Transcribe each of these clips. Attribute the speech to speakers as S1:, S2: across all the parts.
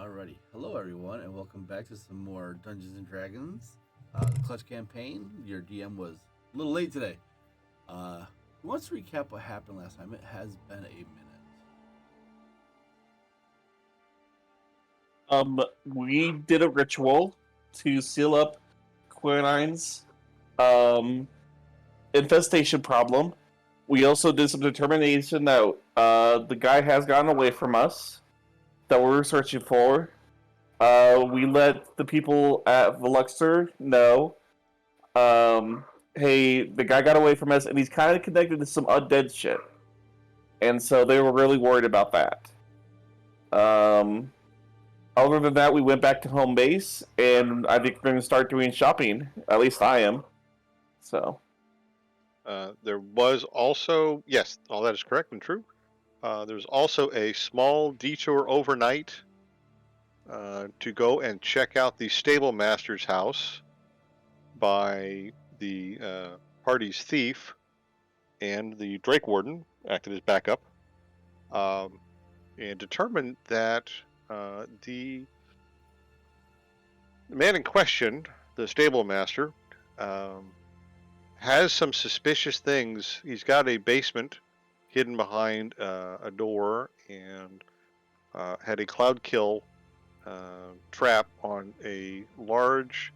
S1: Alrighty. Hello, everyone, and welcome back to some more Dungeons and Dragons. The Clutch campaign. Your DM was a little late today. Who wants to recap what happened last time? It has been a minute.
S2: We did a ritual to seal up Quinine's um infestation problem. We also did some determination that the guy has gotten away from us that we're searching for. We let the people at Veluxor know. Hey, the guy got away from us, and he's kind of connected to some undead shit, and so they were really worried about that. Um, Other than that, we went back to home base, and I think we're going to start doing shopping. At least I am. So,
S3: There was also, yes, all that is correct and true. There was also a small detour overnight to go and check out the stable master's house by the party's thief, and the Drake Warden acted as backup, and determined that the man in question, the stable master, has some suspicious things. He's got a basement hidden behind a door, and had a cloud kill trap on a large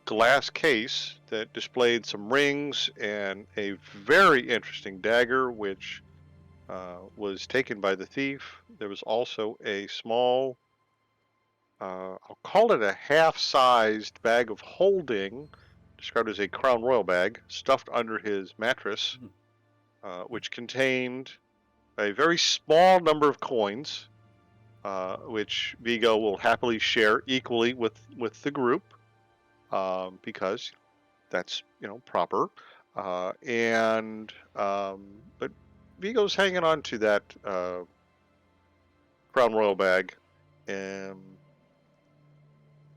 S3: glass case that displayed some rings and a very interesting dagger, which was taken by the thief. There was also a small, I'll call it a half-sized bag of holding, described as a Crown Royal bag, stuffed under his mattress, which contained a very small number of coins, which Vigo will happily share equally with the group, because that's proper. But Vigo's hanging on to that Crown Royal bag, and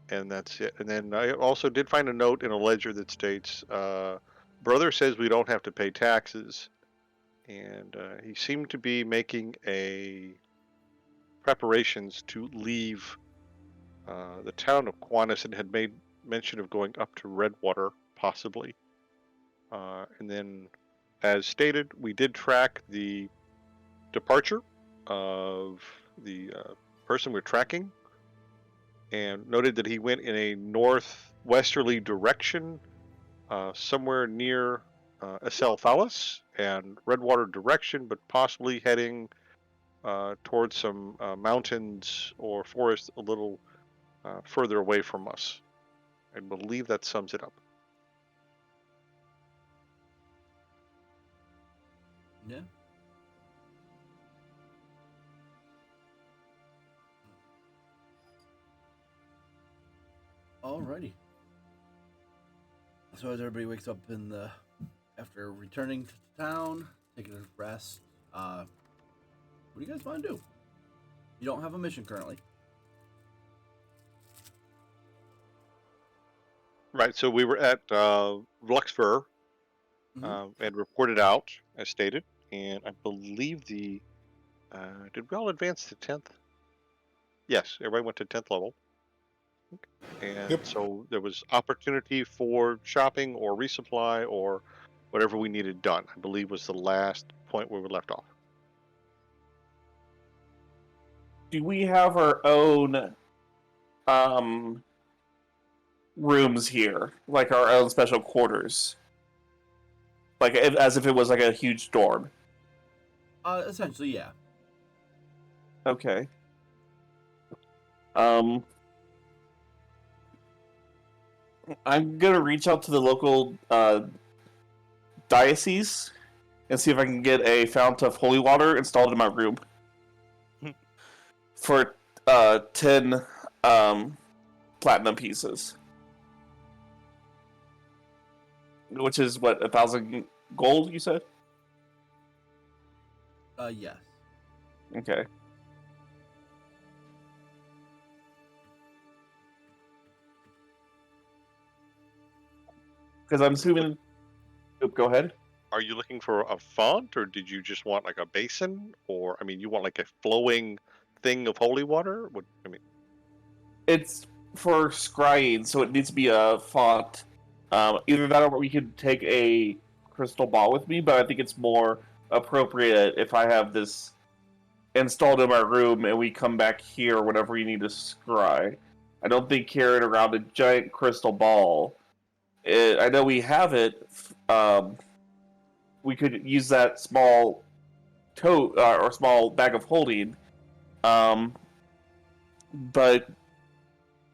S3: that's it. And then I also did find a note in a ledger that states, "Brother says we don't have to pay taxes," and he seemed to be making preparations to leave the town of Quanis, and had made mention of going up to Redwater, possibly. And then, as stated, we did track the departure of the person we're tracking, and noted that he went in a northwesterly direction, somewhere near Acelphalis and Redwater direction, but possibly heading towards some mountains or forest a little further away from us. I believe that sums it up.
S1: Yeah. Alrighty. So as everybody wakes up after returning to town, taking a rest, what do you guys want to do? You don't have a mission currently.
S3: Right, so we were at Luxfer, and reported out as stated, and I believe did we all advance to 10th? Yes, everybody went to 10th level. And so there was opportunity for shopping or resupply or whatever we needed done, I believe was the last point where we left off.
S2: do we have our own rooms here, like our own special quarters, like as if it was like a huge dorm?
S1: Essentially, yeah.
S2: Okay. I'm gonna reach out to the local diocese and see if I can get a fount of holy water installed in my room for 10 platinum pieces, which is what, 1,000 gold? You said?
S1: Yes.
S2: Okay. Because I'm assuming. Go ahead.
S3: Are you looking for a font, or did you just want like a basin, or I mean, you want like a flowing thing of holy water? What I mean?
S2: It's for scrying, so it needs to be a font. Either that or we could take a crystal ball with me, but I think it's more appropriate if I have this installed in my room and we come back here whenever we need to scry. I don't think carrying around a giant crystal ball. I know we have it. We could use that small tote or small bag of holding, but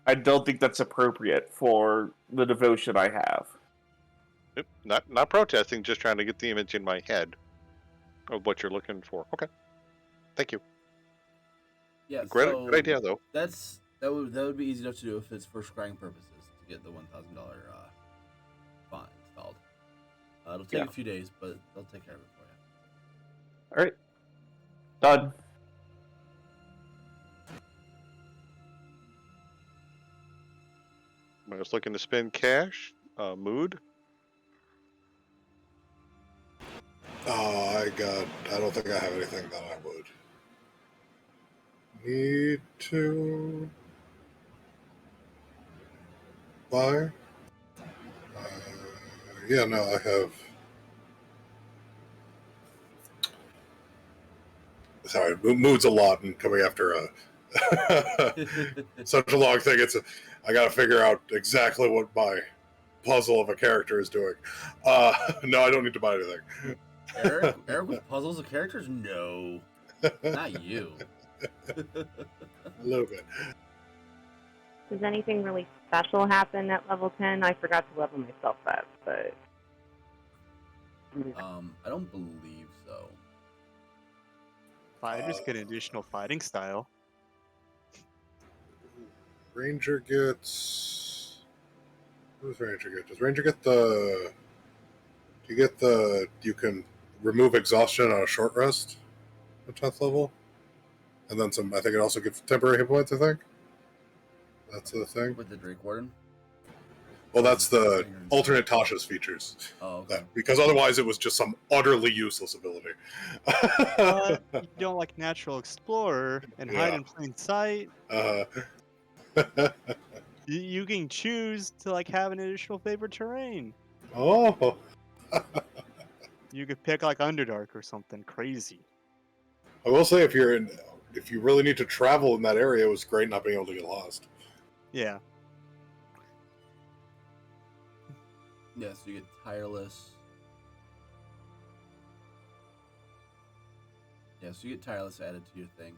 S2: I don't think that's appropriate for the devotion I have.
S3: Nope, not protesting, just trying to get the image in my head of what you're looking for. Okay, thank you.
S1: Yeah,
S3: Great,
S1: so
S3: good idea though.
S1: that would be easy enough to do if it's for scrying purposes to get the $1,000 font installed. It'll take a few days, but they'll take care of it for you.
S2: All right, done.
S3: I was looking to spend cash. Mood.
S4: I don't think I have anything that I would need to buy. Yeah, no, I have. Sorry, mood's a lot, and coming after such a long thing, I got to figure out exactly what my puzzle of a character is doing. No, I don't need to buy anything.
S1: Eric with puzzles of characters? No, not you.
S4: A little bit.
S5: Does anything really special happen at level 10? I forgot to level myself up, but...
S1: I don't believe so.
S6: Fighters get an additional fighting style.
S4: Ranger gets. What does Ranger get? Does Ranger get the? Do you get the? You can remove exhaustion on a short rest at 10th level, and then some. I think it also gives temporary hit points. I think that's the thing.
S1: With the Drake Warden?
S4: Well, that's the alternate Tasha's features.
S1: Oh, okay.
S4: Because otherwise it was just some utterly useless ability.
S6: You don't like Natural Explorer and Hide in Plain Sight. You can choose to like have an additional favorite terrain.
S4: Oh.
S6: You could pick like Underdark or something crazy.
S4: I will say if you really need to travel in that area, it was great not being able to get lost.
S6: Yeah.
S1: Yeah, so you get Tireless. Yeah, so you get Tireless added to your thing.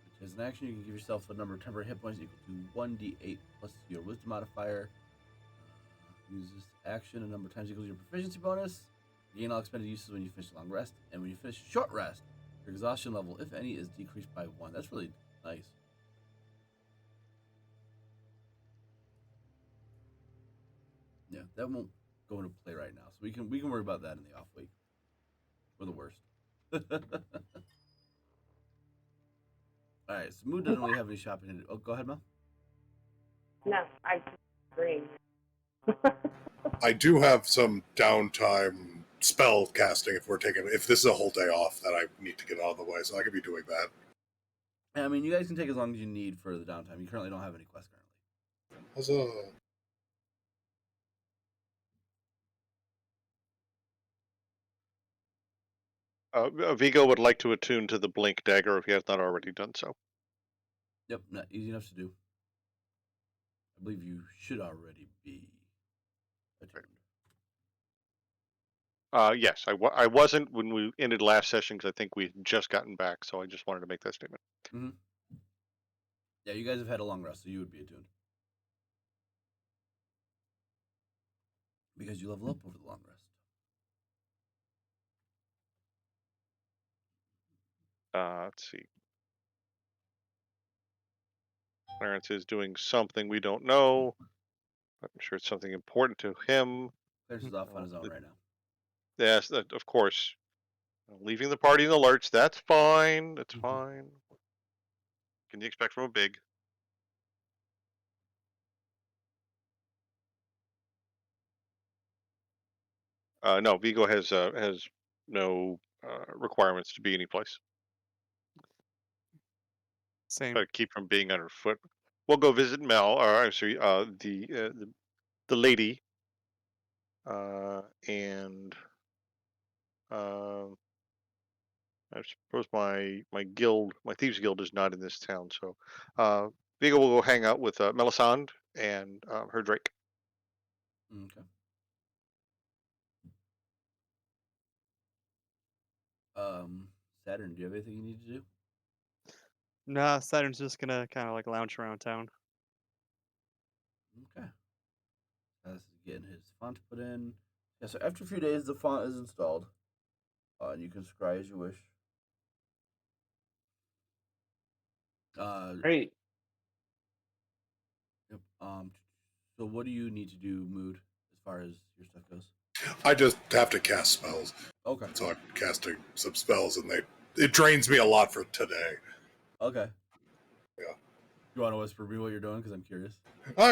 S1: Which as an action, you can give yourself a number of temporary hit points equal to 1d8 plus your Wisdom modifier. Use this action a number of times equals your proficiency bonus. Gain all expended uses when you finish a long rest. And when you finish a short rest, your exhaustion level, if any, is decreased by 1. That's really nice. Yeah, that won't go into play right now, so we can worry about that in the off week. We're the worst. All right, so Mood doesn't really have any shopping to do. Oh, go ahead, Mel.
S5: No, I agree.
S4: I do have some downtime spell casting if this is a whole day off that I need to get out of the way, so I could be doing that.
S1: I mean, you guys can take as long as you need for the downtime. You currently don't have any quests currently.
S4: Huzzah.
S3: Vigo would like to attune to the blink dagger if he has not already done so.
S1: Yep, not easy enough to do. I believe you should already be attuned.
S3: Yes, I wasn't when we ended last session because I think we had just gotten back, so I just wanted to make that statement.
S1: Mm-hmm. Yeah, you guys have had a long rest, so you would be attuned. Because you level up over the long rest.
S3: Let's see. Clarence is doing something we don't know. I'm sure it's something important to him.
S1: Clarence is off on his own right now.
S3: Yes, of course. Leaving the party in the lurch, that's fine. That's fine. Can you expect from a big? No, Vigo has no requirements to be any place.
S6: Same.
S3: Try to keep from being underfoot. We'll go visit Mel, or actually, the lady, and I suppose my guild, my thieves guild, is not in this town. So, Vigo will go hang out with Melisande and her Drake.
S1: Okay. Saturn, do you have anything you need to do?
S6: Nah, Saturn's just gonna kind of like lounge around town.
S1: Okay. This is getting his font put in. Yeah, so after a few days, the font is installed. And you can scry as you wish.
S2: Great.
S1: Yep. So what do you need to do, Mood, as far as your stuff goes?
S4: I just have to cast spells.
S1: Okay.
S4: So I'm casting some spells, and it drains me a lot for today.
S1: Okay.
S4: Yeah.
S1: You want to whisper me what you're doing? Because I'm curious.
S4: I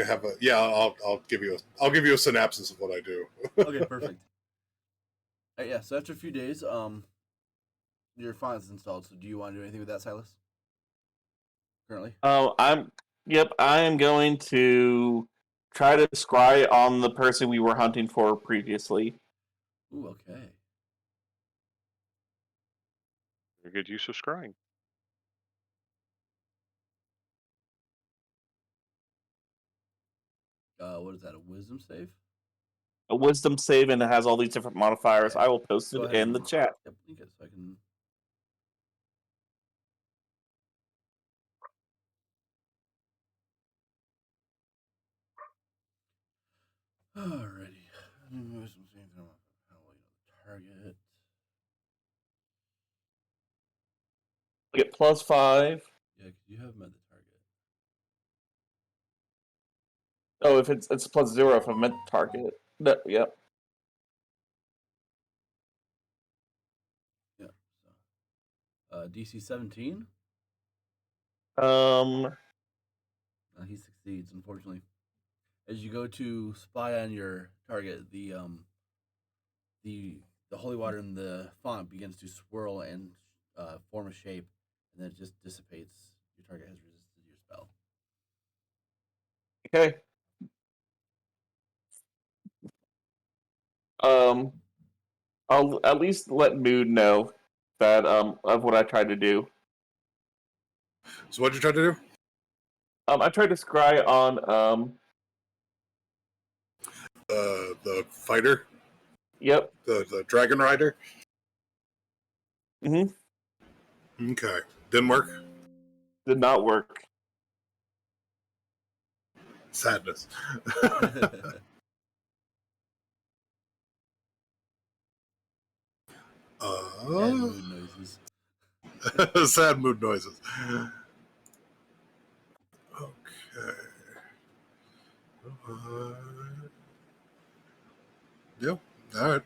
S4: have a I'll give you a synopsis of what I do.
S1: Okay, perfect. Yeah. So after a few days, your font is installed. So do you want to do anything with that, Silas? Currently.
S2: I am going to try to scry on the person we were hunting for previously.
S1: Ooh. Okay.
S3: Very good use of scrying.
S1: What is that? A wisdom save?
S2: A wisdom save, and it has all these different modifiers.
S1: Okay.
S2: I will post
S1: Go
S2: it
S1: ahead
S2: in the
S1: and
S2: chat.
S1: Yep. Link it so I can. Alrighty. Wisdom save. How will you know the target?
S2: Get +5.
S1: Yeah, because you have met the target.
S2: Oh, if it's +0 if I meant the target. No, yep.
S1: Yeah. So, DC 17. He succeeds, unfortunately. As you go to spy on your target, the holy water in the font begins to swirl and form a shape, and then it just dissipates. Your target has resisted your spell.
S2: Okay. I'll at least let Mood know that of what I tried to do.
S4: So what'd you try to do?
S2: I tried to scry on
S4: The fighter,
S2: Yep.
S4: the dragon rider. Okay, didn't work.
S2: Did not work.
S4: Sadness.
S1: And mood noises.
S4: Sad mood noises. Okay. Yep. All right.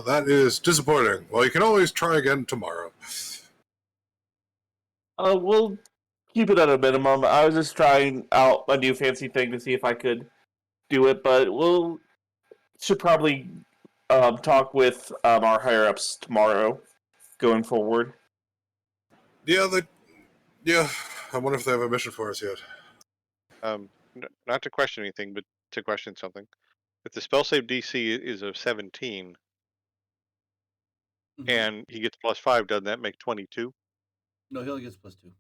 S4: That is disappointing. Well, you can always try again tomorrow.
S2: We'll keep it at a minimum. I was just trying out a new fancy thing to see if I could do it, but we'll should probably talk with our higher ups tomorrow, going forward.
S4: Yeah. I wonder if they have a mission for us yet.
S3: Not to question anything, but to question something. If the spell save DC is of 17
S1: Mhm.
S3: and he gets +5, doesn't that make 22?
S1: No, he only gets +2.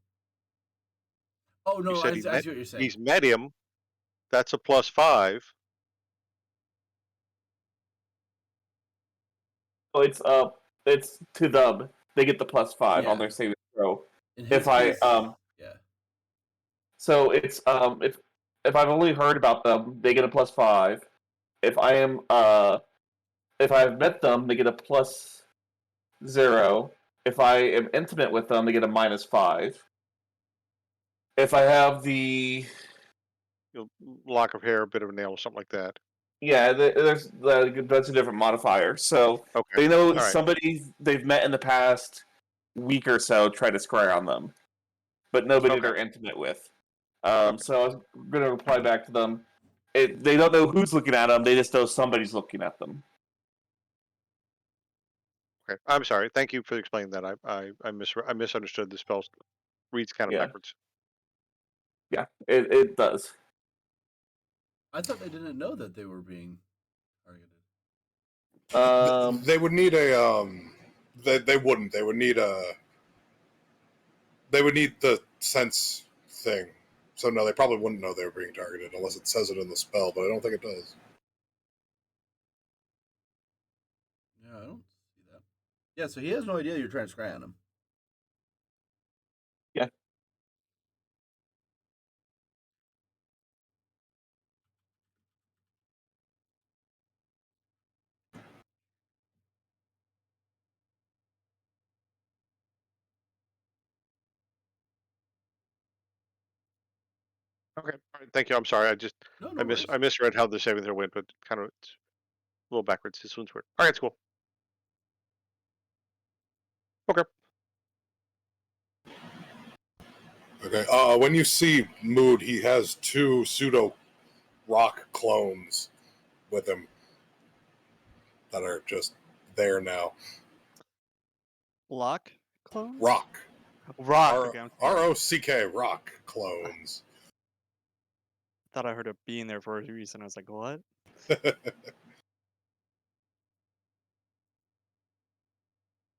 S1: Oh no,
S3: You
S1: I
S3: said
S1: see what you're saying.
S3: he's medium. That's a +5.
S2: So it's to them. They get the +5 on
S1: Yeah.
S2: their saving throw.
S1: In
S2: If
S1: his
S2: I
S1: case, yeah.
S2: So it's if I've only heard about them, they get a +5. If I am if I've met them, they get a +0. If I am intimate with them, they get a -5. If I have the
S3: Lock of hair, a bit of a nail, something like that.
S2: that's a different modifier. So
S3: Okay.
S2: they know
S3: All right.
S2: somebody they've met in the past week or so try to scry on them, but nobody
S3: Okay.
S2: they're intimate with.
S3: Okay.
S2: So I was going to reply back to them. They don't know who's looking at them. They just know somebody's looking at them.
S3: Okay, I'm sorry. Thank you for explaining that. I misunderstood. The spell reads kind of
S2: Yeah.
S3: backwards.
S2: Yeah, it does.
S1: I thought they didn't know that they were being targeted.
S4: They would need a They wouldn't. They would need the sense thing. So no, they probably wouldn't know they were being targeted unless it says it in the spell, but I don't think it does.
S1: Yeah, I don't see that. Yeah, so he has no idea you're trying to scry on him.
S2: Yeah.
S3: Okay, all right, thank you. I'm sorry.
S1: No, no worries.
S3: I misread how the saving throw went, but kind of it's a little backwards. This one's weird. All right, it's cool. Okay.
S4: Okay. When you see Mood, he has 2 pseudo rock clones with him that are just there now.
S6: Lock clones?
S4: Rock.
S6: Rock. Okay, I'm sorry.
S4: R-O-C-K, rock clones.
S6: Thought I heard a B in there for a reason. I was like, what?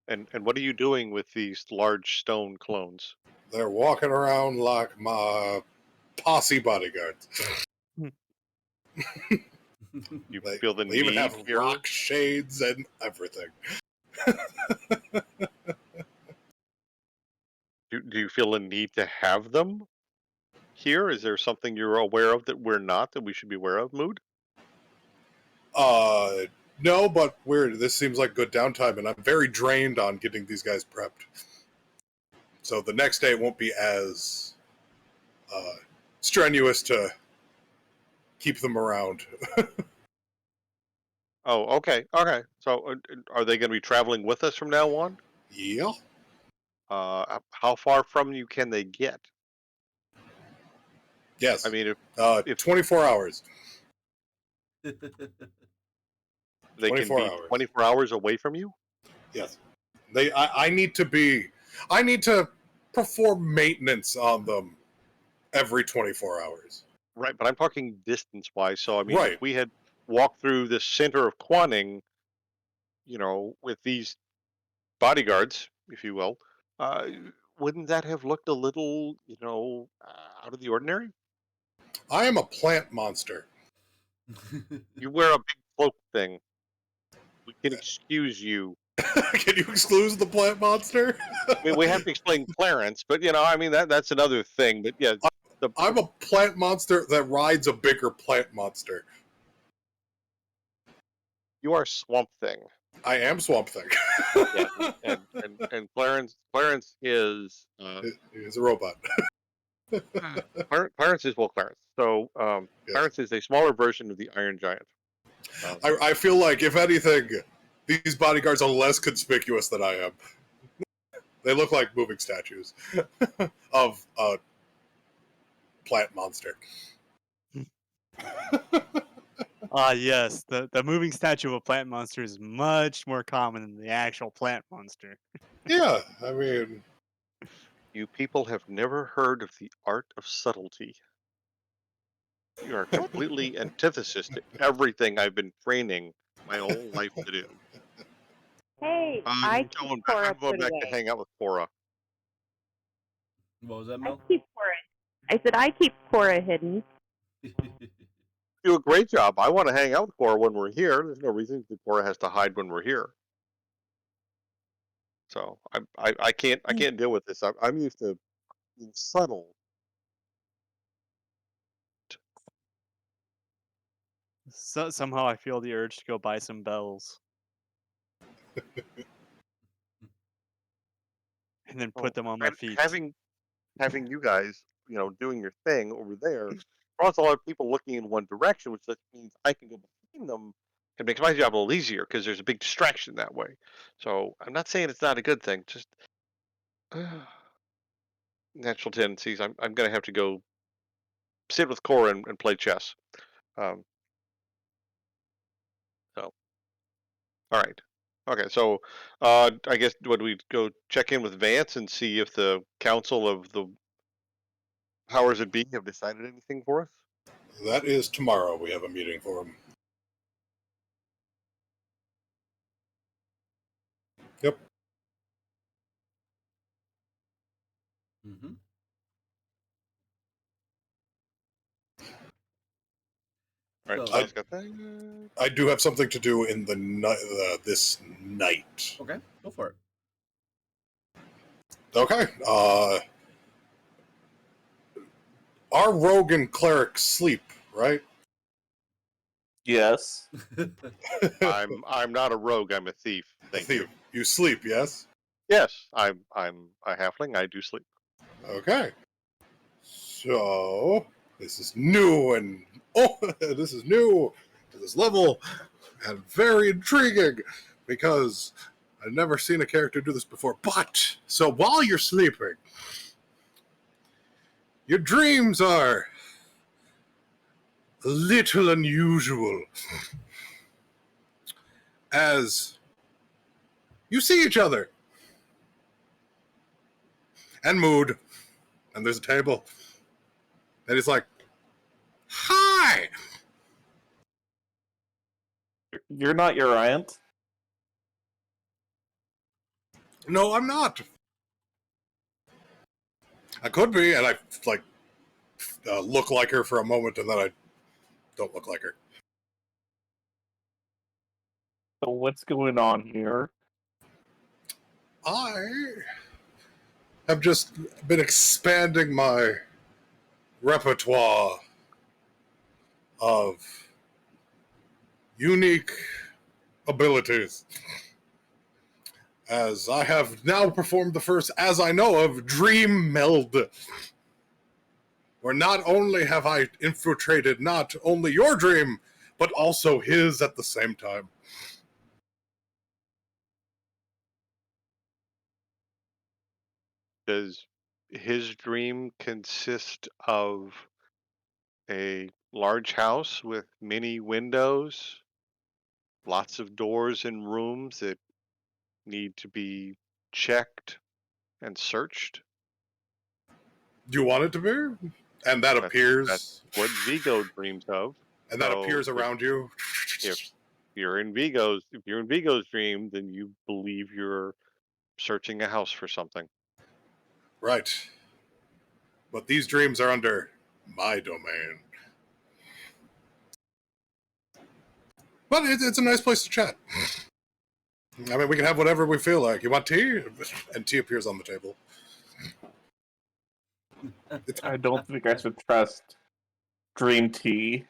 S3: And what are you doing with these large stone clones?
S4: They're walking around like my posse bodyguards.
S3: You feel the
S4: They even
S3: need
S4: have
S3: here?
S4: rock shades and everything.
S3: Do you feel a need to have them here? Is there something you're aware of that we're not, that we should be aware of, Mood?
S4: No, but weird. This seems like good downtime, and I'm very drained on getting these guys prepped. So the next day won't be as strenuous to keep them around.
S3: Oh, okay, okay. So are they going to be traveling with us from now on?
S4: Yeah.
S3: How far from you can they get?
S4: Yes.
S3: I mean, if
S4: 24 hours.
S3: they can
S4: 24
S3: be
S4: hours.
S3: 24 hours away from you?
S4: Yes. I need to perform maintenance on them every 24 hours.
S3: Right, but I'm talking distance-wise. So, I mean,
S4: Right.
S3: if we had walked through the center of Quanning, with these bodyguards, if you will, uh, wouldn't that have looked a little, out of the ordinary?
S4: I am a plant monster.
S3: You wear a big cloak thing. We can excuse you.
S4: Can you exclude the plant monster?
S3: I mean, we have to explain Clarence, but I mean that's another thing. But yeah,
S4: I'm a plant monster that rides a bigger plant monster.
S3: you are Swamp Thing.
S4: I am Swamp Thing.
S3: Yeah, and Clarence is
S4: He's a robot.
S3: Clarence is Clarence. So
S4: Yes.
S3: Clarence is a smaller version of the Iron Giant.
S4: I feel like, if anything, these bodyguards are less conspicuous than I am. They look like moving statues of a plant monster.
S6: Yes. The moving statue of a plant monster is much more common than the actual plant monster.
S4: Yeah, I mean,
S3: You people have never heard of the art of subtlety. You are completely antithesis to everything I've been training my whole life to do.
S5: Hey,
S3: I'm going back to
S5: away.
S3: hang out with Cora.
S1: What was that,
S5: I
S1: Mel?
S5: keep Cora. I said I keep Cora hidden.
S3: Do a great job. I want to hang out with Cora when we're here. There's no reason that Cora has to hide when we're here. So I can't deal with this. I'm used to being subtle.
S6: Somehow I feel the urge to go buy some bells. And then put them on my feet.
S3: Having you guys, doing your thing over there, plus all our people looking in one direction, which means I can go behind them. It makes my job a little easier because there's a big distraction that way. So I'm not saying it's not a good thing. Just natural tendencies. I'm gonna have to go sit with Cora and play chess. So, all right. Okay, so I guess would we go check in with Vance and see if the Council of the Powers that Be have decided anything for us?
S4: That is tomorrow. We have a meeting for him. Yep.
S1: Mm-hmm.
S3: All right,
S1: So,
S3: so that's got that.
S4: I do have something to do in the this night.
S1: okay, go for it.
S4: Okay. Our rogue and cleric sleep, right?
S2: Yes.
S3: I'm not a rogue. I'm a thief. Thank you.
S4: You sleep, yes?
S3: Yes, I'm a halfling. I do sleep.
S4: Okay. So this is new and this is new to this level and very intriguing because I've never seen a character do this before. But so while you're sleeping, your dreams are a little unusual as you see each other and mood, and there's a table, and he's like, "Hi."
S2: You're not your aunt.
S4: No, I'm not. I could be, and I like look like her for a moment, and then I don't look like her.
S2: So what's going on here?
S4: I have just been expanding my repertoire of unique abilities. As I have now performed the first, as I know of, dream meld. Where not only have I infiltrated not only your dream, but also his at the same time.
S3: Does his dream consist of a large house with many windows, lots of doors and rooms that need to be checked and searched?
S4: Do you want it to be? And that
S3: That's
S4: appears.
S3: what Vigo dreams of.
S4: And that
S3: So
S4: appears around you.
S3: if you're in Vigo's dream, then you believe you're searching a house for something.
S4: Right. But these dreams are under my domain. But it's a nice place to chat. I mean, we can have whatever we feel like. You want tea? And tea appears on the table.
S2: I don't think I should trust Dream Tea.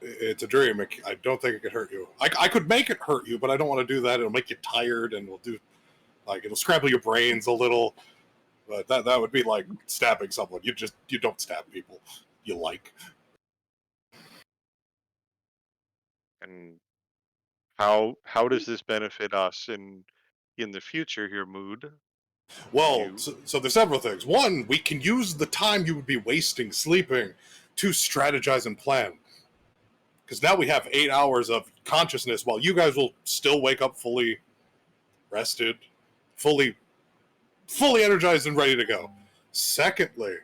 S4: It's a dream. I don't think it could hurt you. I could make it hurt you, but I don't want to do that. It'll make you tired, and it'll scramble your brains a little. But that would be like stabbing someone. You don't stab people you like.
S3: And how does this benefit us in the future here, Mood?
S4: Well, so there's several things. One, we can use the time you would be wasting sleeping to strategize and plan. Because now we have 8 hours of consciousness while you guys will still wake up fully rested, fully energized and ready to go. Secondly,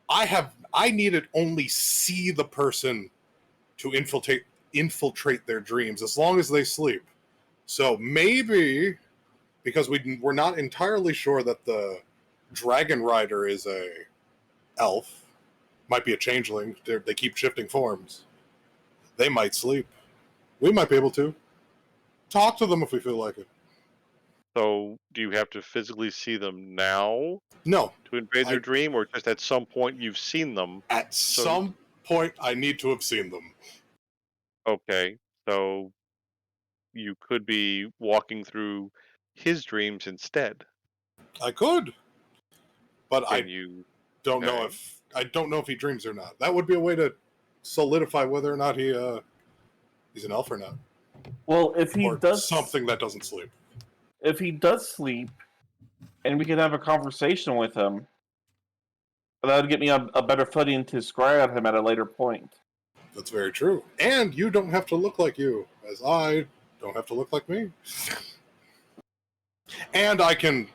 S4: I needed only see the person to infiltrate their dreams as long as they sleep. So maybe because we're not entirely sure that the dragon rider is a elf, might be a changeling. They keep shifting forms. They might sleep. We might be able to talk to them if we feel like it.
S3: So do you have to physically see them now
S4: No,
S3: to invade their dream, or just at some point you've seen them?
S4: at some point I need to have seen them.
S3: Okay, so you could be walking through his dreams instead.
S4: I could, but
S3: Can
S4: I
S3: you?
S4: don't know if he dreams or not. That would be a way to solidify whether or not he's an elf or not,
S2: Well, if he
S4: or
S2: does
S4: something that doesn't sleep.
S2: if he does sleep, and we can have a conversation with him, that would get me a better footing to scry at him at a later point.
S4: That's very true. And you don't have to look like you, as I don't have to look like me. And I can,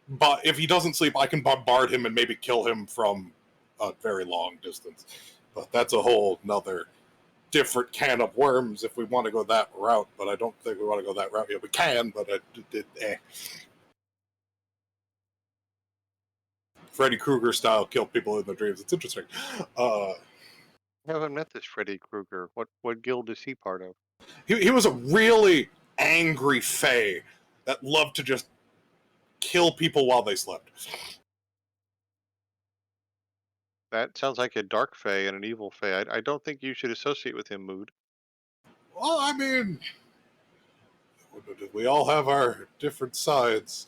S4: but if he doesn't sleep, I can bombard him and maybe kill him from a very long distance. But that's a whole nother different can of worms if we want to go that route. But I don't think we want to go that route yet. We can, but Freddy Krueger style kill people in their dreams. It's interesting.
S3: I haven't met this Freddy Krueger. What guild is he part of?
S4: He was a really angry fae that loved to just kill people while they slept.
S3: That sounds like a dark fae and an evil fae. I don't think you should associate with him, Mood.
S4: Well, I mean, we all have our different sides.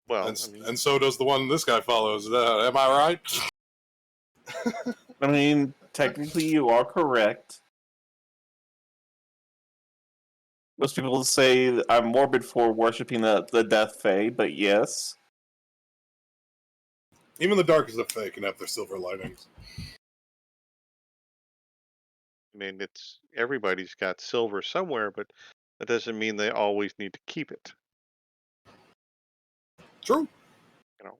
S3: Well,
S4: and so does the one this guy follows. Am I right?
S2: I mean, technically you are correct. Most people say I'm morbid for worshipping the death fae, but yes.
S4: Even the darkest of fae can have their silver linings.
S3: I mean, it's everybody's got silver somewhere, but that doesn't mean they always need to keep it.
S4: True.
S3: You know,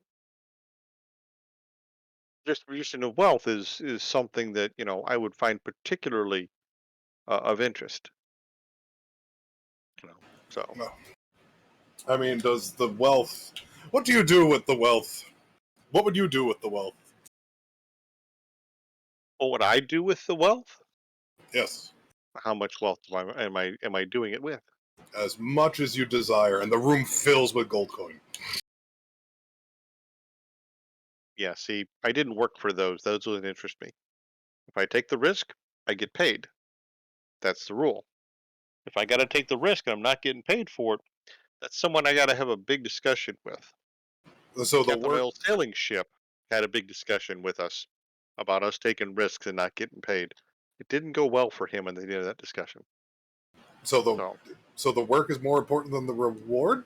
S3: distribution of wealth is something that I would find particularly of interest. So.
S4: No. I mean, does the wealth? What do you do with the wealth? What would you do with the wealth?
S3: What would I do with the wealth?
S4: Yes.
S3: How much wealth am I doing it with?
S4: As much as you desire, and the room fills with gold coin.
S3: Yeah, see, I didn't work for those. Those wouldn't interest me. If I take the risk, I get paid. That's the rule. If I got to take the risk and I'm not getting paid for it, that's someone I got to have a big discussion with.
S4: So the
S3: Captain Whale's sailing ship had a big discussion with us about us taking risks and not getting paid. It didn't go well for him, and they did that discussion.
S4: So the work is more important than the reward?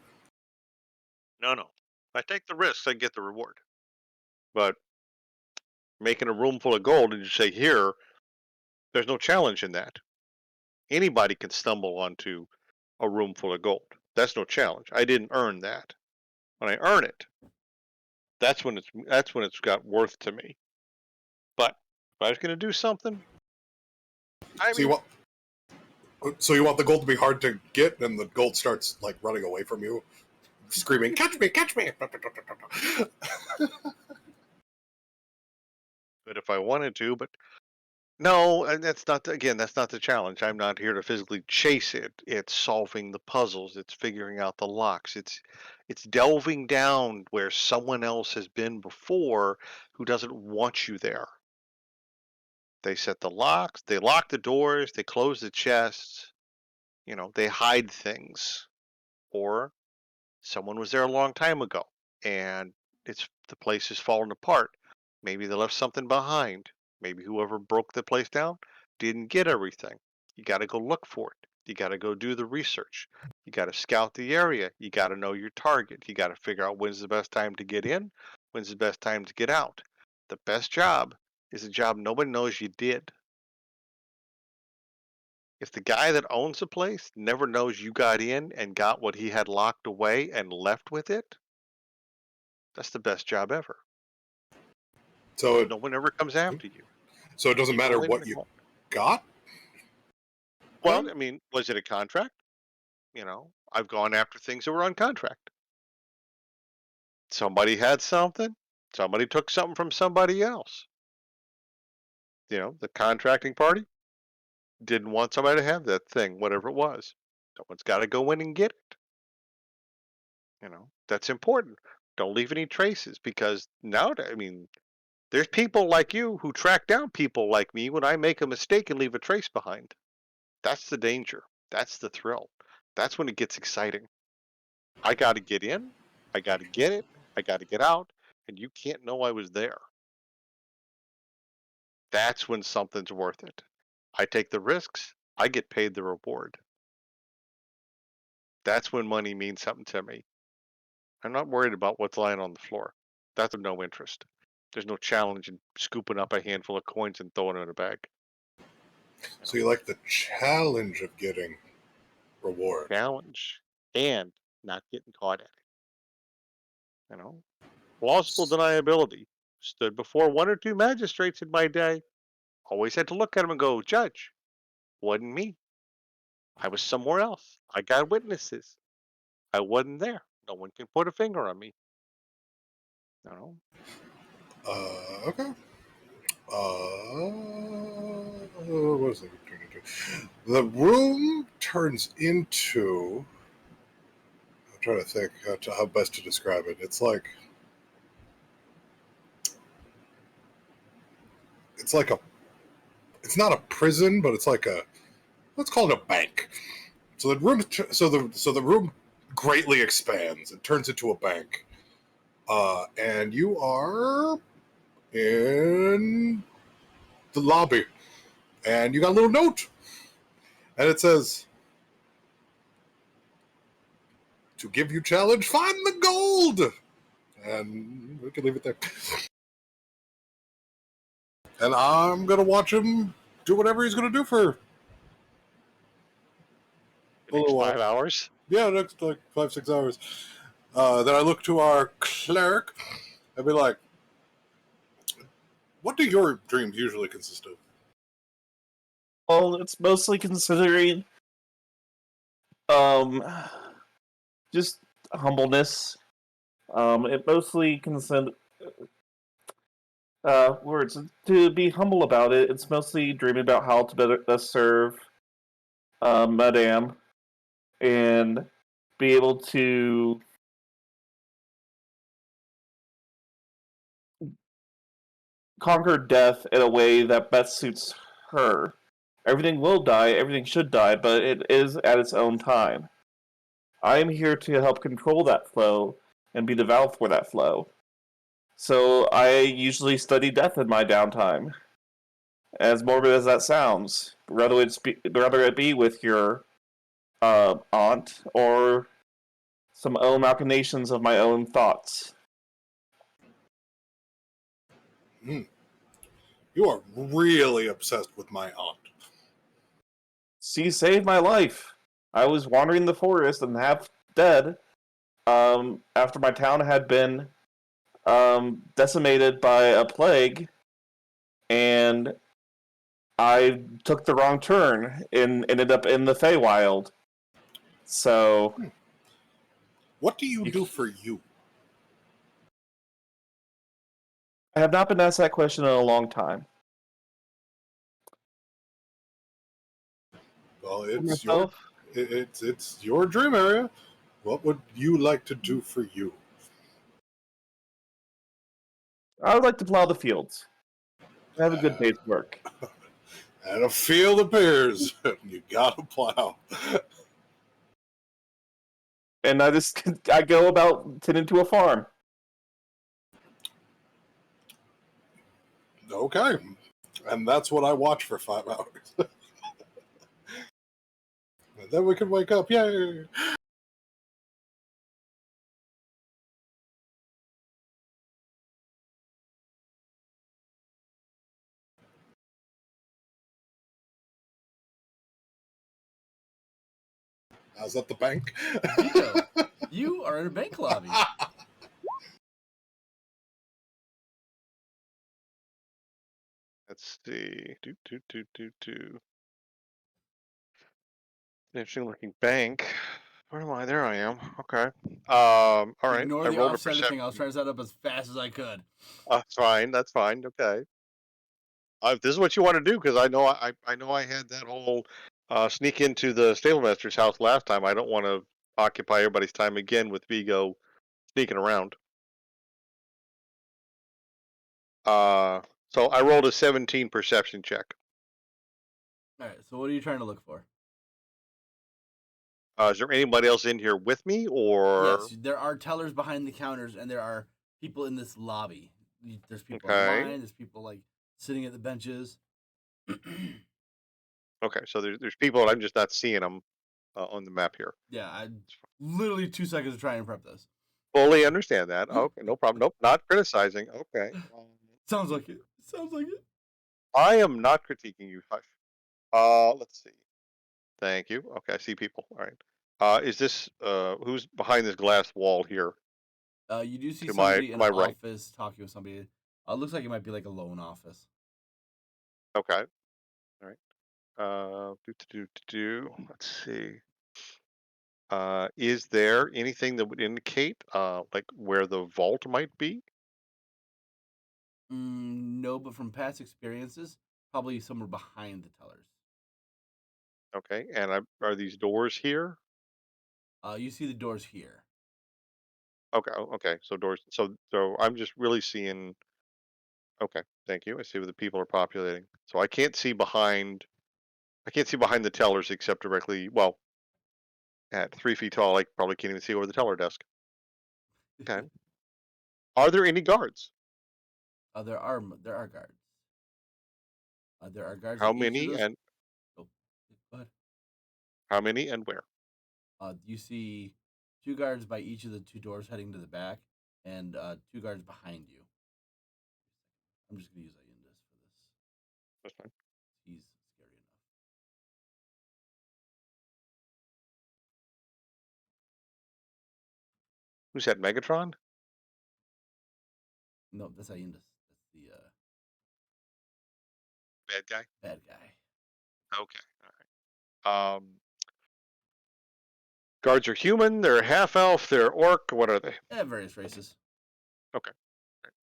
S3: No. If I take the risks, I get the reward. But making a room full of gold and you say, here, there's no challenge in that. Anybody can stumble onto a room full of gold. That's no challenge. I didn't earn that. When I earn it, that's when it's got worth to me. But if I was going to do something,
S4: So you want the gold to be hard to get, and the gold starts like running away from you, screaming, "Catch me! Catch me!"
S3: But if I wanted to, but no, and that's not the challenge. I'm not here to physically chase it. It's solving the puzzles. It's figuring out the locks. It's delving down where someone else has been before who doesn't want you there. They set the locks, they lock the doors, they close the chests, they hide things. Or someone was there a long time ago and the place is falling apart. Maybe they left something behind. Maybe whoever broke the place down didn't get everything. You got to go look for it. You got to go do the research. You got to scout the area. You got to know your target. You got to figure out when's the best time to get in, when's the best time to get out. The best job is a job nobody knows you did. If the guy that owns the place never knows you got in and got what he had locked away and left with it, that's the best job ever.
S4: So
S3: no one ever comes after you.
S4: So it doesn't matter what you got?
S3: Well, I mean, was it a contract? I've gone after things that were on contract. Somebody had something. Somebody took something from somebody else. The contracting party didn't want somebody to have that thing, whatever it was. Someone's got to go in and get it. That's important. Don't leave any traces because nowadays, I mean, there's people like you who track down people like me when I make a mistake and leave a trace behind. That's the danger. That's the thrill. That's when it gets exciting. I got to get in. I got to get it. I got to get out. And you can't know I was there. That's when something's worth it. I take the risks. I get paid the reward. That's when money means something to me. I'm not worried about what's lying on the floor. That's of no interest. There's no challenge in scooping up a handful of coins and throwing it in a bag.
S4: So you like the challenge of getting reward.
S3: Challenge and not getting caught at it. Plausible deniability. Stood before one or two magistrates in my day. Always had to look at them and go, Judge, wasn't me. I was somewhere else. I got witnesses. I wasn't there. No one can put a finger on me.
S4: Okay. What is it turn into? The room turns into. I'm trying to think how best to describe it. It's like a. It's not a prison, but it's like a. Let's call it a bank. So the room greatly expands. It turns into a bank, and you are in the lobby, and you got a little note, and it says, "To give you challenge, find the gold." And we can leave it there. And I'm gonna watch him do whatever he's gonna do for
S3: The next 5 hours.
S4: Yeah, next like 5-6 hours. Then I look to our cleric and be like, "What do your dreams usually consist of?"
S2: Well, it's mostly considering just humbleness. It mostly words to be humble about it. It's mostly dreaming about how to better best serve Madame and be able to conquer death in a way that best suits her. Everything will die, everything should die, but it is at its own time. I am here to help control that flow and be the valve for that flow. So I usually study death in my downtime. As morbid as that sounds, rather it be with your aunt or some own machinations of my own thoughts.
S4: You are really obsessed with my aunt.
S2: She saved my life. I was wandering the forest and half dead after my town had been decimated by a plague, and I took the wrong turn and ended up in the Feywild. So,
S4: What do you do for you?
S2: I have not been asked that question in a long time.
S4: Well,
S2: Myself,
S4: it's your dream area. What would you like to do for you?
S2: I would like to plow the fields. Have a good day's work.
S4: And a field appears. You gotta plow.
S2: And I go about tending to a farm.
S4: Okay. And that's what I watch for 5 hours. And then we can wake up. Yay! How's that the bank?
S1: Vito, you are in a bank lobby.
S3: Let's see. Interesting looking bank. Where am I? There I am. Okay. All right.
S1: Ignore
S3: I
S1: the
S3: rolled a
S1: offset
S3: perception.
S1: thing. I was trying to set up as fast as I could.
S3: That's fine. That's fine. Okay. If this is what you want to do, because I know I had that whole sneak into the stablemaster's house last time. I don't want to occupy everybody's time again with Vigo sneaking around. So I rolled a 17 perception check.
S1: All right. So what are you trying to look for?
S3: Is there anybody else in here with me, or
S1: Yes, there are tellers behind the counters, and there are people in this lobby. There's people in
S3: Okay.
S1: line. There's people like sitting at the benches.
S3: okay? So there's people, and I'm just not seeing them on the map here.
S1: Yeah, I literally 2 seconds to try and prep this.
S3: Fully understand that. Okay, no problem. Nope, not criticizing. Okay.
S1: Sounds like it. Sounds like it.
S3: I am not critiquing you. Hush. Let's see. Thank you. Okay, I see people. All right. Is this who's behind this glass wall here
S1: You do see
S3: to my
S1: somebody in an
S3: right?
S1: office talking with somebody. Looks like it might be like a loan office.
S3: Okay. All right. Let's see. Is there anything that would indicate like where the vault might be?
S1: No, but from past experiences, probably somewhere behind the tellers.
S3: Okay. And are these doors here?
S1: You see the doors here.
S3: Okay. Okay. So doors. So I'm just really seeing. Okay. Thank you. I see where the people are populating. So I can't see behind. I can't see behind the tellers except directly. Well, at 3 feet tall, I probably can't even see over the teller desk. Okay. Are there any guards?
S1: There are guards. There are guards
S3: How
S1: at each of
S3: many
S1: those.
S3: and
S1: Oh, go ahead.
S3: how many and where?
S1: You see 2 guards by each of the 2 doors heading to the back, and 2 guards behind you. I'm just gonna use Ayundis for this.
S3: That's fine.
S1: He's scary enough.
S3: Who's that? Megatron?
S1: No, that's Ayundis. That's the
S3: Bad guy.
S1: bad guy.
S3: Okay. All right. Guards are human. They're half elf. They're orc. What are they?
S1: They have various races.
S3: Okay.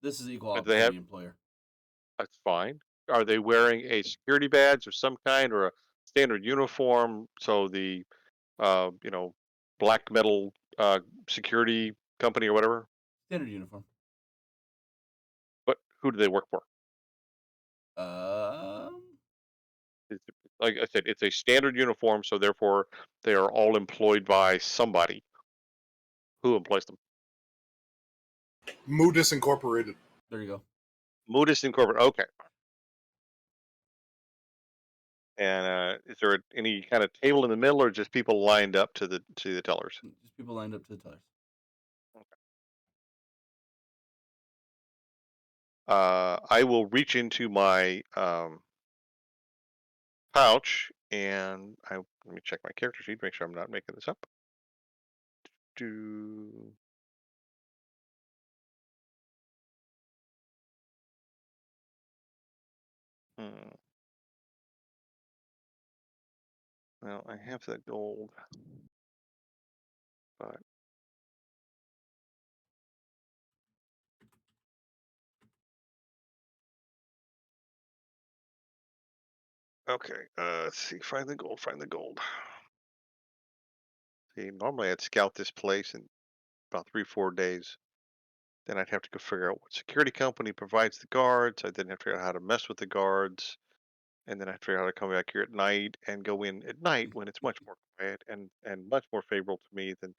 S1: This is equal
S3: Do they have?
S1: opportunity employer.
S3: That's fine. Are they wearing a security badge of some kind or a standard uniform? So the you know, black metal security company or whatever.
S1: Standard uniform.
S3: But who do they work for?
S1: Um,
S3: Like I said, it's a standard uniform, so therefore they are all employed by somebody. Who employs them?
S4: Moodus Incorporated.
S1: there you go.
S3: Modus Incorporated. Okay. And is there any kind of table in the middle, or just people lined up to the tellers?
S1: Just people lined up to the tellers.
S3: I will reach into my pouch and let me check my character sheet, make sure I'm not making this up. Do hmm. Well, I have that gold, but okay. Let's see. Find the gold. Find the gold. See, normally I'd scout this place in about 3-4 days. Then I'd have to go figure out what security company provides the guards. I'd then have to figure out how to mess with the guards. And then I have to figure out how to come back here at night and go in at night when it's much more quiet and much more favorable to me than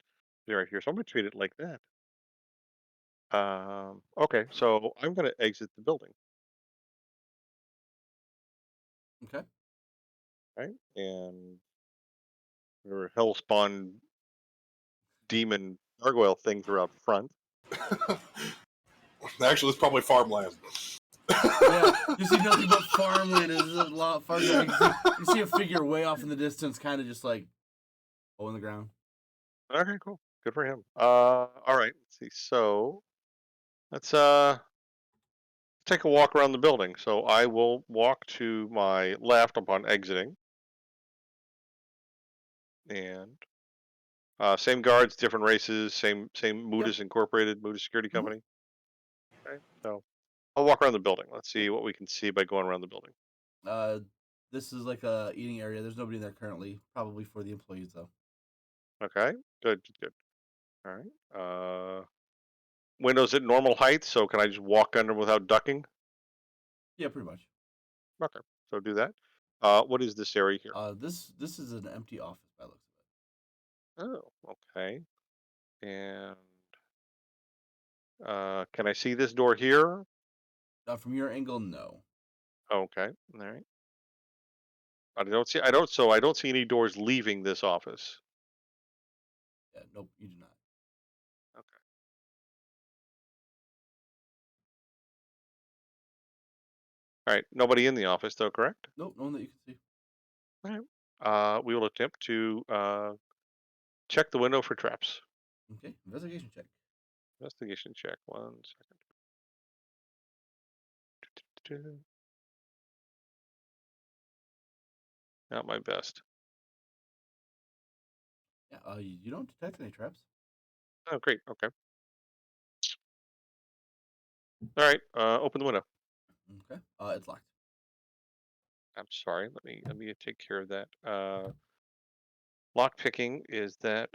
S3: right here. So I'm going to treat it like that. Okay, so I'm going to exit the building,
S1: Okay.
S3: right? And there are hellspawn demon gargoyle things are out front.
S4: Actually, it's probably farmland.
S1: Yeah, you see nothing but farmland. It's a lot farther. You see a figure way off in the distance, kind of just like hole in the ground.
S3: Okay, cool. Good for him. All right. Let's see. So let's take a walk around the building. So I will walk to my left upon exiting, and same guards, different races, same
S1: Yep.
S3: Moodus Incorporated, Moodus Security
S1: Mhm.
S3: Company. Okay, so I'll walk around the building. Let's see what we can see by going around the building.
S1: Uh, this is like a eating area. There's nobody in there currently. Probably for the employees though.
S3: Okay, good, good. All right. Windows at normal height, so can I just walk under without ducking?
S1: Yeah, pretty much.
S3: Okay, so do that. What is this area here?
S1: This is an empty office by the looks
S3: Oh, okay. And can I see this door here?
S1: of it. From your angle, no.
S3: Okay, all right. I don't see any doors leaving this office.
S1: Yeah, nope, you do not.
S3: Okay. All right. Nobody in the office though, correct?
S1: Nope, no one that you can see.
S3: We will attempt to check the window for traps.
S1: Okay, investigation check.
S3: Investigation check. 1 second. Not my best.
S1: Yeah, you don't detect any traps.
S3: Oh, great. Okay. All right. Open the window.
S1: Okay, it's locked.
S3: I'm sorry. Let me take care of that. Lock picking, is that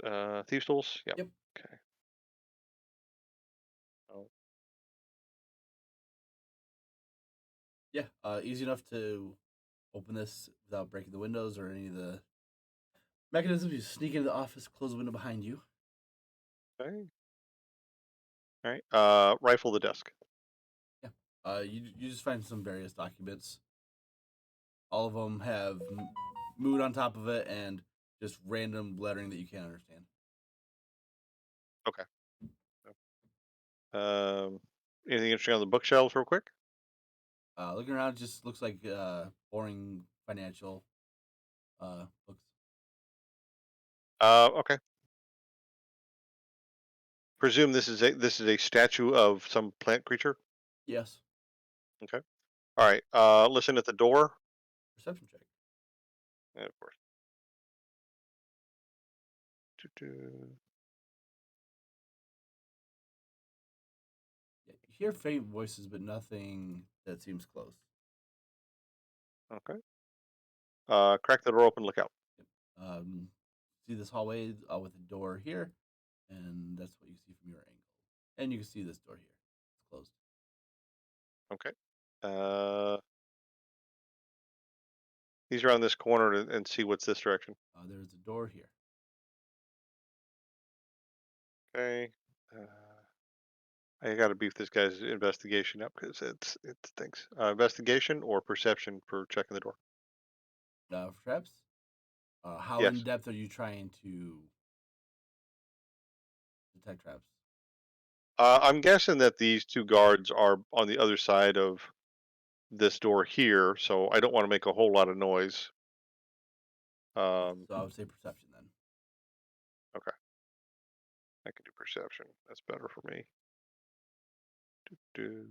S3: thieves tools? Yep.
S1: Yep.
S3: Okay. Oh,
S1: Yeah, easy enough to open this without breaking the windows or any of the mechanisms. You sneak into the office, close the window behind you.
S3: okay. All right. Rifle the desk.
S1: Yeah, you just find some various documents. All of them have mood on top of it and just random lettering that you can't understand.
S3: Okay. Um, Anything interesting on the bookshelves, real quick?
S1: Looking around, it just looks like boring financial books.
S3: Okay. Presume this is a statue of some plant creature.
S1: Yes.
S3: Okay. All right. Listen at the door.
S1: Perception check.
S3: And of course. Doo-doo.
S1: Yeah, you hear faint voices, but nothing that seems close.
S3: Okay. Crack the door open. Look out.
S1: See this hallway with a door here, and that's what you see from your angle. And you can see this door here. It's closed.
S3: Okay. He's around this corner and see what's this direction.
S1: There's a door here.
S3: Okay. I got to beef this guy's investigation up because it stinks. Investigation or perception for checking the door?
S1: For traps. How in
S3: Yes.
S1: depth are you trying to detect traps?
S3: I'm guessing that these two guards are on the other side of this door here, so I don't want to make a whole lot of noise.
S1: So I would say perception then.
S3: Okay. I can do perception. That's better for me. Do.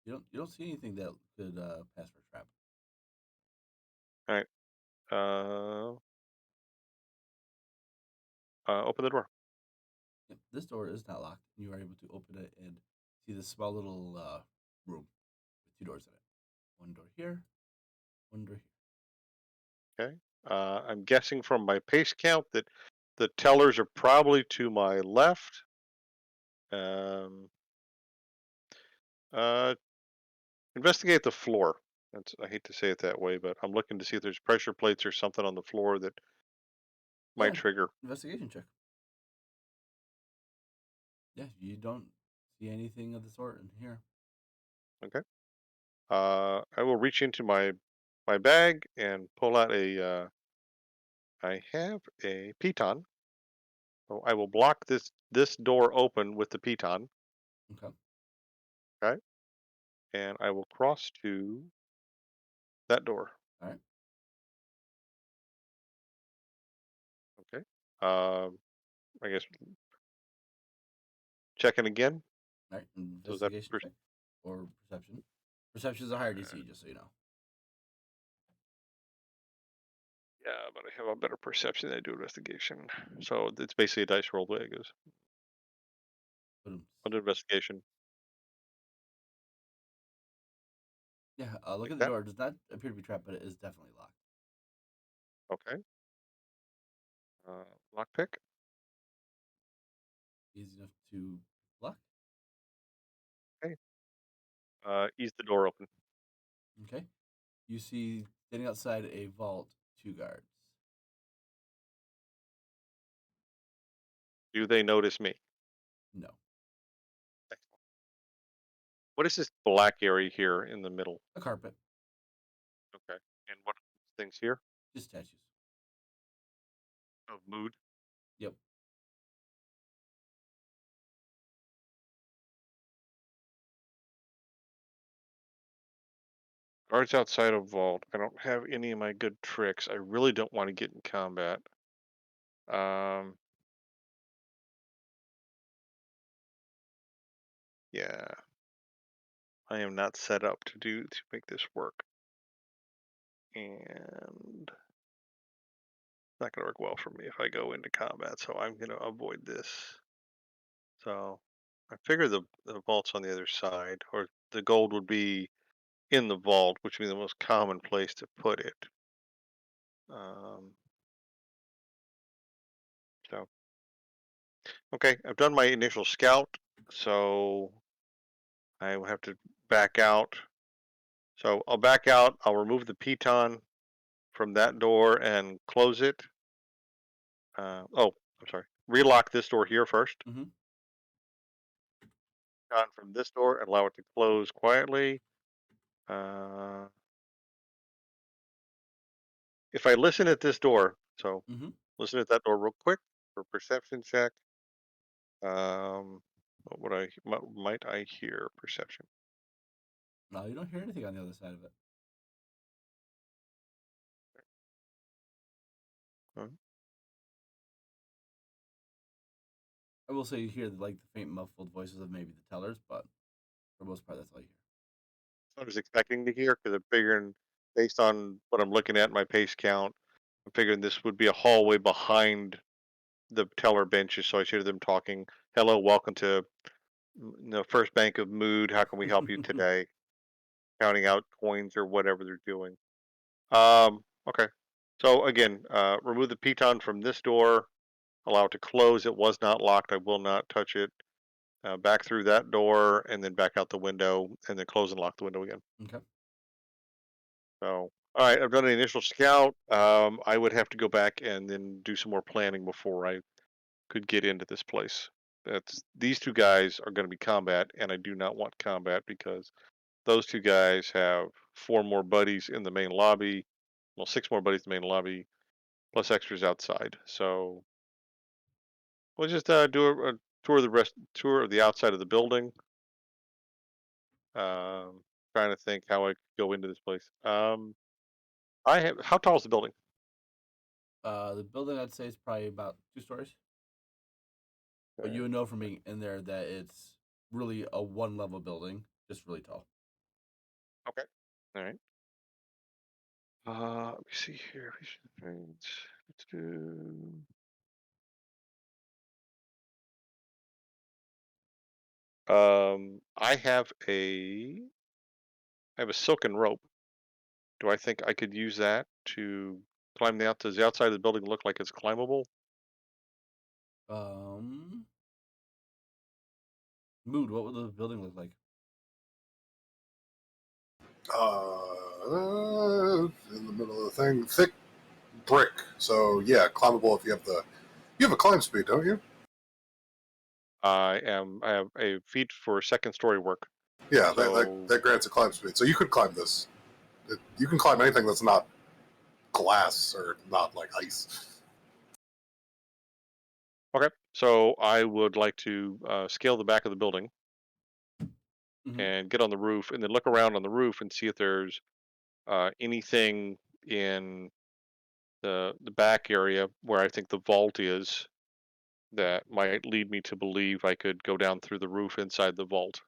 S1: You don't see anything that could pass for a trap.
S3: All right. Open the door.
S1: Yep, this door is not locked. You are able to open it and see this small little room with two doors in it. One door here, one door here.
S3: Okay. I'm guessing from my pace count that the tellers are probably to my left. Um, uh, Investigate the floor. I hate to say it that way, but I'm looking to see if there's pressure plates or something on the floor that
S1: Yeah,
S3: might trigger.
S1: investigation check. Yeah, you don't see anything of the sort in here.
S3: Okay. I will reach into my bag and pull out a. I have a piton. So I will block this door open with the piton.
S1: Okay.
S3: Okay. And I will cross to that door.
S1: All right.
S3: Okay. I guess checking again.
S1: All right.
S3: So is that
S1: Investigation check or perception. Perception is a higher DC, just so you know.
S3: yeah, but I have a better perception than I do investigation. So it's basically a dice roll the way it goes.
S1: Boom.
S3: I'll do investigation.
S1: Yeah, look
S3: Like
S1: at the
S3: that.
S1: door. It does not appear to be trapped, but it is definitely locked.
S3: Okay. Lockpick.
S1: Easy enough to lock.
S3: Okay. Ease the door open.
S1: Okay. You see standing outside a vault, two guards.
S3: Do they notice me?
S1: No.
S3: Excellent. What is this black area here in the middle?
S1: A carpet.
S3: Okay. And what are these things here?
S1: Just statues.
S3: Of mood.
S1: Yep.
S3: Guards outside of vault. I don't have any of my good tricks. I really don't want to get in combat. Um, yeah, I am not set up to make this work, and it's not going to work well for me if I go into combat. So I'm going to avoid this. So I figure the vault's on the other side, or the gold would be in the vault, which would be the most common place to put it. Um, so okay, I've done my initial scout, so I will have to back out. So I'll back out. I'll remove the piton from that door and close it. Oh, I'm sorry. Relock this door here first.
S1: Mm-hmm.
S3: On from this door and allow it to close quietly. If I listen at this door, so
S1: Mm-hmm.
S3: listen at that door real quick for perception check. What would might I hear? Perception.
S1: No, you don't hear anything on the other side of it.
S3: Huh?
S1: I will say you hear like the faint muffled voices of maybe the tellers, but for the most part, that's all you
S3: I was expecting to hear because I'm figuring, based on what I'm looking at, my pace count, I'm figuring this would be a hallway behind the teller benches, so I should hear them talking. Hello, welcome to the First Bank of Mood. How can we help you
S1: hear.
S3: today? Counting out coins or whatever they're doing. Okay. So again, remove the piton from this door. Allow it to close. It was not locked. I will not touch it. Back through that door and then back out the window and then close and lock the window again.
S1: Okay.
S3: So, all right, I've done an initial scout. I would have to go back and then do some more planning before I could get into this place. These two guys are going to be combat, and I do not want combat because those two guys have 4 more buddies in the main lobby. Well, 6 more buddies in the main lobby, plus extras outside. So we'll just do a tour of the outside of the building. Trying to think how I could go into this place. I have how tall is the building?
S1: The building I'd say is probably about 2 stories, but you
S3: Okay.
S1: would know from being in there that it's really a 1 level building, just really tall.
S3: Okay. All right. Let me see here. Let's do. I have a silken rope. Do I think I could use that to climb the out? Does the outside of the building look like it's climbable?
S1: Um, Mood. What would the building look like?
S4: In the middle of the thing, thick brick. So yeah, climbable if you have a climb speed, don't you?
S3: I have a feat for second story work.
S4: Yeah,
S3: So
S4: that grants a climb speed. So you could climb this. You can climb anything that's not glass or not like ice.
S3: okay. So I would like to scale the back of the building
S1: Mm-hmm.
S3: and get on the roof, and then look around on the roof and see if there's anything in the back area where I think the vault is that might lead me to believe I could go down through the roof inside the vault.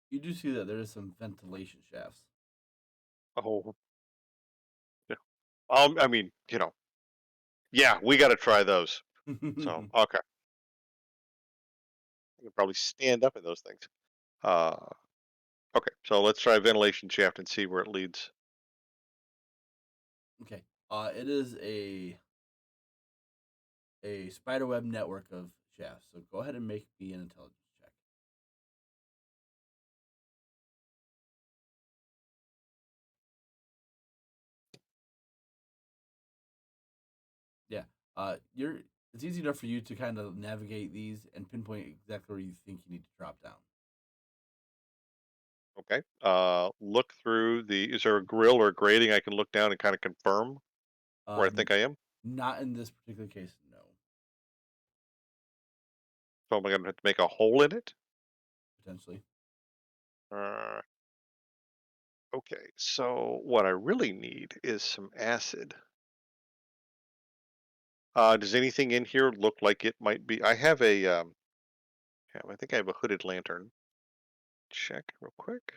S1: You do see that there is some ventilation shafts.
S3: Oh, yeah. I mean, yeah, we got to try those. So, okay, I could probably stand up in those things. Uh, okay, so let's try a ventilation shaft and see where it leads.
S1: Okay. It is a spiderweb network of shafts. So go ahead and make me an intelligence check. Yeah. You're. It's easy enough for you to kind of navigate these and pinpoint exactly where you think you need to drop down.
S3: Okay. Look through the. Is there a grill or a grating I can look down and kind of confirm where I
S1: Um,
S3: think I am?
S1: Not in this particular case, no.
S3: So am I going to have to make a hole in it?
S1: Potentially.
S3: Uh, Okay, so what I really need is some acid. Does anything in here look like it might be? I have a, yeah, I think I have a hooded lantern. Check real quick.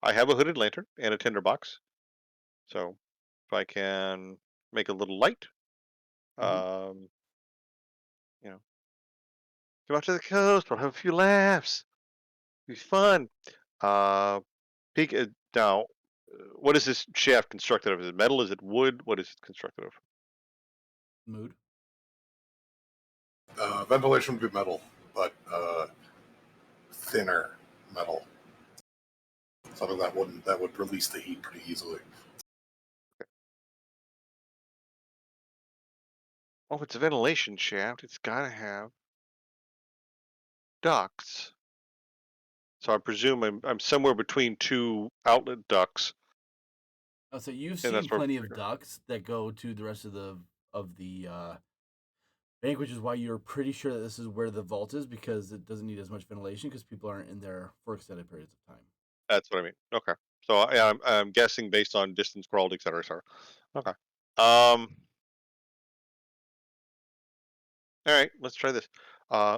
S3: I have a hooded lantern and a tinderbox. So if I can make a little light, um, you know, come out to the coast, we'll have a few laughs. It'll be fun. Uh, peek now. What is this shaft constructed of? Is it metal? Is it wood? What is it constructed of?
S1: Mood.
S4: Ventilation would be metal, but thinner metal. Something that would release the heat pretty easily.
S3: Oh, if it's a ventilation shaft, it's got to have ducts. So I presume I'm somewhere between two outlet ducts,
S1: Oh, so you've
S3: and
S1: seen
S3: that's where.
S1: plenty of ducts that go to the rest of the bank, which is why you're pretty sure that this is where the vault is because it doesn't need as much ventilation because people aren't in there for extended periods of time.
S3: That's what I mean. Okay. So yeah, I'm guessing based on distance crawled, et cetera, et cetera. Okay. Um. All right. Let's try this.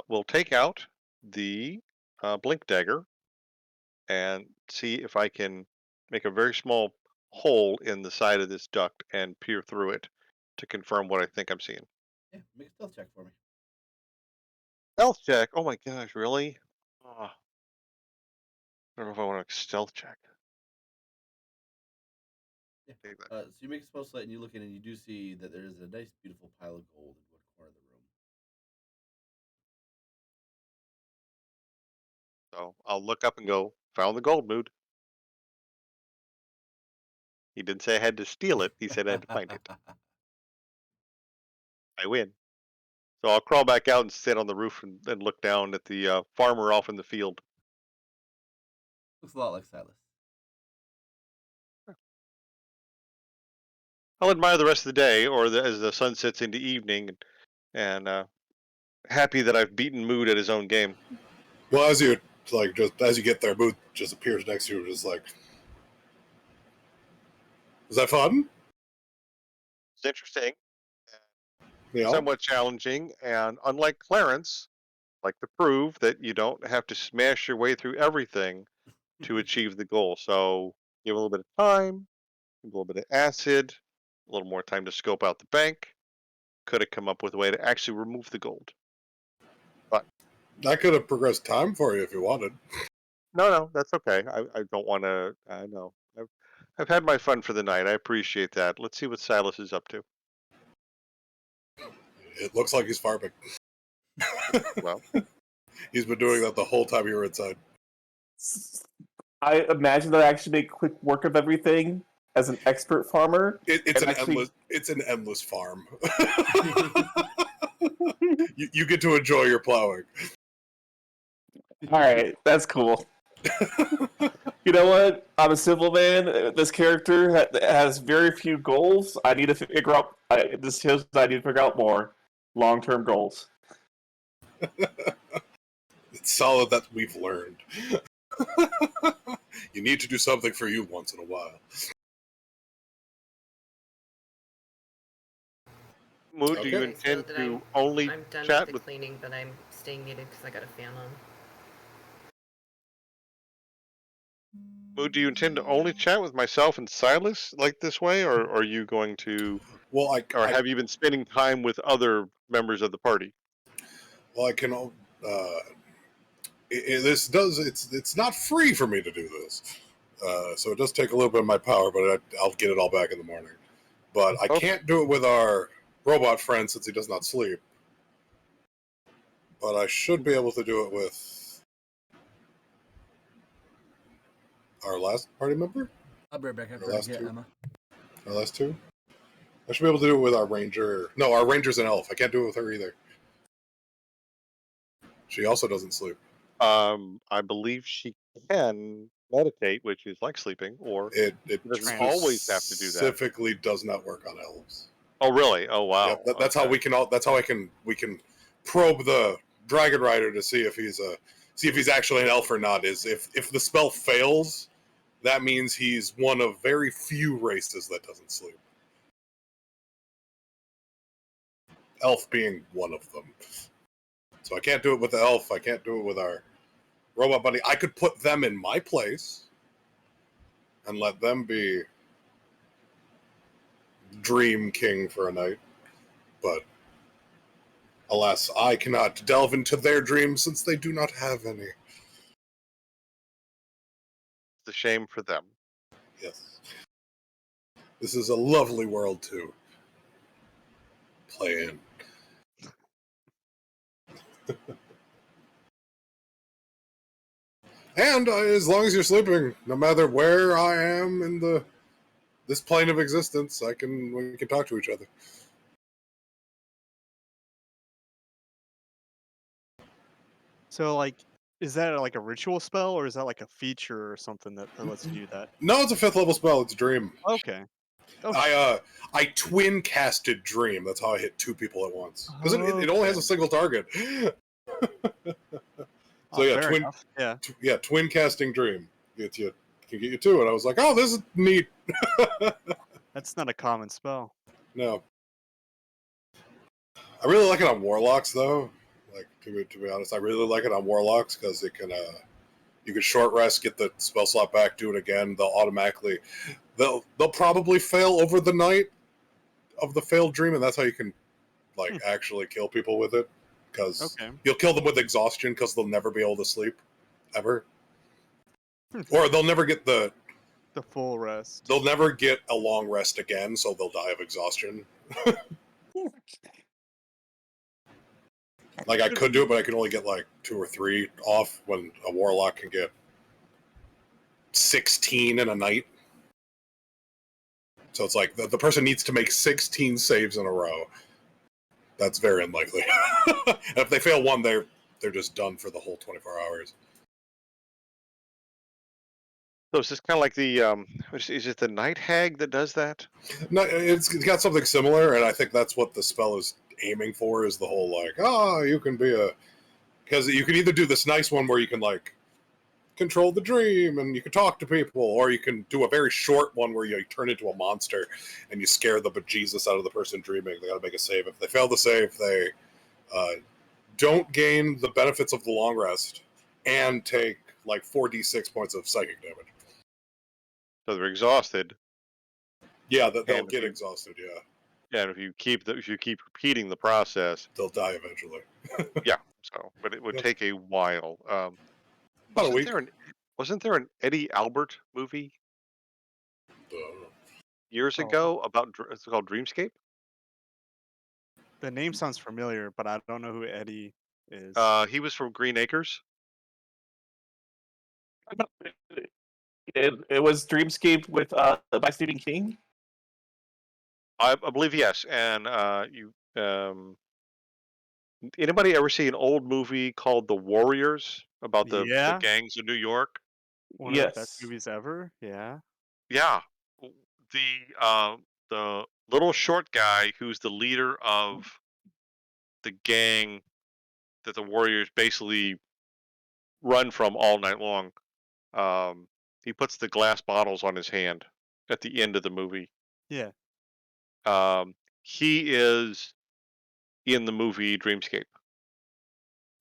S3: We'll take out the blink dagger and see if I can make a very small hole in the side of this duct and peer through it to confirm what I think I'm seeing.
S1: Yeah, make a stealth check for me.
S3: Stealth check. Oh my gosh, really? I don't know if I want to stealth check.
S1: Yeah.
S3: Take that.
S1: So you make a spell slate and you look in and you do see that there is a nice, beautiful pile of gold in one corner of the room.
S3: So I'll look up and go, found the gold, mood. He didn't say I had to steal it. He said I had to find it. I win. So I'll crawl back out and sit on the roof and look down at the farmer off in the field.
S1: Looks a lot like Silas.
S3: I'll admire the rest of the day, or as the sun sets into evening, and happy that I've beaten Mood at his own game.
S4: Well, as you just as you get there, Booth just appears next to you, just like, "Is that fun?"
S3: It's interesting,
S4: You know,
S3: somewhat challenging, and unlike Clarence, like to prove that you don't have to smash your way through everything to achieve the goal. So give a little bit of time, give a little bit of acid, a little more time to scope out the bank. Could have come up with a way to actually remove the gold. But
S4: I could have progressed time for you if you wanted.
S3: no, that's okay. I don't want to. I know. I've had my fun for the night. I appreciate that. Let's see what Silas is up to.
S4: It looks like he's farming.
S3: Well,
S4: He's been doing that the whole time you were inside.
S2: I imagine that I actually make quick work of everything as an expert farmer.
S4: It's
S2: And
S4: an
S2: actually-
S4: endless farm. you get to enjoy your plowing.
S2: All right, that's cool. You know what? I'm a simple man. This character has very few goals. I need to figure out. This shows that I need to figure out more long-term goals.
S4: It's solid that we've learned. You need to do something for you once in a while.
S3: Mood, do you
S4: Okay.
S3: intend
S7: So
S3: to only
S7: I'm done
S3: chat
S7: with the
S3: with?
S7: cleaning, but I'm staying muted because I got a fan on.
S3: Mood, do you intend to only chat with myself and Silas like this way, or are you going to,
S4: Well,
S3: or have you been spending time with other members of the party?
S4: I can. This does. It's not free for me to do this. So it does take a little bit of my power, but I'll get it all back in the morning. But I
S3: Okay.
S4: can't do it with our robot friend since he does not sleep. But I should be able to do it with our last party member.
S1: I'll be right back after
S4: The
S1: I
S4: last
S1: get
S4: two?
S1: Emma.
S4: Our last two. I should be able to do it with our ranger. No, our ranger's an elf. I can't do it with her either. She also doesn't sleep.
S3: I believe she can meditate, which is like sleeping, or
S4: It
S3: doesn't always have to do that.
S4: Specifically does not work on elves.
S3: Oh, really? Oh, wow.
S4: Yep, that's how we can. That's how we can probe the dragon rider to see if he's actually an elf or not. Is if the spell fails, that means he's one of very few races that doesn't sleep. Elf being one of them. So I can't do it with the elf. I can't do it with our robot buddy. I could put them in my place and let them be Dream King for a night. But alas, I cannot delve into their dreams since they do not have any.
S3: It's a shame for them.
S4: Yes. This is a lovely world to play in. And as long as you're sleeping, no matter where I am in this plane of existence, we can talk to each other.
S6: So, like, is that like a ritual spell, or is that like a feature or something that lets you do that?
S4: No, it's a 5th level spell. It's Dream.
S6: Okay. Okay.
S4: I twin casted Dream. That's how I hit 2 people at once. Because it only has a single target. So yeah,
S6: fair enough. Yeah.
S4: Twin casting Dream. Can get you 2, and I was like, oh, this is neat.
S6: That's not a common spell.
S4: No. I really like it on Warlocks, though. Like, to be honest, I really like it on Warlocks because it can, you can short rest, get the spell slot back, do it again. They'll probably fail over the night of the failed dream, and that's how you can, like, actually kill people with it. Because you'll kill them with exhaustion because they'll never be able to sleep, ever. Or they'll never get the
S6: full rest.
S4: They'll never get a long rest again, so they'll die of exhaustion. Like, I could do it, but I can only get, like, 2 or 3 off when a Warlock can get 16 in a night. So it's like, the person needs to make 16 saves in a row. That's very unlikely. And if they fail one, they're just done for the whole 24 hours.
S3: So is this kind of like the, is it the Night Hag that does that?
S4: No, it's got something similar, and I think that's what the spell is aiming for, is the whole, like, you can be because you can either do this nice one where you can, like, control the dream and you can talk to people, or you can do a very short one where you turn into a monster and you scare the bejesus out of the person dreaming. They gotta make a save. If they fail to save, they don't gain the benefits of the long rest and take, like, 4d6 points of psychic damage.
S3: So they're exhausted.
S4: Yeah, they'll get exhausted, yeah.
S3: Yeah, and if you keep repeating the process,
S4: they'll die eventually.
S3: Yeah, so, but it would take a while.
S4: About a week.
S3: Wasn't there an Eddie Albert movie years ago about it's called Dreamscape?
S6: The name sounds familiar, but I don't know who Eddie is.
S3: He was from Green Acres.
S2: It was Dreamscape with by Stephen King.
S3: I believe yes, and anybody ever see an old movie called The Warriors about the gangs of New York?
S6: One of the best movies ever. Yeah.
S3: Yeah, the little short guy who's the leader of the gang that the Warriors basically run from all night long. He puts the glass bottles on his hand at the end of the movie.
S6: Yeah.
S3: He is in the movie Dreamscape.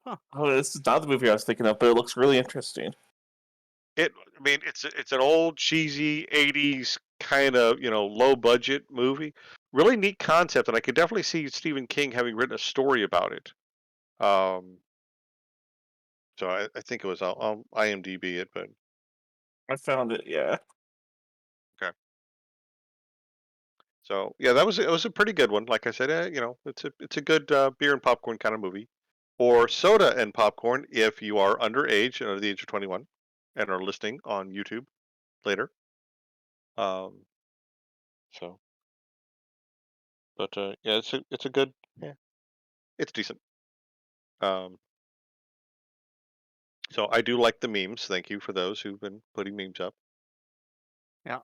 S2: Huh. Oh, this is not the movie I was thinking of, but it looks really interesting.
S3: It's an old cheesy 80s kind of, low budget movie. Really neat concept, and I could definitely see Stephen King having written a story about it. So I think it was, I'll IMDb it, but
S2: I found it. Yeah.
S3: Okay. So yeah, it was a pretty good one. Like I said, it's a good beer and popcorn kind of movie, or soda and popcorn if you are underage and under the age of 21 and are listening on YouTube later. So, but yeah, it's a good, yeah, it's decent. So I do like the memes. Thank you for those who've been putting memes up.
S6: Yeah.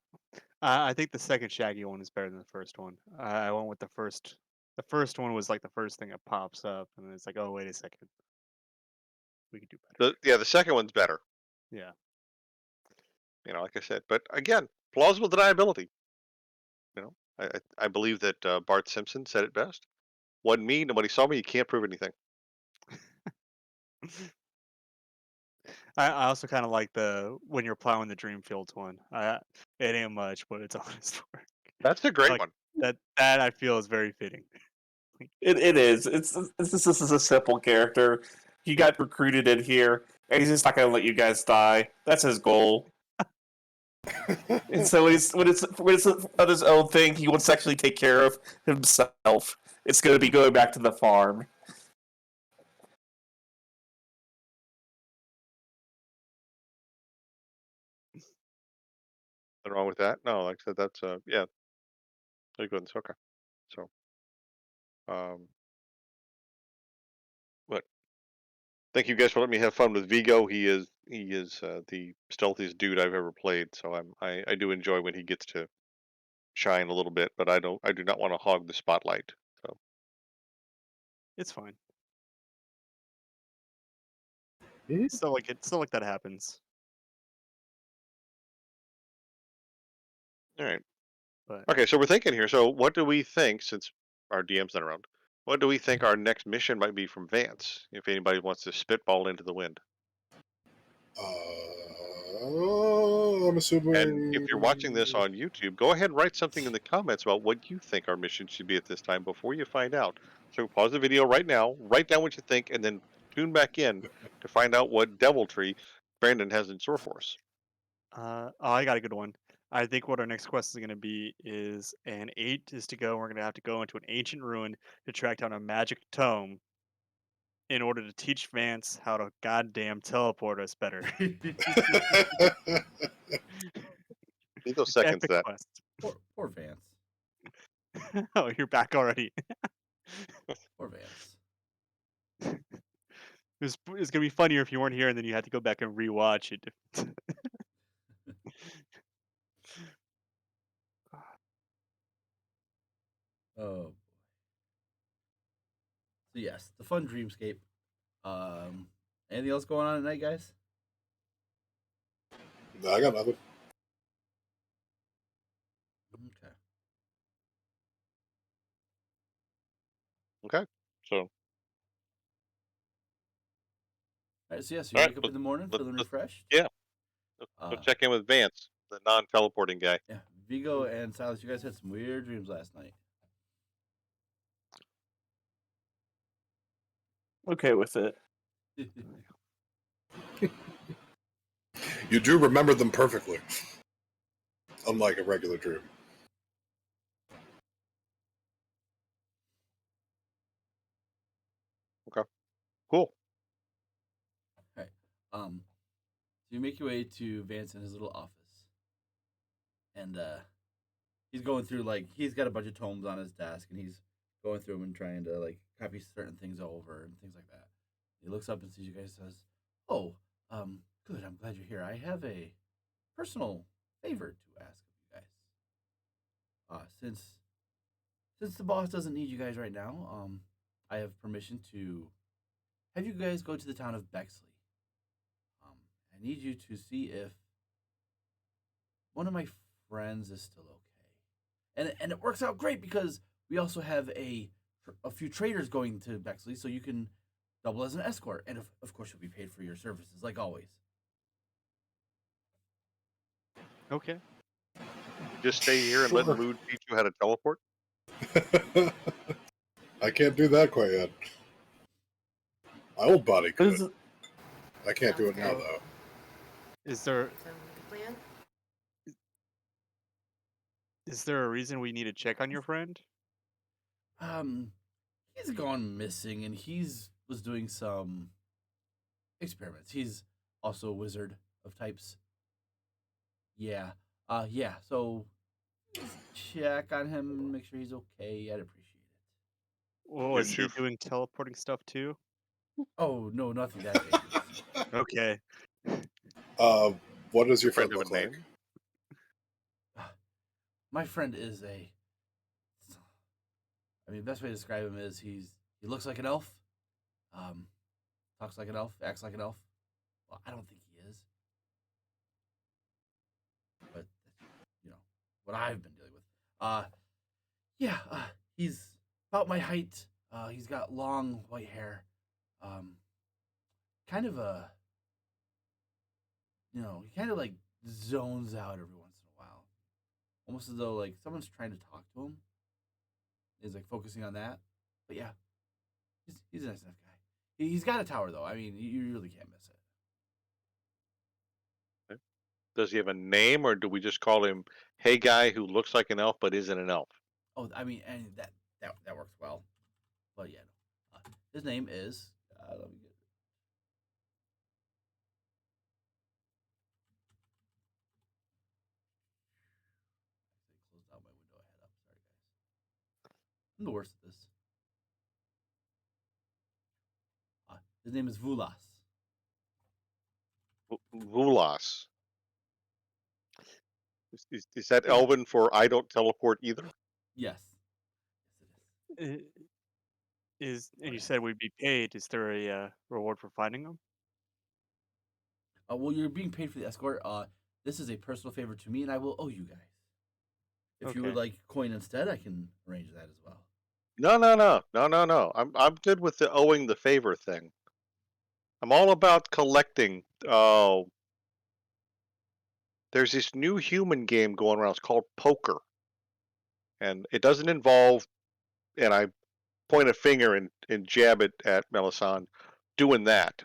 S6: I think the second Shaggy one is better than the first one. I went with the first. The first one was like the first thing that pops up, and then it's like, oh, wait a second. We could do better.
S3: The second one's better.
S6: Yeah.
S3: like I said. But again, plausible deniability. I believe that Bart Simpson said it best. Wasn't me. Nobody saw me. You can't prove anything.
S6: I also kind of like the when you're plowing the dream fields one. It ain't much, but it's honest work.
S3: That's a great
S6: Like
S3: one.
S6: that I feel is very fitting.
S2: It is. It's this is a simple character. He got recruited in here, and he's just not going to let you guys die. That's his goal. And so when it's on his own thing, he wants to actually take care of himself. It's going to be going back to the farm.
S3: Nothing wrong with that. No, like I said, that's yeah. Very good. Okay. So, but thank you guys for letting me have fun with Vigo. He is the stealthiest dude I've ever played. So I do enjoy when he gets to shine a little bit, but I do not want to hog the spotlight. So
S6: It's fine.
S4: Mhm.
S6: Still like that happens.
S3: all right.
S6: But
S3: Okay, so we're thinking here. So what do we think, since our DM's not around? What do we think our next mission might be from Vance? If anybody wants to spitball into the wind.
S4: I'm
S3: And if
S4: assuming.
S3: you're watching this on YouTube, go ahead and write something in the comments about what you think our mission should be at this time before you find out. So pause the video right now, write down what you think, and then tune back in to find out what deviltry Brandon has in store for us.
S6: I got a good one. I think what our next quest is going to be is an 8 is to go. We're going to have to go into an ancient ruin to track down a magic tome in order to teach Vance how to goddamn teleport us better.
S3: Nico seconds
S6: Epic
S3: that.
S6: quest.
S1: Poor Vance.
S6: Oh, you're back already.
S1: Poor Vance.
S6: It's going to be funnier if you weren't here and then you had to go back and rewatch it.
S1: Oh. So yes, the fun dreamscape. Anything else going on at night, guys?
S4: No, I got nothing.
S1: Okay.
S3: Okay. So,
S1: All right. So yes, you
S3: all right.
S1: wake up in the morning feeling refreshed.
S3: Yeah. Let's check in with Vance, the non-teleporting guy.
S1: Yeah. Vigo and Silas, you guys had some weird dreams last night.
S2: Okay with it.
S4: You do remember them perfectly, unlike a regular dream.
S3: Okay. Cool.
S1: Right. So you make your way to Vance in his little office, and he's going through he's got a bunch of tomes on his desk, and he's going through them and trying to copy certain things over and things like that. He looks up and sees you guys, and says, "Oh, good. I'm glad you're here. I have a personal favor to ask of you guys. Since the boss doesn't need you guys right now, I have permission to have you guys go to the town of Bexley. I need you to see if one of my friends is still okay. And it works out great because we also have a few traders going to Bexley, so you can double as an escort, and of course you'll be paid for your services like always."
S6: Okay.
S3: Just stay here and let
S4: Sure.
S3: Mood teach you how to teleport.
S4: I can't do that quite yet. My old body
S2: What
S4: could.
S2: is it?
S4: I can't do it now,
S7: Sounds
S4: though.
S6: Is there
S7: Sound like a plan?
S6: is there a reason we need to check on your friend?
S1: He's gone missing, and he's was doing some experiments. He's also a wizard of types. Yeah. Yeah. So just check on him and make sure he's okay. I'd appreciate it.
S6: Oh,
S3: Yes,
S6: is he
S3: you've-
S6: doing teleporting stuff too?
S1: Oh no, nothing that dangerous.
S6: Okay.
S4: What does your
S3: Friend
S4: friend
S3: of
S4: look
S3: a
S4: like?
S3: name.
S1: My friend is a. I mean, the best way to describe him is he looks like an elf, um, talks like an elf, acts like an elf. Well, I don't think he is. what I've been dealing with. Yeah, he's about my height. He's got long white hair. Kind of a, he kind of like zones out every once in a while, almost as though like someone's trying to talk to him. Is like focusing on that. But yeah, he's a nice enough guy. He's got a tower though. I mean, you really can't miss it.
S3: Does he have a name, or do we just call him "Hey Guy who looks like an elf but isn't an elf"?
S1: Oh, I mean, and that works well. But yeah, no. His name is. Let me get. I closed out my window. I had up. Sorry, guys. I'm the worst at this. His name is Vulas.
S3: Vulas. Is that Elven for "I don't teleport either"?
S1: Yes. Yes, it is.
S6: And you said we'd be paid. Is there a reward for finding them?
S1: Well, you're being paid for the escort. This is a personal favor to me, and I will owe you guys. If you would
S6: Okay.
S1: like coin instead, I can arrange that as well.
S3: No. I'm good with the owing the favor thing. I'm all about collecting. Oh, there's this new human game going around. It's called poker, and it doesn't involve. And I point a finger and jab it at Melisande, doing that.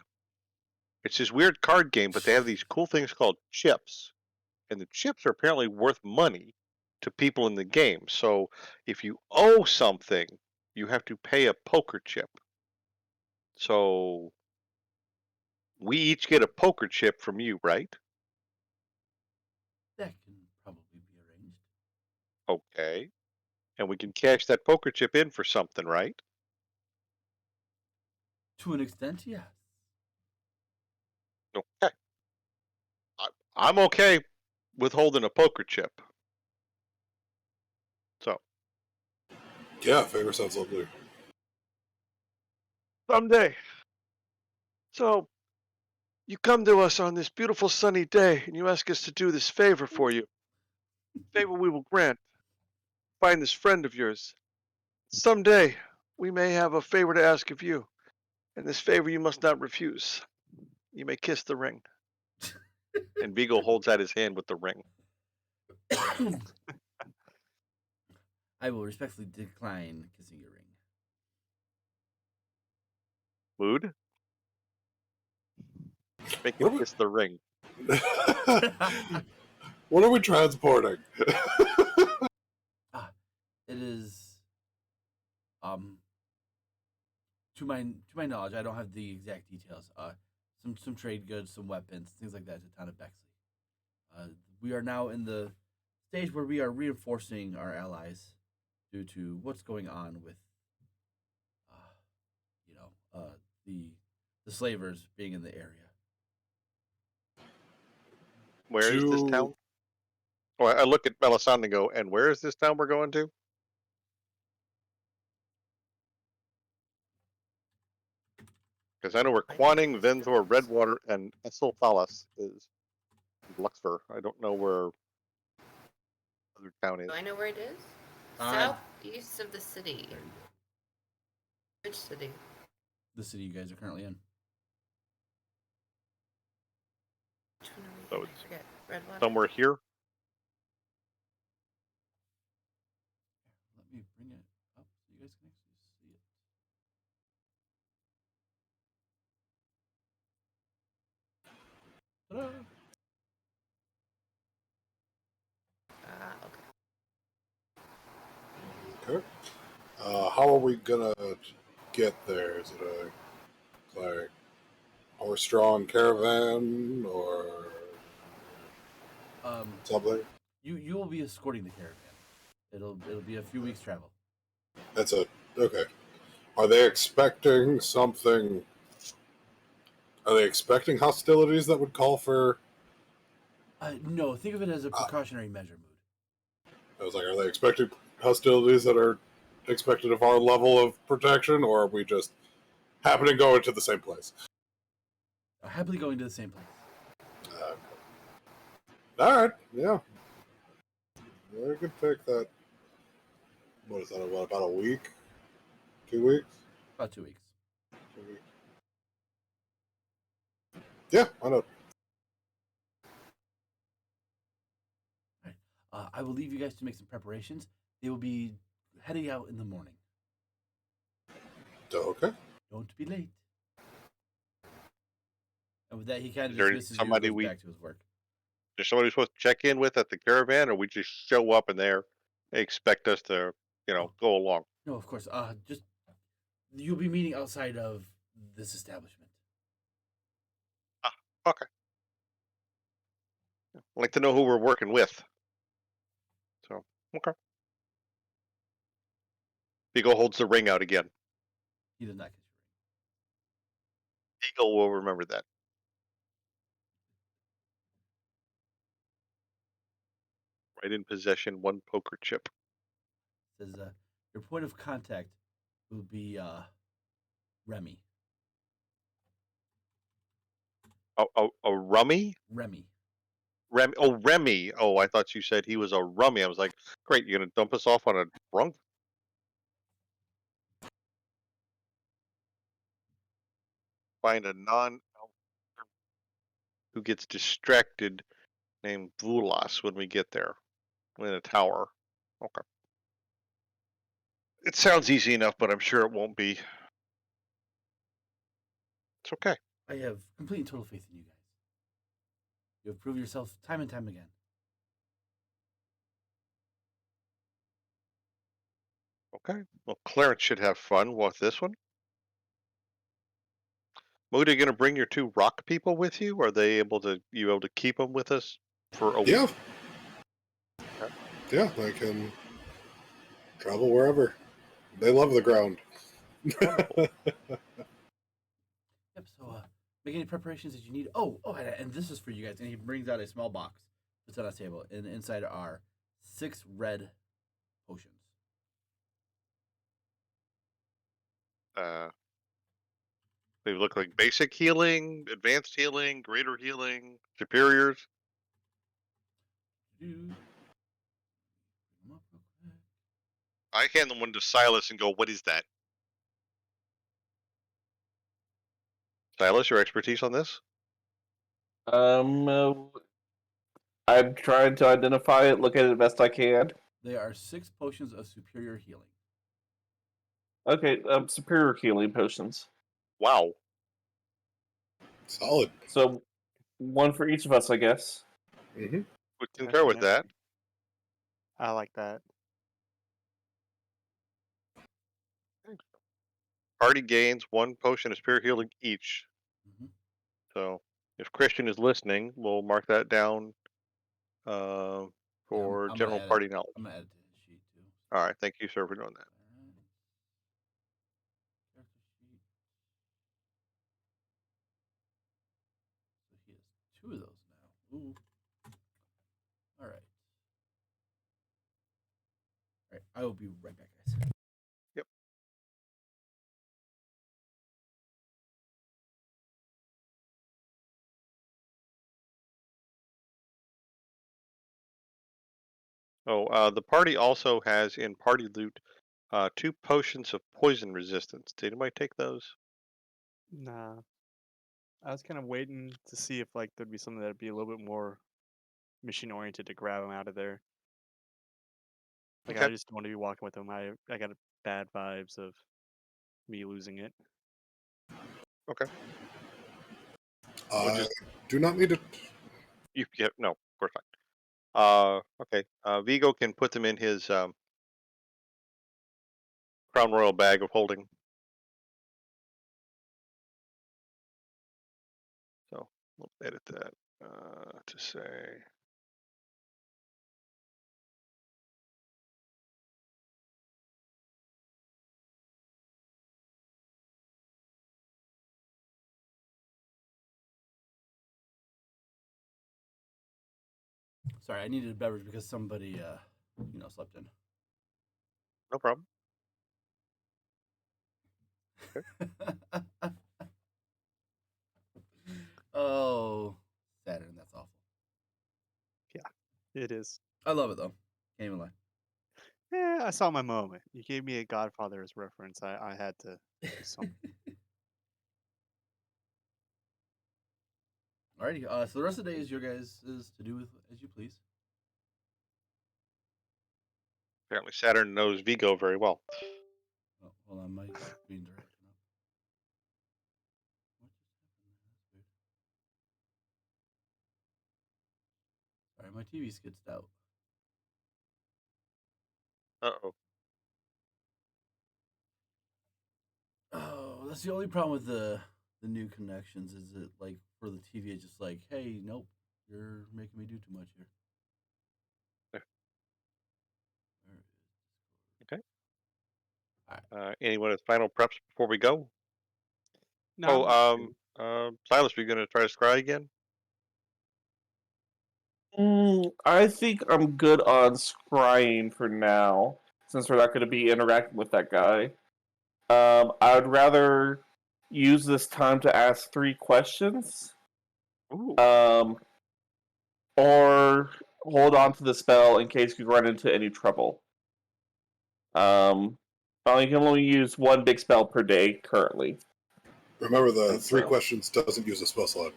S3: It's this weird card game, but they have these cool things called chips, and the chips are apparently worth money to people in the game. So if you owe something, you have to pay a poker chip. So we each get a poker chip from you, right?
S1: That can probably be arranged.
S3: Okay. And we can cash that poker chip in for something, right?
S1: To an extent, yes.
S3: Okay. I'm okay with holding a poker chip. So
S4: Yeah, favor sounds lovely.
S3: someday. So you come to us on this beautiful sunny day and you ask us to do this favor for you. Favor we will grant. Find this friend of yours. Someday we may have a favor to ask of you, and this favor you must not refuse. You may kiss the ring. And Vigo holds out his hand with the ring.
S1: I will respectfully decline kissing your ring.
S3: Mood? Make
S4: What
S3: him
S4: are we-
S3: kiss the ring.
S4: What are we transporting?
S1: It is, to my knowledge, I don't have the exact details. Some trade goods, some weapons, things like that to town of Bexley. We are now in the stage where we are reinforcing our allies due to what's going on with, the slavers being in the area.
S3: Where is this town? Oh, I look at Melisande and go, and where is this town we're going to? Because I know where Quaning, Venzor, Redwater, and Esselthalas is. Luxfer. I don't know where other town is.
S7: Do I know where it is?
S1: Uh,
S7: Southeast of the city. Which city?
S1: The city you guys are currently in.
S7: Which one are we
S3: So
S7: in?
S3: it's
S7: I forget. Redwater?
S3: Somewhere here.
S1: Let me bring it up so you guys can actually see it. Ta-da!
S7: Okay.
S4: Okay. How are we gonna get there? Is it like horse-drawn caravan or something?
S1: You will be escorting the caravan. It'll be a few weeks travel.
S4: That's okay. Are they expecting something? Are they expecting hostilities that would call for?
S1: No, think of it as a precautionary measure, Mood.
S4: I was like, are they expecting hostilities that are expected of our level of protection, or are we just happen to go into the same place?
S1: Happily going to the same place.
S4: All right, yeah. I could take that. What is that? About a week? 2 weeks?
S1: About 2 weeks.
S4: 2 weeks. Yeah, I know.
S1: All right. I will leave you guys to make some preparations. They will be heading out in the morning.
S4: Okay.
S1: Don't be late. And with that, he kind
S3: Is
S1: of
S3: there
S1: dismisses you and
S3: somebody
S1: goes
S3: we
S1: back to his work.
S3: There's somebody we're supposed to check in with at the caravan, or we just show up and they expect us to, go along.
S1: No, of course. Just you'll be meeting outside of this establishment.
S3: Ah, okay. I'd like to know who we're working with. So, okay. Beagle holds the ring out again.
S1: He does not get
S3: Beagle will remember that. Right in possession, one poker chip.
S1: your ring. Says your point of contact will be Remy.
S3: A rummy?
S1: Remy.
S3: Remy. Oh, Remy. Oh, I thought you said he was a rummy. I was like, great, you're going to dump us off on a drunk? Find a non-elf who gets distracted named Vulas when we get there in a tower. Okay. It sounds easy enough, but I'm sure it won't be. It's okay.
S1: I have complete and total faith in you guys. You have proved yourself time and time again.
S3: Okay. Well, Clarence should have fun with this one. Moody, going to bring your two rock people with you? Are they able to keep them with us for a week?
S4: Yeah.
S3: Okay.
S4: Yeah, they can travel wherever. They love the ground.
S3: Wonderful.
S1: Yep. So make any preparations that you need. And this is for you guys. And he brings out a small box, puts it on a table, and inside are 6 red potions.
S3: They look like basic healing, advanced healing, greater healing, superiors. I hand them one to Silas and go, "What is that?" Silas, your expertise on this?
S2: I'm trying to identify it, look at it the best I can.
S1: They are 6 potions of superior healing.
S2: Okay, superior healing potions.
S3: Wow.
S4: Solid.
S2: So, one for each of us, I guess.
S4: Mm-hmm.
S3: Would concur with that.
S6: I like that.
S3: Party gains 1 potion of superior healing each.
S1: Mm-hmm.
S3: So, if Christian is listening, we'll mark that down for
S1: I'm
S3: general party knowledge.
S1: I'm gonna add it to his sheet too.
S3: All right, thank you, sir, for doing that.
S1: Character sheet. So he has 2 of those now. Ooh. All right. All right. I will be right back, guys.
S3: Yep. Oh, the party also has in party loot 2 potions of poison resistance. Did anybody take those?
S6: Nah. I was kind of waiting to see if there'd be something that'd be a little bit more mission oriented to grab him out of there.
S3: Okay.
S6: I just don't want to be walking with him. I got bad vibes of me losing it.
S3: Okay.
S4: I
S3: just-
S4: do not need it.
S3: No, of course not. Okay. Vigo can put them in his Crown Royal bag of holding. So we'll edit that to say.
S1: Sorry, I needed a beverage because somebody slept in.
S3: No problem.
S1: Oh, Saturn, that's awful.
S6: Yeah, it is.
S1: I love it though. Can't even lie.
S6: Yeah, I saw my moment. You gave me a Godfather's reference. I had to do something.
S1: Alrighty. So the rest of the day is your guys is to do with as you please.
S3: Apparently, Saturn knows Vigo very well.
S1: Oh, hold on, my screen's are acting up. What just happened? That's weird. Sorry, my TV skidsed out.
S3: Uh-oh.
S1: Oh, that's the only problem with the new connections. Is it like for the TV? It's just like, hey, nope, you're making me do too much here.
S3: Yeah.
S1: Where is
S3: Okay.
S1: Alright.
S3: Anyone with final preps before we go?
S6: No,
S3: Silas, we gonna try to scry again?
S2: I think I'm good on scrying for now, since we're not going to be interacting with that guy. I would rather use this time to ask 3 questions,
S3: Ooh.
S2: or hold on to the spell in case we run into any trouble. I can only use 1 big spell per day currently.
S4: Remember, the
S2: And
S4: 3
S2: so-
S4: questions doesn't use a spell slot.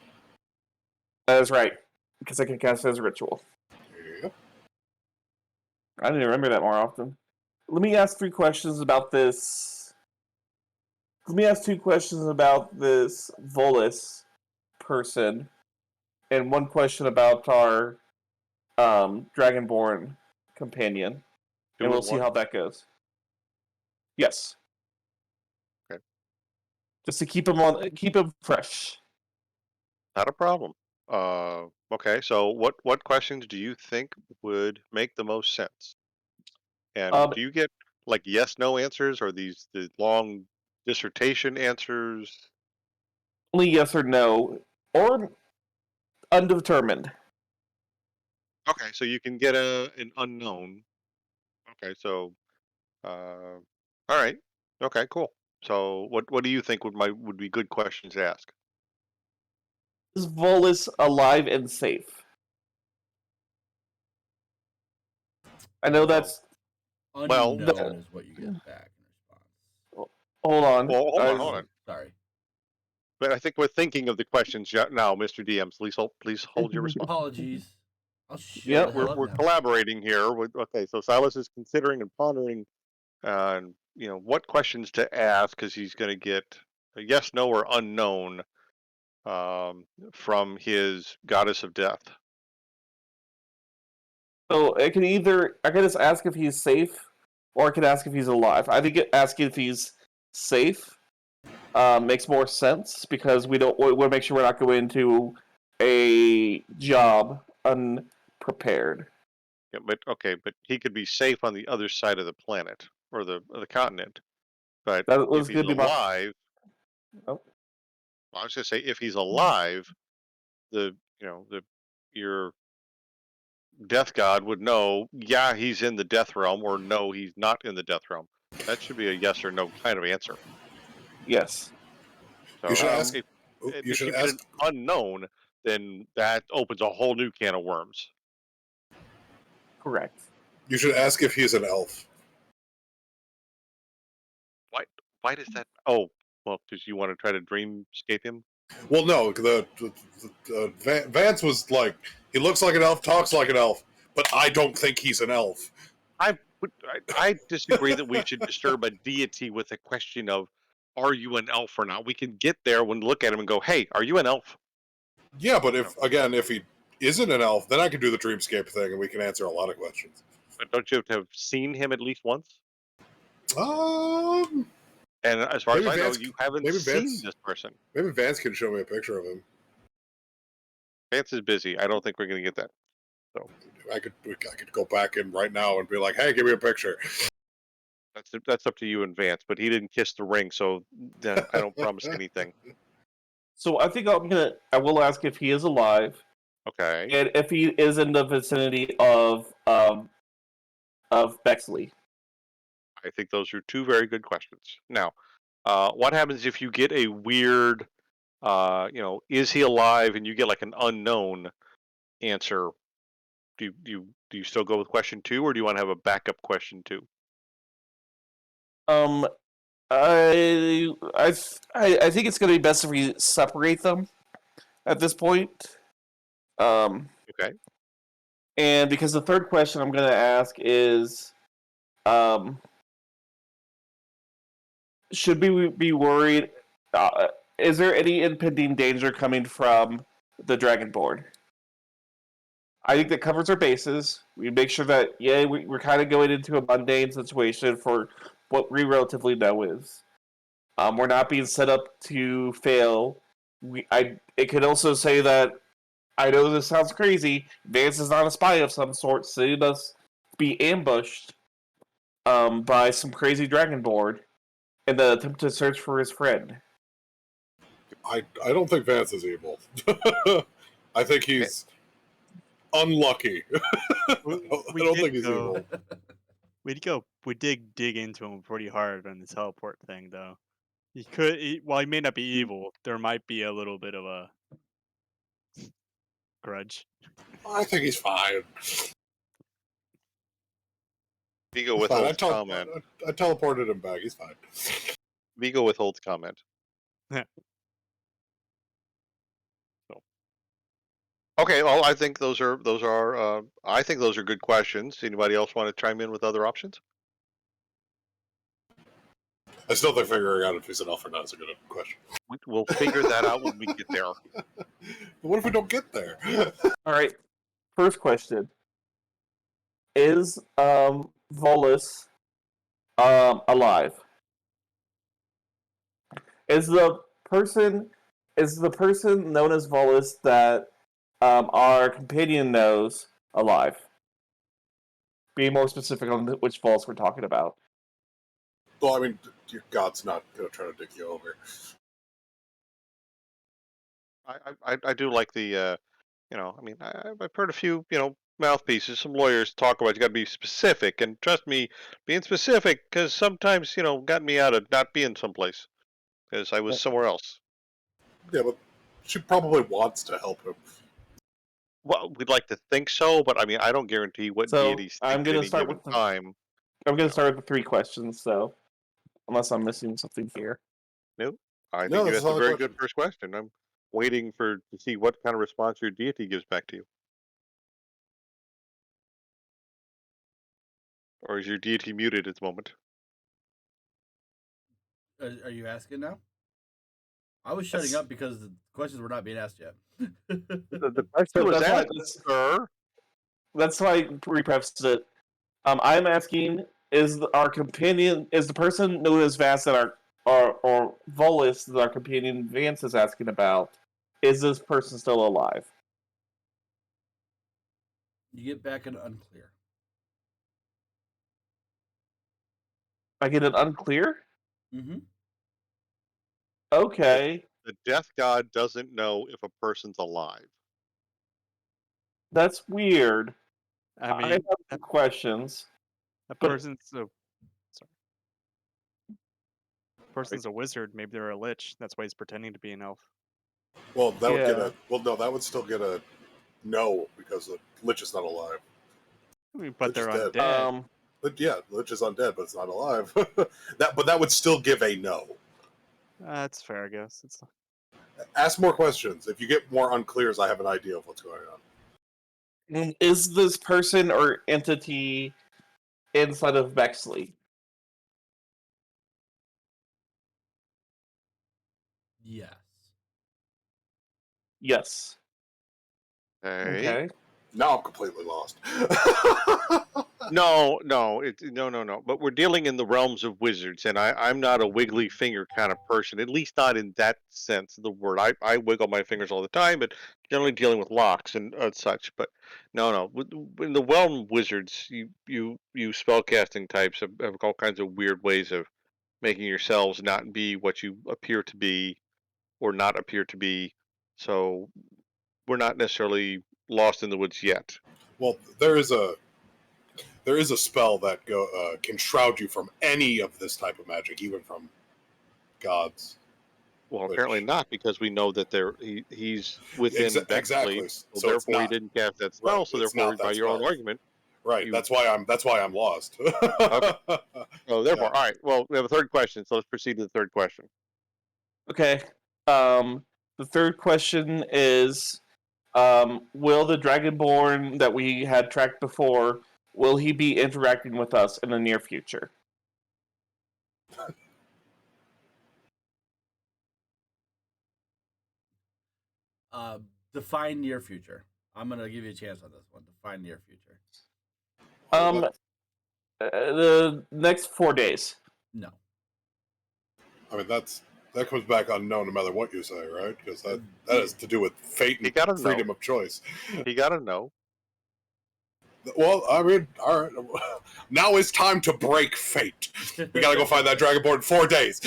S2: That is right, because I can cast it as a ritual.
S4: Yep.
S2: I need to remember that more often. Let me ask 3 questions about this. Let me ask 2 questions about this Volus person, and 1 question about our Dragonborn companion,
S3: Two
S2: and we'll
S3: at
S2: see
S3: once?
S2: how that goes. Yes.
S3: Okay.
S2: Just to keep him fresh.
S3: Not a problem. Okay, so what questions do you think would make the most sense? And do you get like yes, no answers, or the long dissertation answers?
S2: Only yes or no, or undetermined.
S3: Okay, so you can get an unknown. Okay, so all right. Okay, cool. So what do you think would be good questions to ask?
S2: Is Volus alive and safe? I know that's.
S3: Well,
S1: Unknown is what you get back in response.
S2: Hold on.
S3: Well, hold on.
S1: Sorry.
S3: But I think we're thinking of the questions now, Mr. DM. Please hold your response.
S1: Apologies. I'll shut
S2: Yep.
S1: the hell up
S3: We're
S1: now.
S3: collaborating here. Okay, so Silas is considering and pondering, what questions to ask because he's going to get a yes, no, or unknown from his goddess of death.
S2: So I can just ask if he's safe, or I can ask if he's alive. I think asking if he's safe makes more sense because we want to make sure we're not going into a job unprepared.
S3: Yeah, but he could be safe on the other side of the planet or the continent. But
S2: That was
S3: if he's
S2: gonna be my-
S3: alive,
S2: Oh.
S3: I was going to say if he's alive, your death god would know, yeah, he's in the death realm, or no, he's not in the death realm. That should be a yes or no kind of answer.
S2: Yes.
S3: So
S4: You should ask.
S3: if
S4: You should
S3: you get an
S4: ask.
S3: unknown, then that opens a whole new can of worms.
S2: Correct.
S4: You should ask if he's an elf.
S3: Why does that? Oh, well, because you want to try to dreamscape him.
S4: Well, no, Vance was like, he looks like an elf, talks like an elf, but I don't think he's an elf.
S3: I disagree that we should disturb a deity with a question of, are you an elf or not? We can get there when look at him and go, hey, are you an elf?
S4: Yeah, but if he isn't an elf, then I can do the dreamscape thing and we can answer a lot of questions.
S3: But don't you have to have seen him at least once?
S4: And
S3: as far as I know, you haven't seen this person.
S4: Maybe Vance can show me a picture of him.
S3: Vance is busy. I don't think we're going to get that. So
S4: I could go back in right now and be like, hey, give me a picture.
S3: That's up to you and Vance, but he didn't kiss the ring, so I don't promise anything.
S2: So I think I will ask if he is alive.
S3: Okay.
S2: And if he is in the vicinity of Bexley.
S3: I think those are 2 very good questions. Now, what happens if you get a weird, is he alive, and you get like an unknown answer? Do you do you still go with question 2, or do you want to have a backup question 2?
S2: I think it's going to be best if we separate them at this point.
S3: Okay.
S2: And because the third question I'm going to ask is, should we be worried? Is there any impending danger coming from the Dragonborn? I think that covers our bases. We make sure that, we're kind of going into a mundane situation for what we relatively know is. We're not being set up to fail. It could also say that, I know this sounds crazy, Vance is not a spy of some sort, so he must be ambushed by some crazy Dragonborn in the attempt to search for his friend.
S4: I don't think Vance is evil. I think he's unlucky. I don't think he's evil.
S6: We did dig into him pretty hard on the teleport thing, though. While he may not be evil, there might be a little bit of a grudge.
S4: I think he's fine.
S3: Vigo withholds comment.
S4: I teleported him back. He's fine.
S3: Vigo withholds comment. Okay, well, I think those are good questions. Anybody else want to chime in with other options?
S4: I still think figuring out if he's an elf or not is a good question.
S3: We'll figure that out when we get there.
S4: But what if we don't get there?
S2: All right. First question: is Volus alive? Is the person known as Volus that our companion knows alive? Be more specific on which Volus we're talking about.
S4: Well, I mean, your god's not going to try to dig you over.
S3: I do like the, I've heard a few, mouthpieces, some lawyers talk about you got to be specific, and trust me, being specific, because sometimes, got me out of not being someplace, because I was somewhere else.
S4: Yeah, but she probably wants to help him.
S3: Well, we'd like to think so, but I mean, I don't guarantee what deities think at any given time.
S2: I'm going to start with the 3 questions, so unless I'm missing something here.
S3: Nope. I think that's a very good first question. I'm waiting to see what kind of response your deity gives back to you. Or is your deity muted at the moment?
S1: Are you asking now? I was shutting up because the questions were not being asked yet.
S3: The question was asked, sir.
S2: That's why I reprefaced it. I'm asking: is the person known as Vance that or Volus that our companion Vance is asking about? Is this person still alive?
S1: You get back an unclear.
S2: I get an unclear?
S1: Mm-hmm.
S2: Okay.
S3: The death god doesn't know if a person's alive.
S2: That's weird.
S6: I mean,
S2: I have some questions.
S6: Person's a wizard. Maybe they're a lich. That's why he's pretending to be an elf.
S4: Well, that would get a. Well, no, that would still get a no because the lich is not alive.
S6: I mean, but they're undead.
S4: Lich is undead, but it's not alive. That would still give a no.
S6: That's fair, I guess.
S4: Ask more questions. If you get more unclears, I have an idea of what's going on.
S2: Is this person or entity inside of Bexley?
S1: Yes.
S2: Yes.
S3: Okay.
S4: Now I'm completely lost.
S3: No. But we're dealing in the realms of wizards, and I'm not a wiggly finger kind of person. At least not in that sense of the word. I wiggle my fingers all the time, but generally dealing with locks and such. But no. In the realm of wizards, you spellcasting types have all kinds of weird ways of making yourselves not be what you appear to be, or not appear to be. So we're not necessarily lost in the woods yet.
S4: Well, there is a spell that can shroud you from any of this type of magic, even from gods.
S3: Well, apparently not, because we know that he's within Bexley,
S4: exactly.
S3: so therefore he didn't cast that spell.
S4: Right,
S3: so therefore, by your own argument,
S4: Right.
S6: You-
S4: That's why I'm lost.
S3: Oh, therefore,
S4: Yeah.
S3: all right. Well, we have a third question, so let's proceed to the third question.
S2: Okay. The third question is, will the Dragonborn that we had tracked before, will he be interacting with us in the near future?
S1: Define near future. I'm gonna give you a chance on this one. Define near future.
S2: The next 4 days.
S1: No.
S4: I mean, that comes back unknown no matter what you say, right? Because that has to do with fate
S3: You
S4: and
S3: gotta
S4: freedom
S3: know.
S4: of choice.
S3: You gotta know.
S4: Well, I mean, all right. Now it's time to break fate. We gotta go find that Dragonborn in 4 days.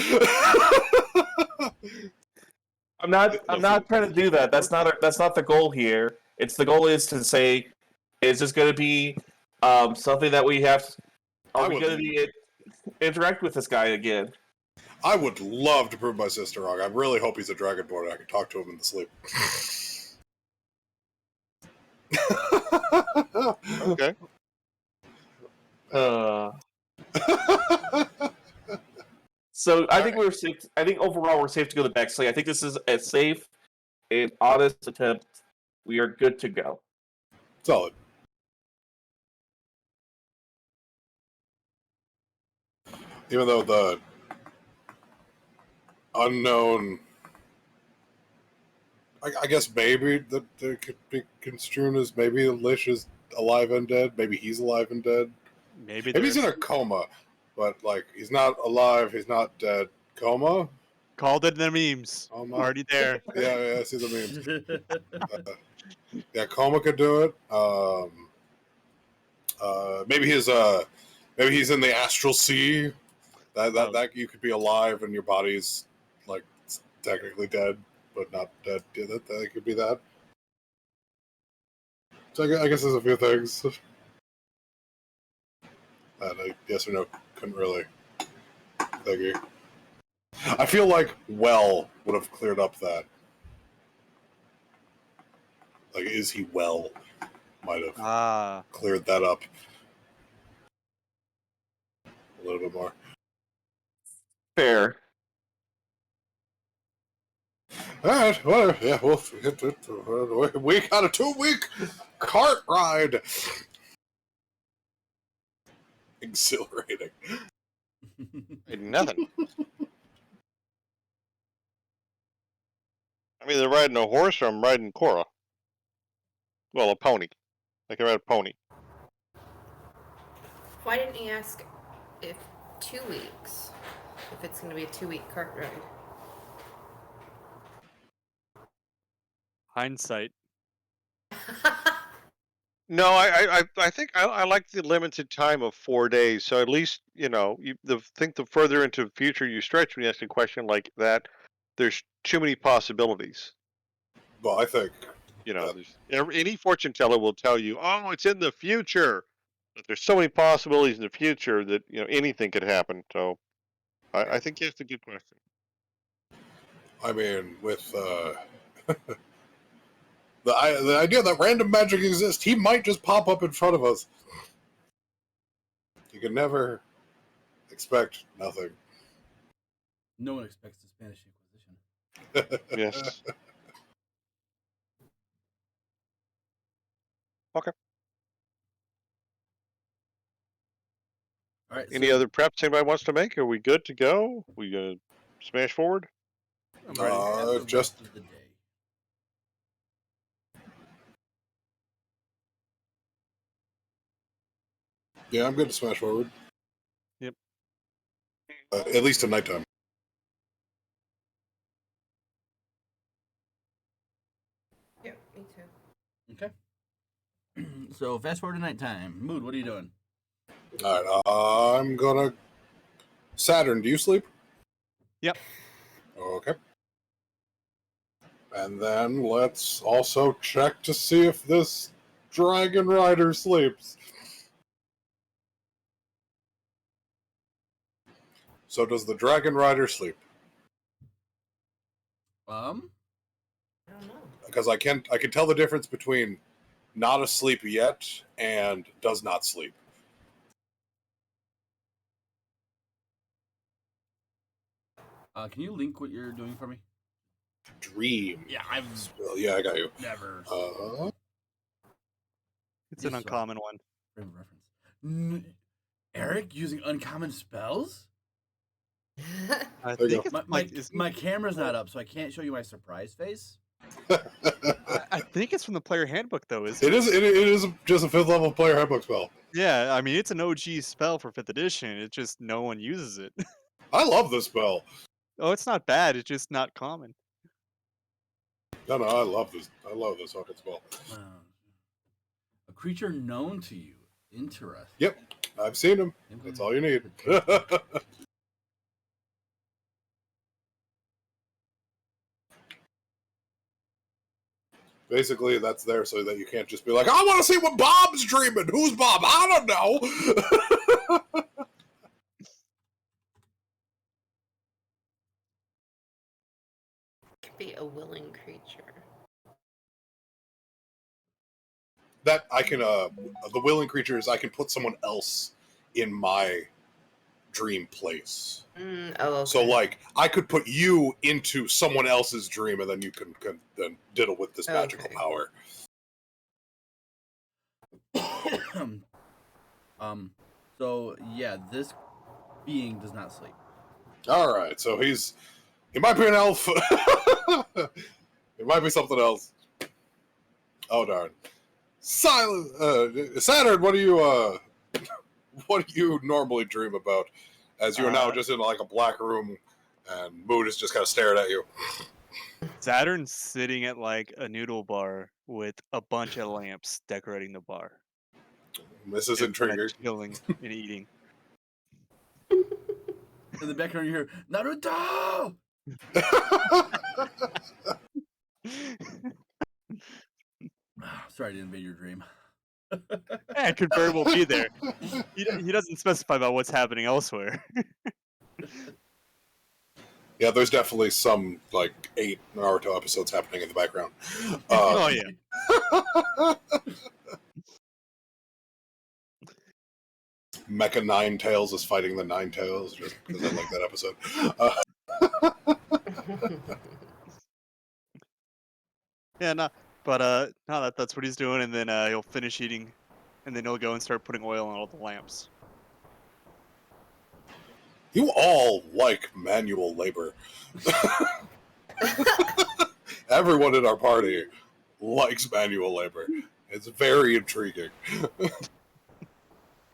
S2: I'm not trying to do that. That's not the goal here. The goal is to say, is this going to be something that we have? Are we going to interact with this guy again?
S4: I would love to prove my sister wrong. I really hope he's a Dragonborn and I can talk to him in the sleep.
S3: Okay.
S2: So I think we're safe. I think overall we're safe to go to Bexley. I think this is a safe and honest attempt. We are good to go.
S4: Solid. Even though the unknown, I guess maybe that could be construed as maybe Lish is alive and dead. Maybe he's alive and dead.
S6: Maybe
S4: He's in
S6: there's
S4: a coma, but like he's not alive. He's not dead. Coma.
S6: called it in the memes.
S4: Coma.
S6: Already there.
S4: Yeah, I see the memes. Yeah, coma could do it. Maybe he's in the astral sea. That you could be alive and your body's like technically dead, but not dead. Yeah, that could be that. So I guess there's a few things that I yes or no couldn't really figure. I feel like well would have cleared up that. Like, is he well? Might have cleared that up a little bit more.
S2: Fair.
S4: All right, well, yeah, we got a 2-week cart ride. Exhilarating.
S3: Ain't nothing. I mean, they're riding a horse or I'm riding Cora. Well, a pony. I can ride a pony.
S7: Why didn't he ask if 2 weeks? If it's going to be a 2-week cart ride?
S6: Hindsight.
S3: No, I think I like the limited time of 4 days. So at least the further into the future you stretch when you ask a question like that, there's too many possibilities.
S4: Well, I think
S3: any fortune teller will tell you, oh, it's in the future. But there's so many possibilities in the future that anything could happen. So I think that's a good question.
S4: I mean, with the idea that random magic exists, he might just pop up in front of us. You can never expect nothing.
S1: No one expects the Spanish Inquisition.
S3: Yes. Okay.
S1: All right.
S3: Any other preps anybody wants to make? Are we good to go? We gonna smash forward?
S6: I'm ready.
S4: Just
S1: of the day.
S4: Yeah, I'm good to smash forward.
S6: Yep.
S4: At least at nighttime.
S7: Yep, me too.
S1: Okay. So fast forward to nighttime. Mood, what are you doing?
S4: All right, I'm gonna. Saturn, do you sleep?
S6: Yep.
S4: Okay. And then let's also check to see if this Dragon Rider sleeps. So does the Dragon Rider sleep?
S7: I don't know.
S4: Because I can tell the difference between not asleep yet, and does not sleep.
S1: Can you link what you're doing for me?
S4: Dream.
S1: Yeah, I've
S4: Yeah, I got you.
S1: never.
S6: It's an uncommon one.
S1: Reference. Eric using uncommon spells?
S6: I
S4: There you
S6: think
S4: go.
S6: it's
S1: My camera's not up, so I can't show you my surprise face.
S6: I think it's from the player handbook, though, isn't
S4: It is just a 5th level player handbook spell.
S6: Yeah, I mean, it's an OG spell for 5th edition. It's just no one uses it.
S4: I love this spell.
S6: Oh, it's not bad. It's just not common.
S4: No, I love this. I love this fucking spell.
S1: A creature known to you. Interesting.
S4: Yep, I've seen him. That's all you need. Basically, that's there so that you can't just be like, I want to see what Bob's dreaming. Who's Bob? I don't know.
S7: Could be a willing creature.
S4: That I can, the willing creatures, I can put someone else in my dream place.
S7: Okay.
S4: So, like, I could put you into someone else's dream, and then you can then diddle with this magical power.
S1: So yeah, this being does not sleep.
S4: All right, so he might be an elf. It might be something else. Oh darn! Saturn, what do you normally dream about? As you are now just in like a black room, and Mood is just kind of staring at you.
S6: Saturn's sitting at like a noodle bar with a bunch of lamps decorating the bar.
S4: This is
S6: Just kinda
S4: intriguing.
S6: chilling and eating.
S1: In the background, you hear Naruto. Sorry to invade your dream.
S6: Yeah, it could very well be there. He doesn't specify about what's happening elsewhere.
S4: Yeah, there's definitely some like 8 Naruto episodes happening in the background.
S6: Oh yeah.
S4: Mecha Nine Tails is fighting the Nine Tails just because I like that episode.
S6: Yeah, no, but no, that's what he's doing, and then he'll finish eating, and then he'll go and start putting oil on all the lamps.
S4: You all like manual labor. Everyone in our party likes manual labor. It's very intriguing.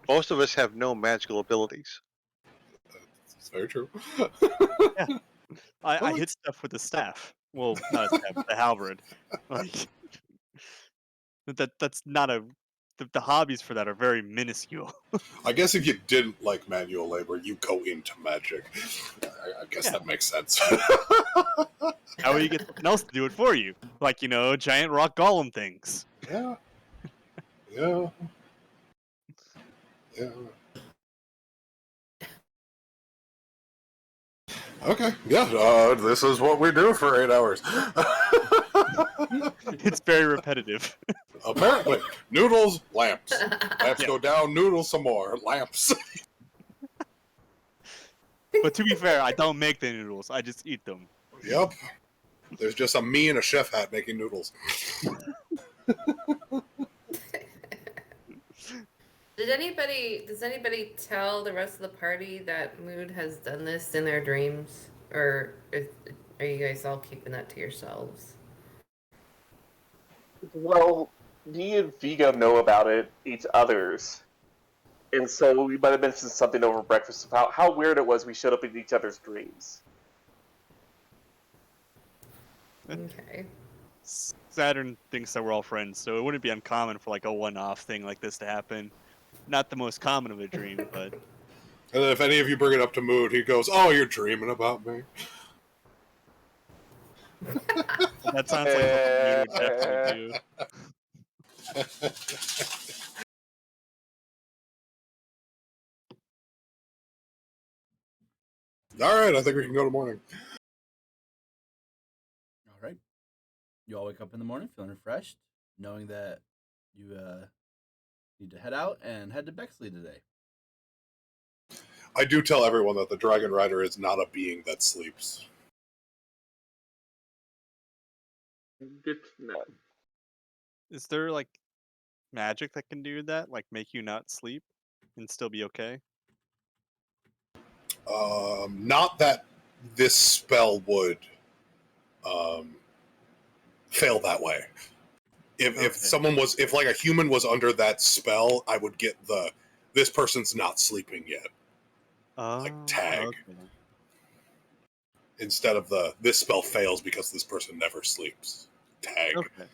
S3: Most of us have no magical abilities.
S4: It's very true.
S6: Yeah. I hit stuff with the staff. Well, not a staff, the halberd. Like that's not a. The hobbies for that are very minuscule.
S4: I guess if you didn't like manual labor, you go into magic. I guess that makes sense.
S6: How will you get someone else to do it for you? Like, giant rock golem things.
S4: Yeah. Okay, yeah, this is what we do for 8 hours.
S6: It's very repetitive.
S4: Apparently. Noodles, lamps. Lamps go down, noodles some more. Lamps.
S6: But to be fair, I don't make the noodles. I just eat them.
S4: Yep. There's just a me in a chef hat making noodles.
S7: Does anybody tell the rest of the party that Mood has done this in their dreams? Or are you guys all keeping that to yourselves?
S2: Well, me and Vigo know about it, each others. And so we might have mentioned something over breakfast about how weird it was we showed up in each other's dreams.
S7: Okay.
S6: Saturn thinks that we're all friends, so it wouldn't be uncommon for like a one-off thing like this to happen. Not the most common of a dream, but...
S4: And then if any of you bring it up to Mood, he goes, "Oh, you're dreaming about me."
S6: That sounds like what you would definitely do.
S4: All right, I think we can go to morning.
S1: All right. You all wake up in the morning feeling refreshed, knowing that you need to head out and head to Bexley today.
S4: I do tell everyone that the Dragon Rider is not a being that sleeps.
S2: Good to know.
S6: Is there like magic that can do that, like make you not sleep and still be okay?
S4: Not that this spell would fail that way. If someone was, if like a human was under that spell, I would get this person's not sleeping yet. Tag.
S6: Okay.
S4: Instead of this spell fails because this person never sleeps. Tag.
S6: Okay.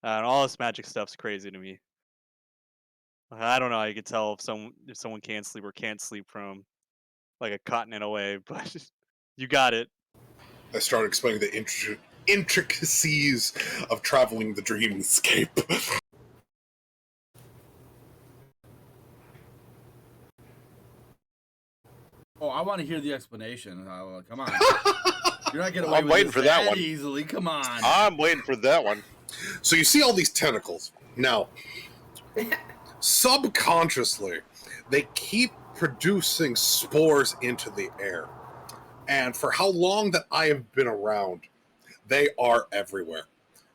S6: And all this magic stuff's crazy to me. I don't know how you could tell if someone can sleep or can't sleep from like a continent away, but you got it.
S4: I started explaining the intricacies of traveling the dreamscape.
S1: Oh, I want to hear the explanation. Come on. You're not getting away
S3: I'm
S1: with
S3: waiting
S1: this
S3: for that one.
S1: easily. Come on.
S3: I'm waiting for that one.
S4: So you see all these tentacles. Now, subconsciously, they keep producing spores into the air. And for how long that I have been around, they are everywhere.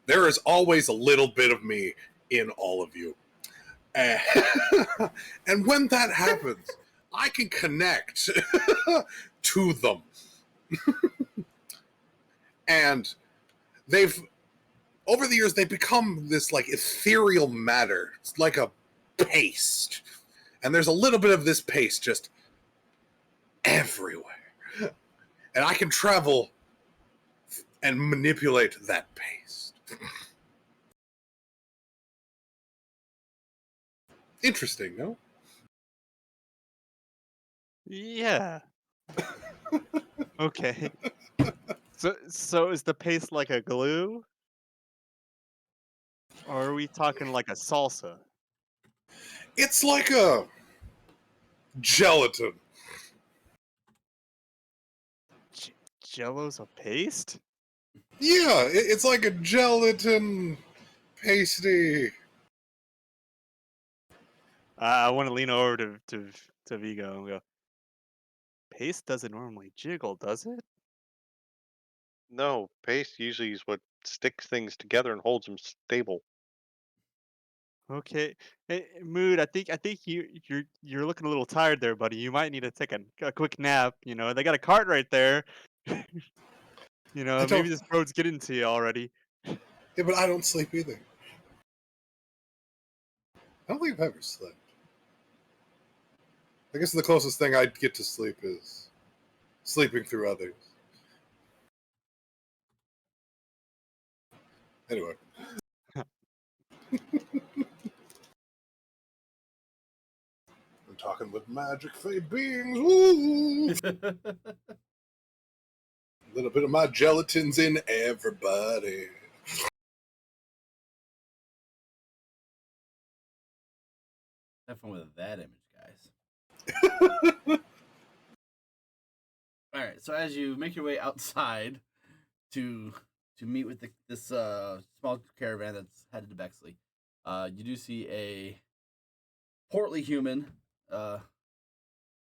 S4: There is always a little bit of me in all of you. And when that happens, I can connect to them. And over the years, they've become this like ethereal matter. It's like a paste. And there's a little bit of this paste just everywhere. And I can travel and manipulate that paste. Interesting, no?
S6: Yeah. Okay. So is the paste like a glue? Or are we talking like a salsa?
S4: It's like a gelatin.
S6: Jello's a paste?
S4: Yeah, it's like a gelatin pasty.
S6: I want to lean over to Vigo and go, paste doesn't normally jiggle, does it?
S3: No, paste usually is what sticks things together and holds them stable.
S6: Okay. Hey, Mood, I think you're looking a little tired there, buddy. You might need to take a quick nap. You know, they got a cart right there. You know, maybe this road's getting to you already.
S4: Yeah, but I don't sleep either. I don't think I've ever slept. I guess the closest thing I'd get to sleep is sleeping through others. Anyway. I'm talking with magic fey beings. Woo! A little bit of my gelatin's in everybody.
S1: Have fun with that image, guys. All right. So as you make your way outside to meet with this small caravan that's headed to Bexley, you do see a portly human that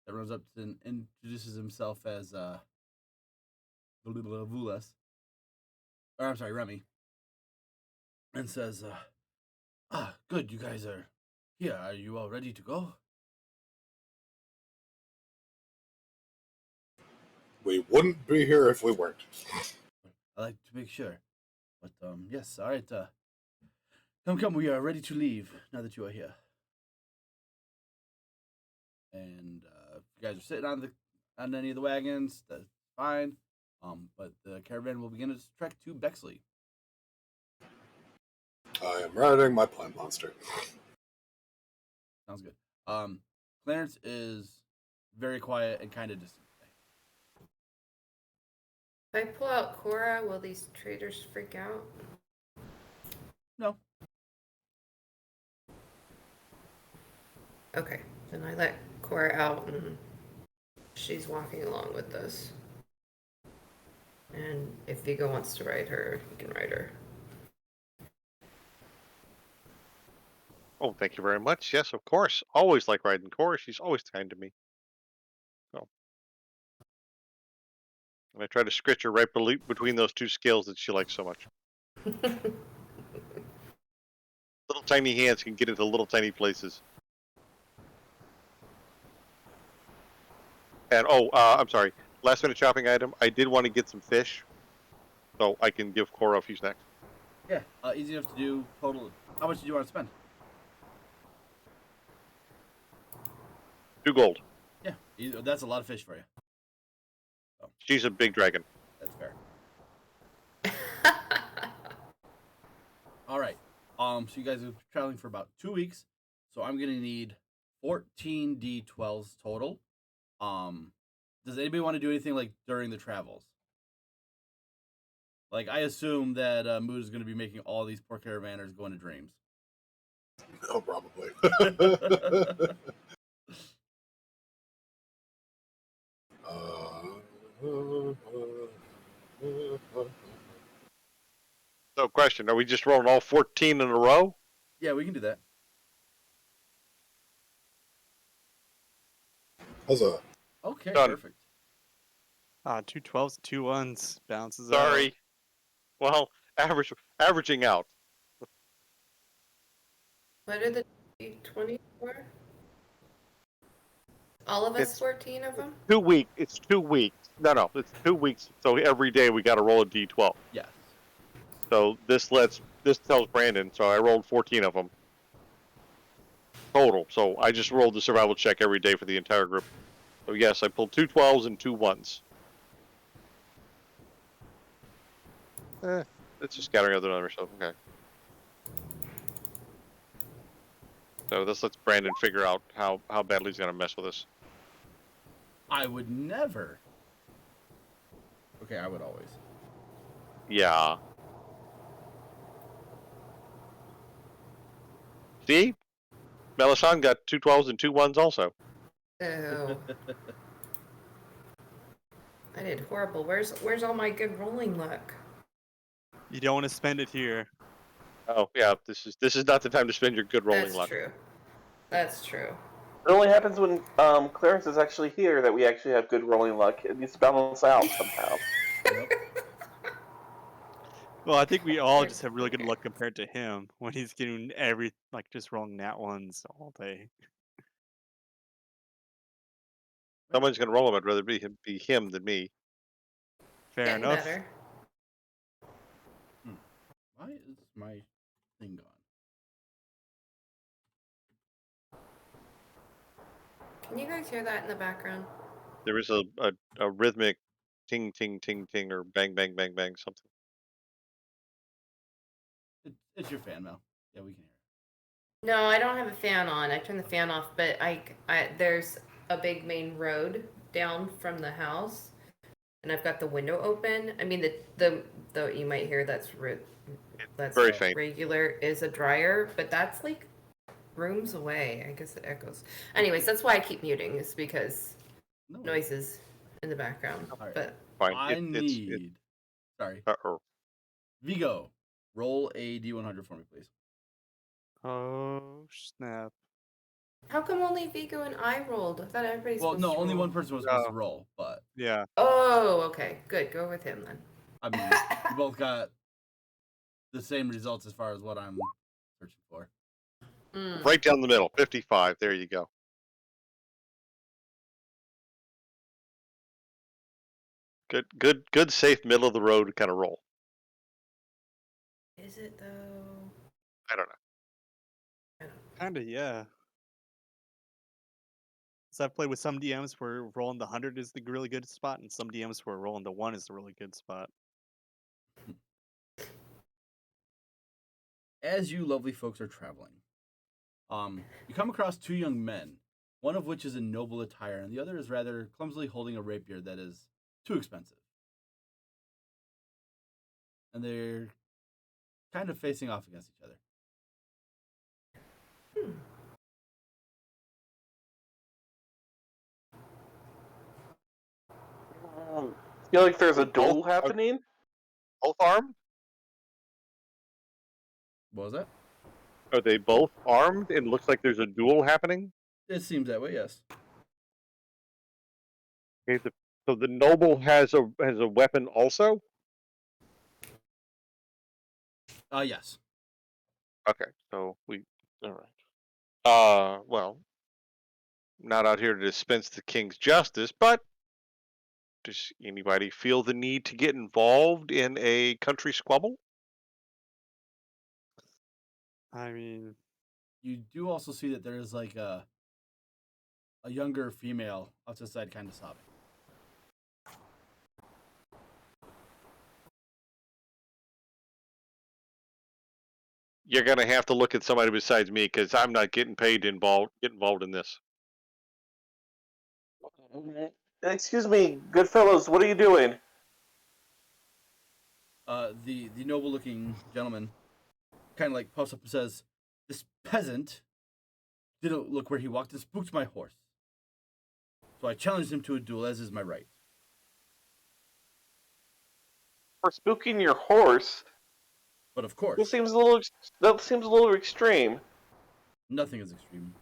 S1: runs up and introduces himself as Vulas, or I'm sorry, Remy, and says, good, you guys are here. Are you all ready to go?
S4: We wouldn't be here if we weren't.
S1: I like to make sure. But, yes, all right. Come, we are ready to leave now that you are here. And if you guys are sitting on any of the wagons, that's fine. But the caravan will begin its trek to Bexley.
S4: I am riding my plant monster.
S1: Sounds good. Clarence is very quiet and kind of distant.
S7: If I pull out Cora, will these traitors freak out?
S1: No.
S7: Okay, then I let Cora out and she's walking along with us. And if Vigo wants to ride her, he can ride her.
S3: Oh, thank you very much. Yes, of course. Always like riding Cora. She's always kind to me. So, and I try to scritch her right between those two scales that she likes so much. Little tiny hands can get into little tiny places. And I'm sorry. Last minute shopping item. I did want to get some fish, so I can give Cora a few snacks.
S1: Yeah, easy enough to do. Total. How much do you want to spend?
S3: 2 gold.
S1: Yeah, that's a lot of fish for you. So,
S3: She's a big dragon.
S1: that's fair. All right. So you guys are traveling for about 2 weeks. So I'm gonna need 14 D12s total. Does anybody want to do anything like during the travels? Like I assume that Mood is gonna be making all these poor caravanners go into dreams.
S4: Oh, probably.
S3: So, question: are we just rolling all 14 in a row?
S1: Yeah, we can do that.
S4: Huzzah.
S1: Okay,
S3: Done.
S1: perfect.
S6: 2 12s, 2 1s, bounces out.
S3: Sorry. Well, averaging out.
S7: What are the 20 for? All of us,
S3: It's
S7: 14 of them?
S3: 2 weeks. It's 2 weeks. No, it's 2 weeks. So every day we got to roll a D12.
S1: Yes.
S3: So this tells Brandon. So I rolled 14 of them total. So I just rolled the survival check every day for the entire group. So yes, I pulled 2 12s and 2 1s. It's just scattering other numbers. So okay. So this lets Brandon figure out how badly he's gonna mess with us.
S1: I would never. Okay, I would always.
S3: Yeah. See? Melisande got 2 12s and 2 1s also.
S7: Oh. I did horrible. Where's all my good rolling luck?
S6: You don't want to spend it here.
S3: Oh yeah, this is not the time to spend your good rolling
S7: That's
S3: luck.
S7: true. That's true.
S2: It only happens when Clarence is actually here that we actually have good rolling luck. It needs to balance out somehow.
S1: Yep.
S6: Well, I think we all just have really good luck compared to him when he's getting just rolling nat ones all day.
S3: Someone's gonna roll him. I'd rather be him than me.
S6: Fair
S7: Getting
S6: enough.
S7: better.
S1: Why is my thing gone?
S7: Can you guys hear that in the background?
S3: There is a rhythmic ting ting ting ting or bang bang bang bang something.
S1: It's your fan, Mel. Yeah, we can hear it.
S7: No, I don't have a fan on. I turned the fan off, but there's a big main road down from the house, and I've got the window open. I mean, the you might hear that's
S3: Very faint.
S7: regular is a dryer, but that's like rooms away. I guess it echoes. Anyways, that's why I keep muting. Is because
S1: No.
S7: noises in the background.
S1: Alright.
S7: But
S3: Fine.
S1: I need. Sorry. Vigo, roll a D100 for me, please.
S6: Oh, snap.
S7: how come only Vigo and I rolled? I thought everybody's
S1: Well,
S7: supposed
S1: no,
S7: to
S1: only
S7: roll.
S1: one person was supposed to roll, but
S6: Yeah.
S7: Oh, okay. Good. Go with him then.
S1: I mean, you both got the same results as far as what I'm searching for.
S3: Right down the middle, 55. There you go. Good, safe middle of the road kind of roll.
S7: Is it though?
S3: I don't know.
S6: Kinda, yeah. So I've played with some DMs where rolling the 100 is the really good spot, and some DMs where rolling the 1 is the really good spot.
S1: As you lovely folks are traveling, you come across 2 young men, one of which is in noble attire, and the other is rather clumsily holding a rapier that is too expensive. And they're kind of facing off against each other.
S2: I feel like there's a duel happening.
S3: Both armed?
S1: What was that?
S3: Are they both armed? It looks like there's a duel happening.
S1: It seems that way, yes.
S3: Okay, so the noble has a weapon also.
S1: Yes.
S3: Okay, so we all right. Well, not out here to dispense the king's justice, but does anybody feel the need to get involved in a country squabble?
S6: I mean,
S1: You do also see that there is like a younger female off to the side, kind of sobbing.
S3: You're gonna have to look at somebody besides me because I'm not getting paid to get involved in this.
S2: Excuse me, good fellows, what are you doing?
S1: The noble looking gentleman kind of like puffs up and says, "This peasant didn't look where he walked and spooked my horse. So I challenged him to a duel, as is my right."
S2: For spooking your horse?
S1: But of course,
S2: That seems a little extreme.
S1: nothing is extreme.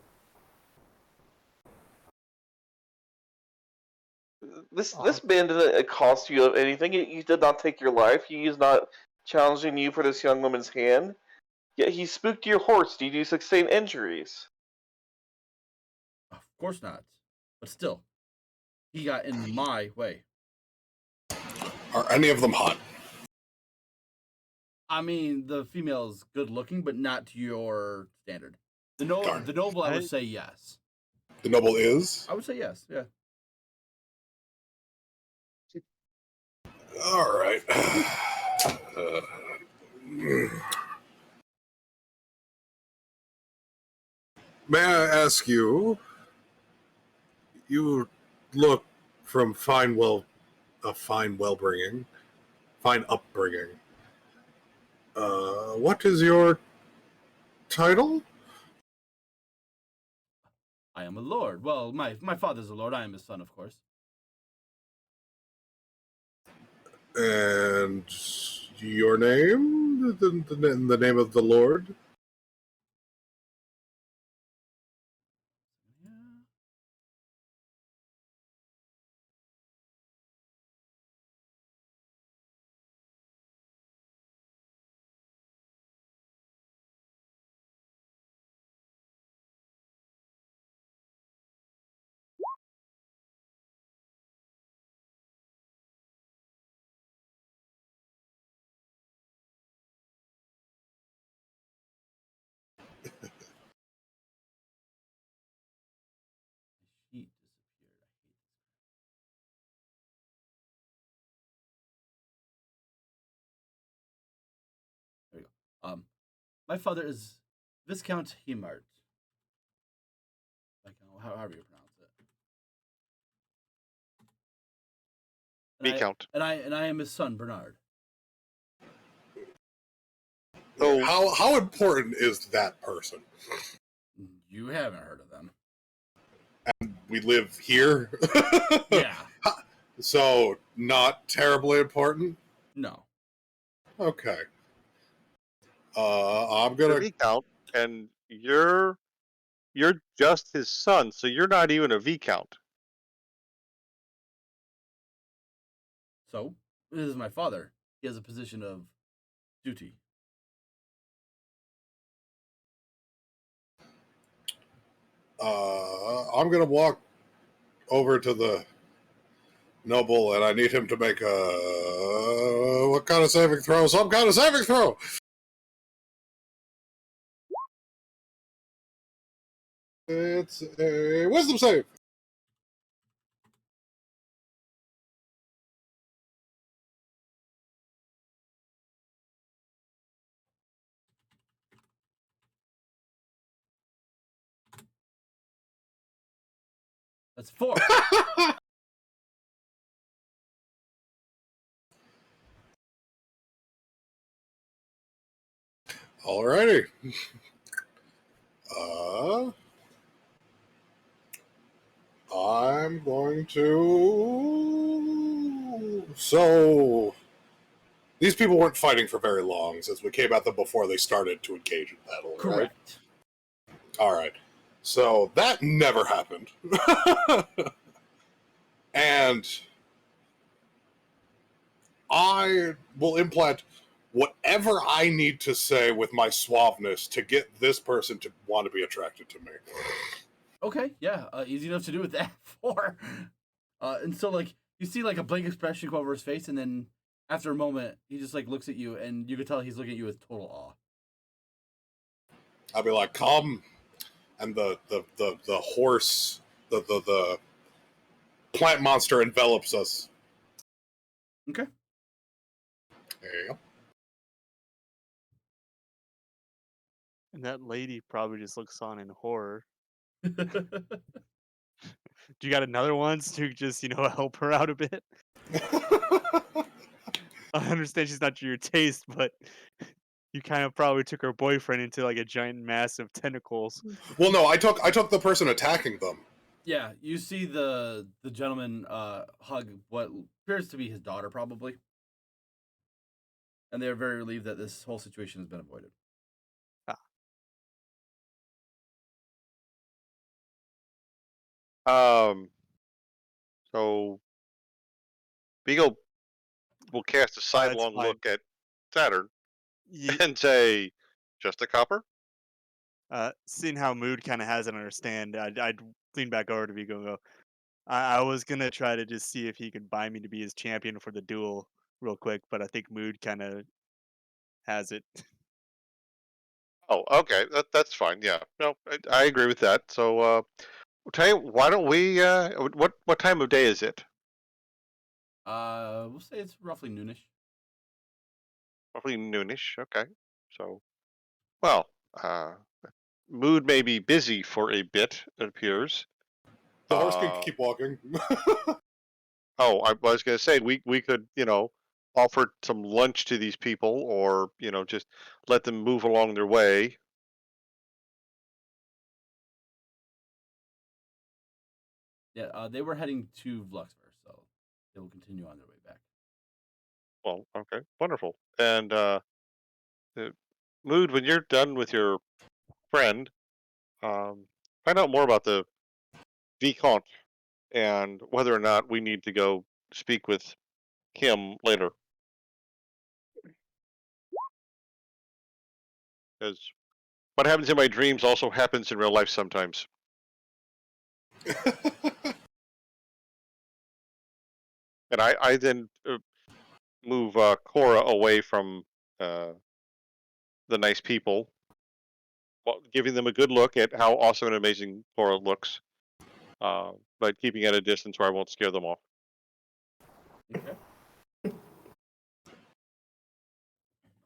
S2: This man didn't cost you anything. He did not take your life. He is not challenging you for this young woman's hand. Yet he spooked your horse. Did you sustain injuries?
S1: Of course not. But still, he got in my way.
S4: Are any of them hot?
S1: I mean, the female is good looking, but not to your standard. The noble, I would say yes.
S4: The noble is?
S1: I would say yes, yeah.
S4: All right. May I ask you? You look from fine upbringing. What is your title?
S1: I am a lord. Well, my father's a lord. I am his son, of course.
S4: And your name? The name of the lord?
S1: Yeah. Sheet disappeared. There we go. My father is Viscount Hemart. Like however you pronounce it.
S3: Viscount.
S1: And I am his son, Bernard.
S3: So
S4: How important is that person?
S1: You haven't heard of them.
S4: We live here?
S1: Yeah.
S4: So, not terribly important?
S1: No.
S4: Okay. I'm gonna...
S3: Viscount, and you're just his son, so you're not even a Viscount.
S1: So, this is my father. He has a position of duty.
S4: I'm gonna walk over to the noble, and I need him to make a... what kind of saving throw? Some kind of saving throw! It's a wisdom save.
S1: That's 4.
S4: Alrighty. I'm going to... So... These people weren't fighting for very long, since we came at them before they started to engage in battle. Right?
S1: Correct.
S4: All right. So that never happened. And I will implant whatever I need to say with my suaveness to get this person to want to be attracted to me.
S1: Okay, yeah, easy enough to do with that for. And so like you see like a blank expression go over his face, and then after a moment he just like looks at you, and you can tell he's looking at you with total awe.
S4: I'll be like, come, and the horse, the plant monster envelops us.
S1: Okay.
S4: There you go.
S6: And that lady probably just looks on in horror. Do you got another one to just, help her out a bit? I understand she's not your taste, but you kind of probably took her boyfriend into like a giant mass of tentacles.
S4: Well, no, I took the person attacking them.
S1: Yeah, you see the gentleman hug what appears to be his daughter, probably, and they are very relieved that this whole situation has been avoided.
S3: So Beagle will cast a sidelong
S6: fine.
S3: look at Saturn
S6: Ye-
S3: and say, "Just a copper?"
S6: Seeing how Mood kind of has an understand, I'd lean back over to Vigo and go, I was going to try to just see if he could buy me to be his champion for the duel real quick, but I think Mood kind of has it.
S3: Oh, okay, that's fine. Yeah, no, I agree with that. So, tell you, why don't we? What time of day is it?
S1: We'll say it's roughly noonish.
S3: Roughly noonish. Okay, so, well, Mood may be busy for a bit. It appears.
S4: The horse can keep walking.
S3: Oh, I was going to say we could offer some lunch to these people, or just let them move along their way.
S1: Yeah, they were heading to Vluxver, so they will continue on their way back.
S3: Well, okay, wonderful. And Mood, when you're done with your friend, find out more about the Vicomte and whether or not we need to go speak with him later. Because what happens in my dreams also happens in real life sometimes. And I then move Cora away from the nice people, giving them a good look at how awesome and amazing Cora looks, but keeping at a distance where I won't scare them off.
S1: Okay.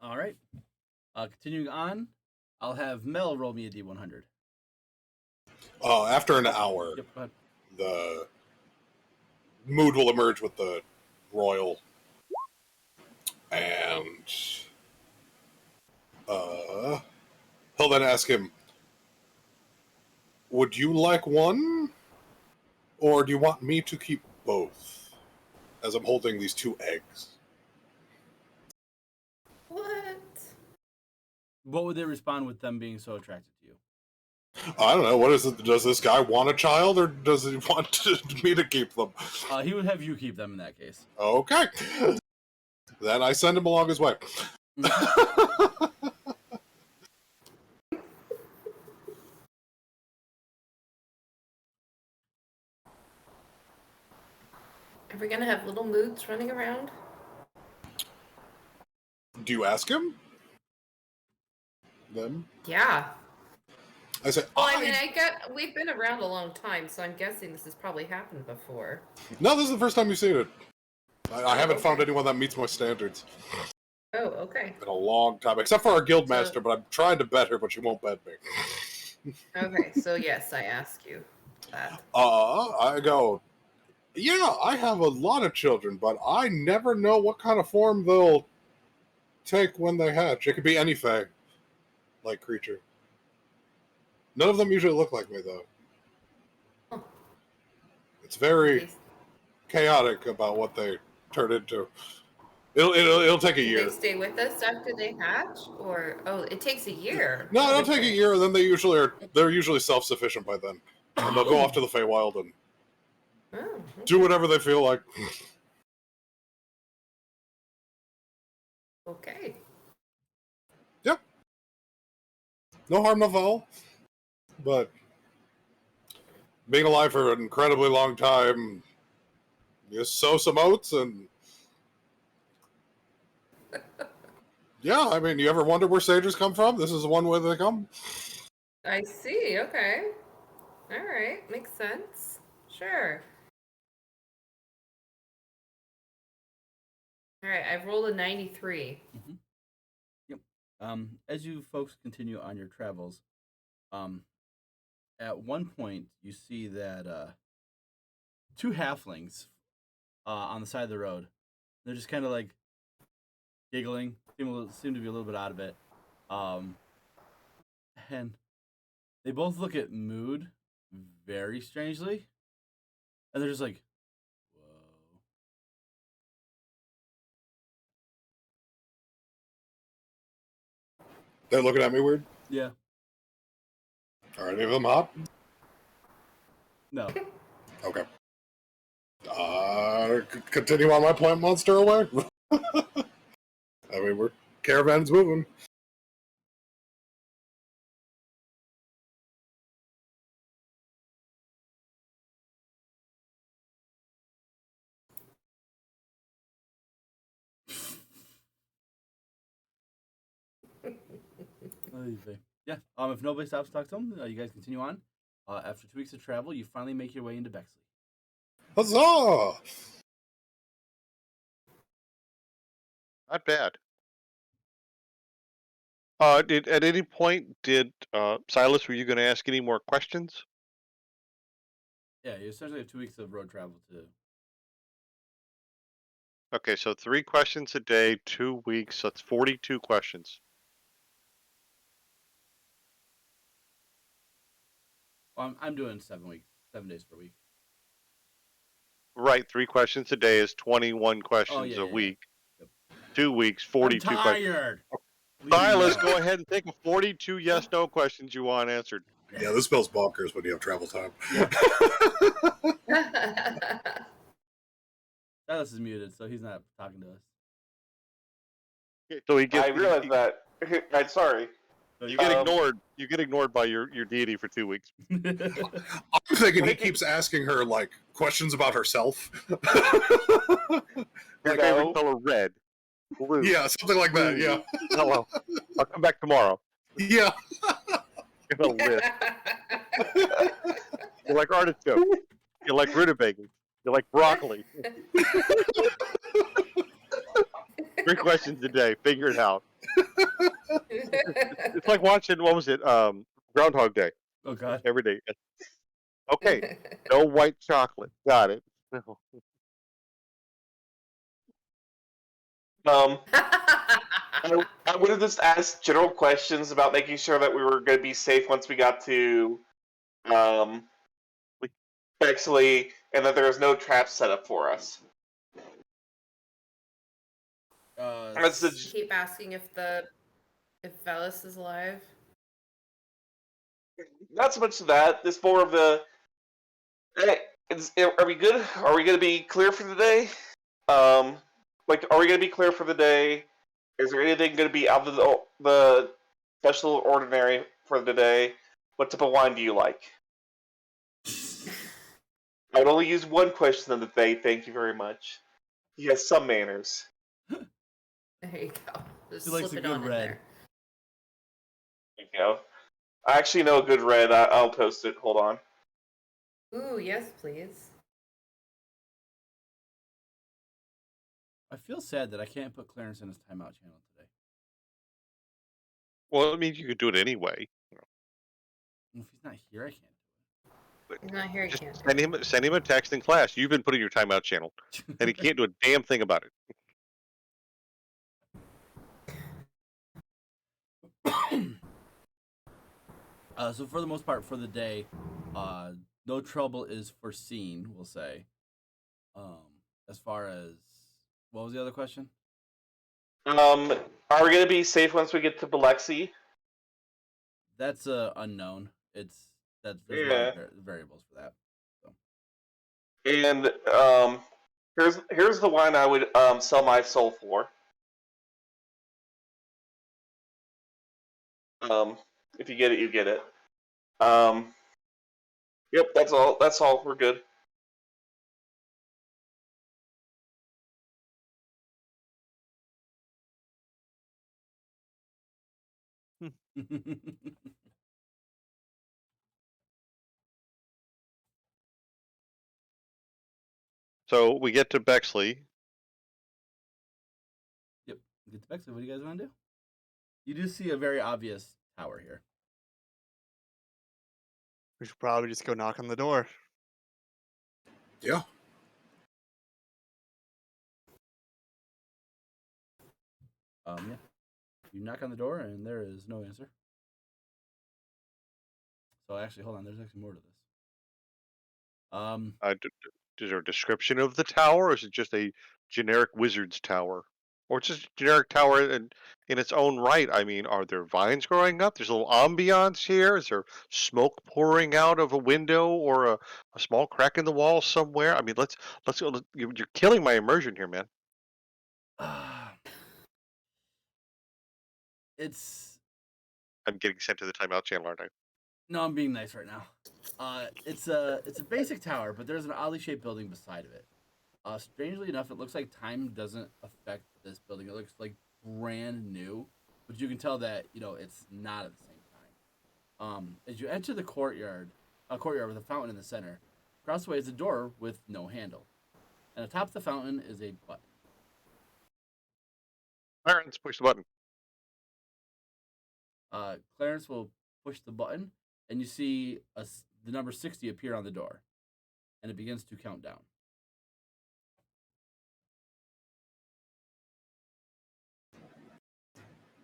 S1: All right. Continuing on, I'll have Mel roll me a D100.
S4: After an hour,
S1: Yep, go ahead.
S4: the Mood will emerge with the royal, and he'll then ask him, "Would you like one, or do you want me to keep both?" As I'm holding these 2 eggs.
S7: What?
S1: Would they respond with them being so attracted to you?
S4: I don't know. What is it? Does this guy want a child, or does he want me to keep them?
S1: He would have you keep them in that case.
S4: Okay. Then I send him along his way.
S7: Are we gonna have little Moods running around?
S4: Do you ask him? Then
S7: Yeah.
S4: I say,
S7: Well, I mean, we've been around a long time, so I'm guessing this has probably happened before.
S4: No, this is the first time you've seen it. I haven't
S7: okay.
S4: found anyone that meets my standards
S7: Oh, okay.
S4: in a long time, except for our guild master, but I'm trying to bet her, but she won't bet me.
S7: Okay, so yes, I ask you that.
S4: I go, yeah, I have a lot of children, but I never know what kind of form they'll take when they hatch. It could be any fae, like creature. None of them usually look like me, though.
S7: Huh.
S4: It's very
S7: Okay.
S4: chaotic about what they turn into. It'll take a
S7: Do they
S4: year.
S7: stay with us after they hatch, or it takes a year?
S4: No,
S7: Oh,
S4: it'll take a
S7: okay.
S4: year, and then they're usually self-sufficient by then, and they'll go off to the Feywild and
S7: Oh,
S4: do
S7: okay.
S4: whatever they feel like.
S7: Okay.
S4: Yep. No harm, no foul. But being alive for an incredibly long time, you sow some oats, and yeah, I mean, you ever wonder where sages come from? This is one way they come.
S7: I see. Okay. All right. Makes sense. Sure. All right. I've rolled a 93.
S1: Mm-hmm. Yep. As you folks continue on your travels, at one point you see that two halflings on the side of the road. They're just kind of like giggling, seem to be a little bit out of it. And they both look at Mood very strangely, and they're just like, "Whoa."
S4: They're looking at me weird.
S1: Yeah.
S4: Are any of them hot?
S1: No.
S4: Okay. Continue on my plant monster away. I mean, we're caravan's moving.
S1: Yeah. If nobody stops to talk to them, you guys continue on. After 2 weeks of travel, you finally make your way into Bexley.
S4: Huzzah!
S3: Not bad. At any point did Silas, were you going to ask any more questions?
S1: Yeah, you essentially have 2 weeks of road travel to.
S3: Okay, so 3 questions a day, 2 weeks. So that's 42 questions.
S1: I'm doing 7 weeks, 7 days per week.
S3: Right, 3 questions a day is 21 questions a week.
S1: Yep.
S3: 2 weeks, 42
S1: I'm
S3: questions.
S1: tired.
S3: Silas, go ahead and think of 42 yes/no questions you want answered.
S4: Yeah, this spells bonkers when you have travel time.
S1: Silas is muted, so he's not talking to us.
S3: So he gets.
S2: I realize that. I'm sorry.
S1: So
S3: You get ignored. You get ignored by your deity for 2 weeks.
S4: I'm thinking he keeps asking her like questions about herself.
S3: Your favorite color red, blue.
S4: Yeah, something like that. Yeah.
S3: Hello. I'll come back tomorrow.
S4: Yeah.
S3: Give a list. You like artichoke. You like rutabaga. You like broccoli. 3 questions a day. Figure it out. It's like watching, what was it? Groundhog Day.
S1: Oh God.
S3: Every day. Okay. No white chocolate. Got it. No.
S2: I would have just asked general questions about making sure that we were going to be safe once we got to Bexley, and that there was no traps set up for us.
S7: Keep asking if Velis is alive.
S2: Not so much of that. It's more of the. Hey, are we good? Are we going to be clear for the day? Are we going to be clear for the day? Is there anything going to be out of the special ordinary for the day? What type of wine do you like? I would only use one question of the day. Thank you very much. He has some manners.
S7: There you go. Just
S1: He likes
S7: slip
S1: a
S7: it
S1: good
S7: on in
S1: red.
S7: there.
S2: There you go. I actually know a good red. I'll post it. Hold on.
S7: Ooh, yes, please.
S1: I feel sad that I can't put Clarence in his timeout channel today.
S3: Well, it means you could do it anyway.
S1: If he's not here, I can't
S7: He's not here. He
S3: Just
S7: can't.
S3: send him a text in class. You've been putting your timeout channel,
S1: do
S3: and he can't do a damn thing about it.
S1: it. So for the most part, for the day, no trouble is foreseen. We'll say. As far as what was the other question?
S2: Are we gonna be safe once we get to Biloxi?
S1: That's unknown. There's a lot
S2: Yeah.
S1: of variables for that. So.
S2: And here's the wine I would sell my soul for. If you get it, you get it. Yep, that's all. That's all. We're good.
S3: So we get to Bexley.
S1: Yep. Get to Bexley. What do you guys want to do? You do see a very obvious tower here.
S6: We should probably just go knock on the door.
S4: Yeah.
S1: Yeah. You knock on the door and there is no answer. So actually, hold on. There's actually more to this.
S3: Is there a description of the tower, or is it just a generic wizard's tower? Or it's just a generic tower in its own right? I mean, are there vines growing up? There's a little ambiance here. Is there smoke pouring out of a window or a small crack in the wall somewhere? I mean, let's go. You're killing my immersion here, man.
S1: It's.
S3: I'm getting sent to the timeout channel, aren't I?
S1: No, I'm being nice right now. It's a basic tower, but there's an oddly shaped building beside of it. Strangely enough, it looks like time doesn't affect this building. It looks like brand new, but you can tell that it's not at the same time. As you enter the courtyard, a courtyard with a fountain in the center, across the way is a door with no handle, and atop the fountain is a button.
S3: Clarence, push the button.
S1: Clarence will push the button, and you see the number 60 appear on the door, and it begins to count down.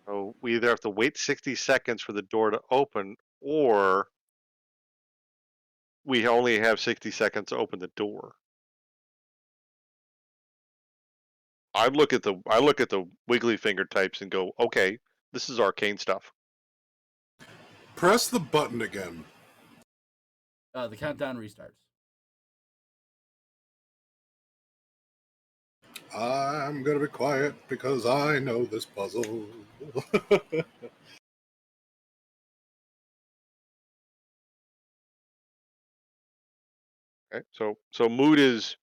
S3: So we either have to wait 60 seconds for the door to open, or we only have 60 seconds to open the door. I look at the wiggly finger types and go, okay, this is arcane stuff.
S4: Press the button again.
S1: The countdown restarts.
S4: I'm gonna be quiet because I know this puzzle.
S3: Okay, so Mood is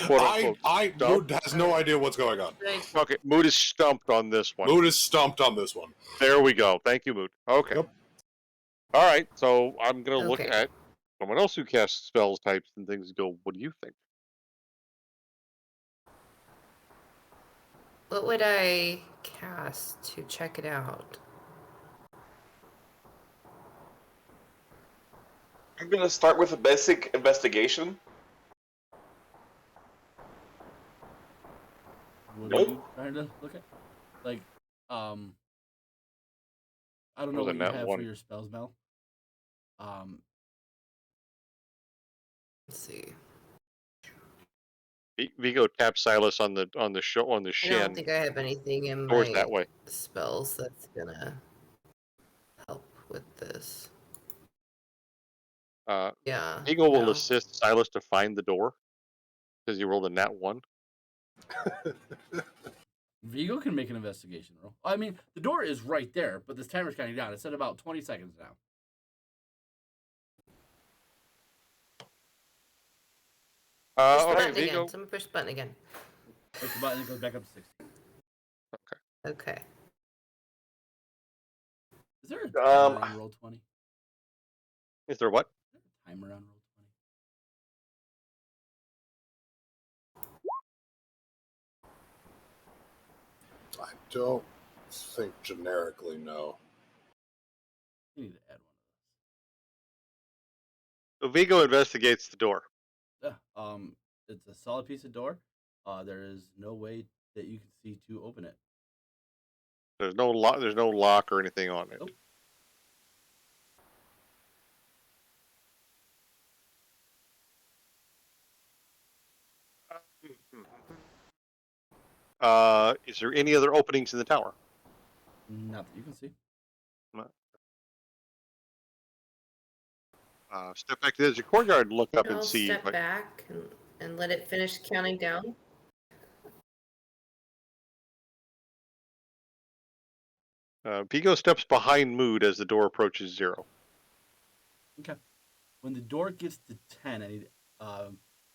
S3: quote unquote
S4: Mood has no idea what's going on.
S3: Okay, Mood is stumped on this one.
S4: Mood is stumped on this one.
S3: There we go. Thank you, Mood. Okay.
S4: Yep.
S3: All right. So I'm gonna look
S7: Okay.
S3: at someone else who casts spells types and things. And go. What do you think?
S7: What would I cast to check it out?
S2: I'm gonna start with a basic investigation.
S1: What are you trying to look at? Like, I don't know what you have for your spells, Mel.
S7: Let's see.
S3: Vigo taps Silas on the
S7: I
S3: shin.
S7: don't think I have anything in
S3: Doors
S7: my
S3: that way.
S7: spells that's gonna help with this. Yeah.
S3: Vigo will
S7: no.
S3: assist Silas to find the door because he rolled a nat 1.
S1: Vigo can make an investigation roll. I mean, the door is right there, but this timer's counting down. It's at about 20 seconds now.
S7: Push the
S3: Okay,
S7: button
S3: Vigo.
S7: again. Someone push the button again.
S1: Push the button, it goes back up to 60.
S7: Okay.
S1: Is there a timer on roll 20?
S3: Is there what?
S1: Is there a timer on roll 20?
S4: I don't think generically, no.
S1: You need to add
S3: So Vigo investigates the door.
S1: one of those. It's a solid piece of door. There is no way that you can see to open it.
S3: There's no lock. There's no lock or anything on it.
S1: Nope.
S3: Is there any other openings in the tower?
S1: Not that you can see.
S3: Step back to the edge of the courtyard and look up and
S7: I'll
S3: see.
S7: step back and let it finish counting down.
S3: Pico steps behind Mood as the door approaches 0.
S1: Okay. When the door gets to 10, I need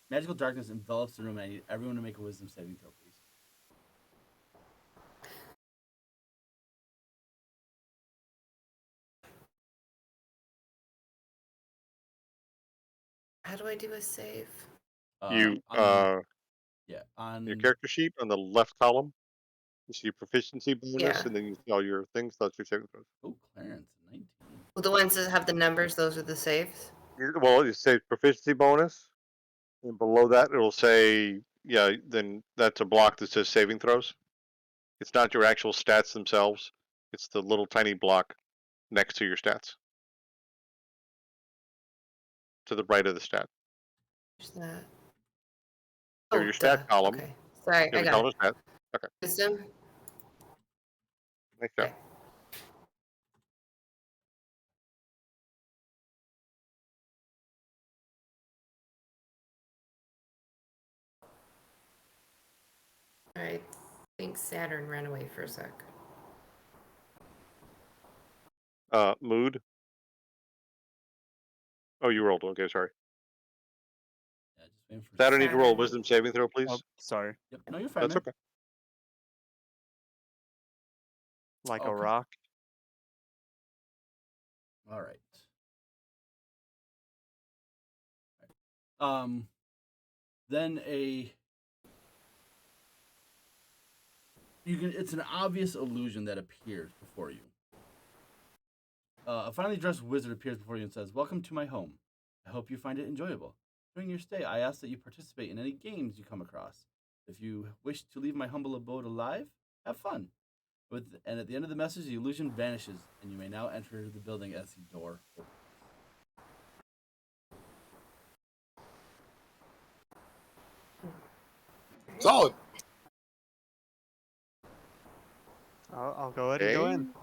S1: magical darkness envelops the room, and I need everyone to make a wisdom saving throw, please.
S7: How do I do a save?
S3: You
S1: on
S3: your character sheet on the left column, you see proficiency bonus,
S7: Yeah.
S3: and then you see all your things. That's your saving throws.
S1: Oh, Clarence, 19.
S7: Well, the ones that have the numbers, those are the saves.
S3: Well, you say proficiency bonus, and below that it'll say, yeah, then that's a block that says saving throws. It's not your actual stats themselves. It's the little tiny block next to your stats, to the right of the stat.
S7: Where's that?
S3: There, your stat column.
S7: Okay. Sorry, I got it.
S3: Stat. Okay.
S7: Wisdom.
S3: Nice job.
S7: Okay. I think Saturn ran away for a sec.
S3: Mood. Oh, you rolled. Okay, sorry.
S1: Yeah, just waiting for
S3: Saturn, need to roll a
S7: Saturn.
S3: wisdom saving throw, please.
S6: Oh, sorry.
S1: Yep. No, you're fine.
S3: That's
S1: Man.
S3: okay.
S6: Like a
S1: Okay.
S6: rock.
S1: All right. Then it's an obvious illusion that appears before you. A finely dressed wizard appears before you and says, "Welcome to my home. I hope you find it enjoyable. During your stay, I ask that you participate in any games you come across. If you wish to leave my humble abode alive, have fun." And at the end of the message, the illusion vanishes, and you may now enter the building as the door opens.
S4: Solid.
S6: I'll go ahead and go in.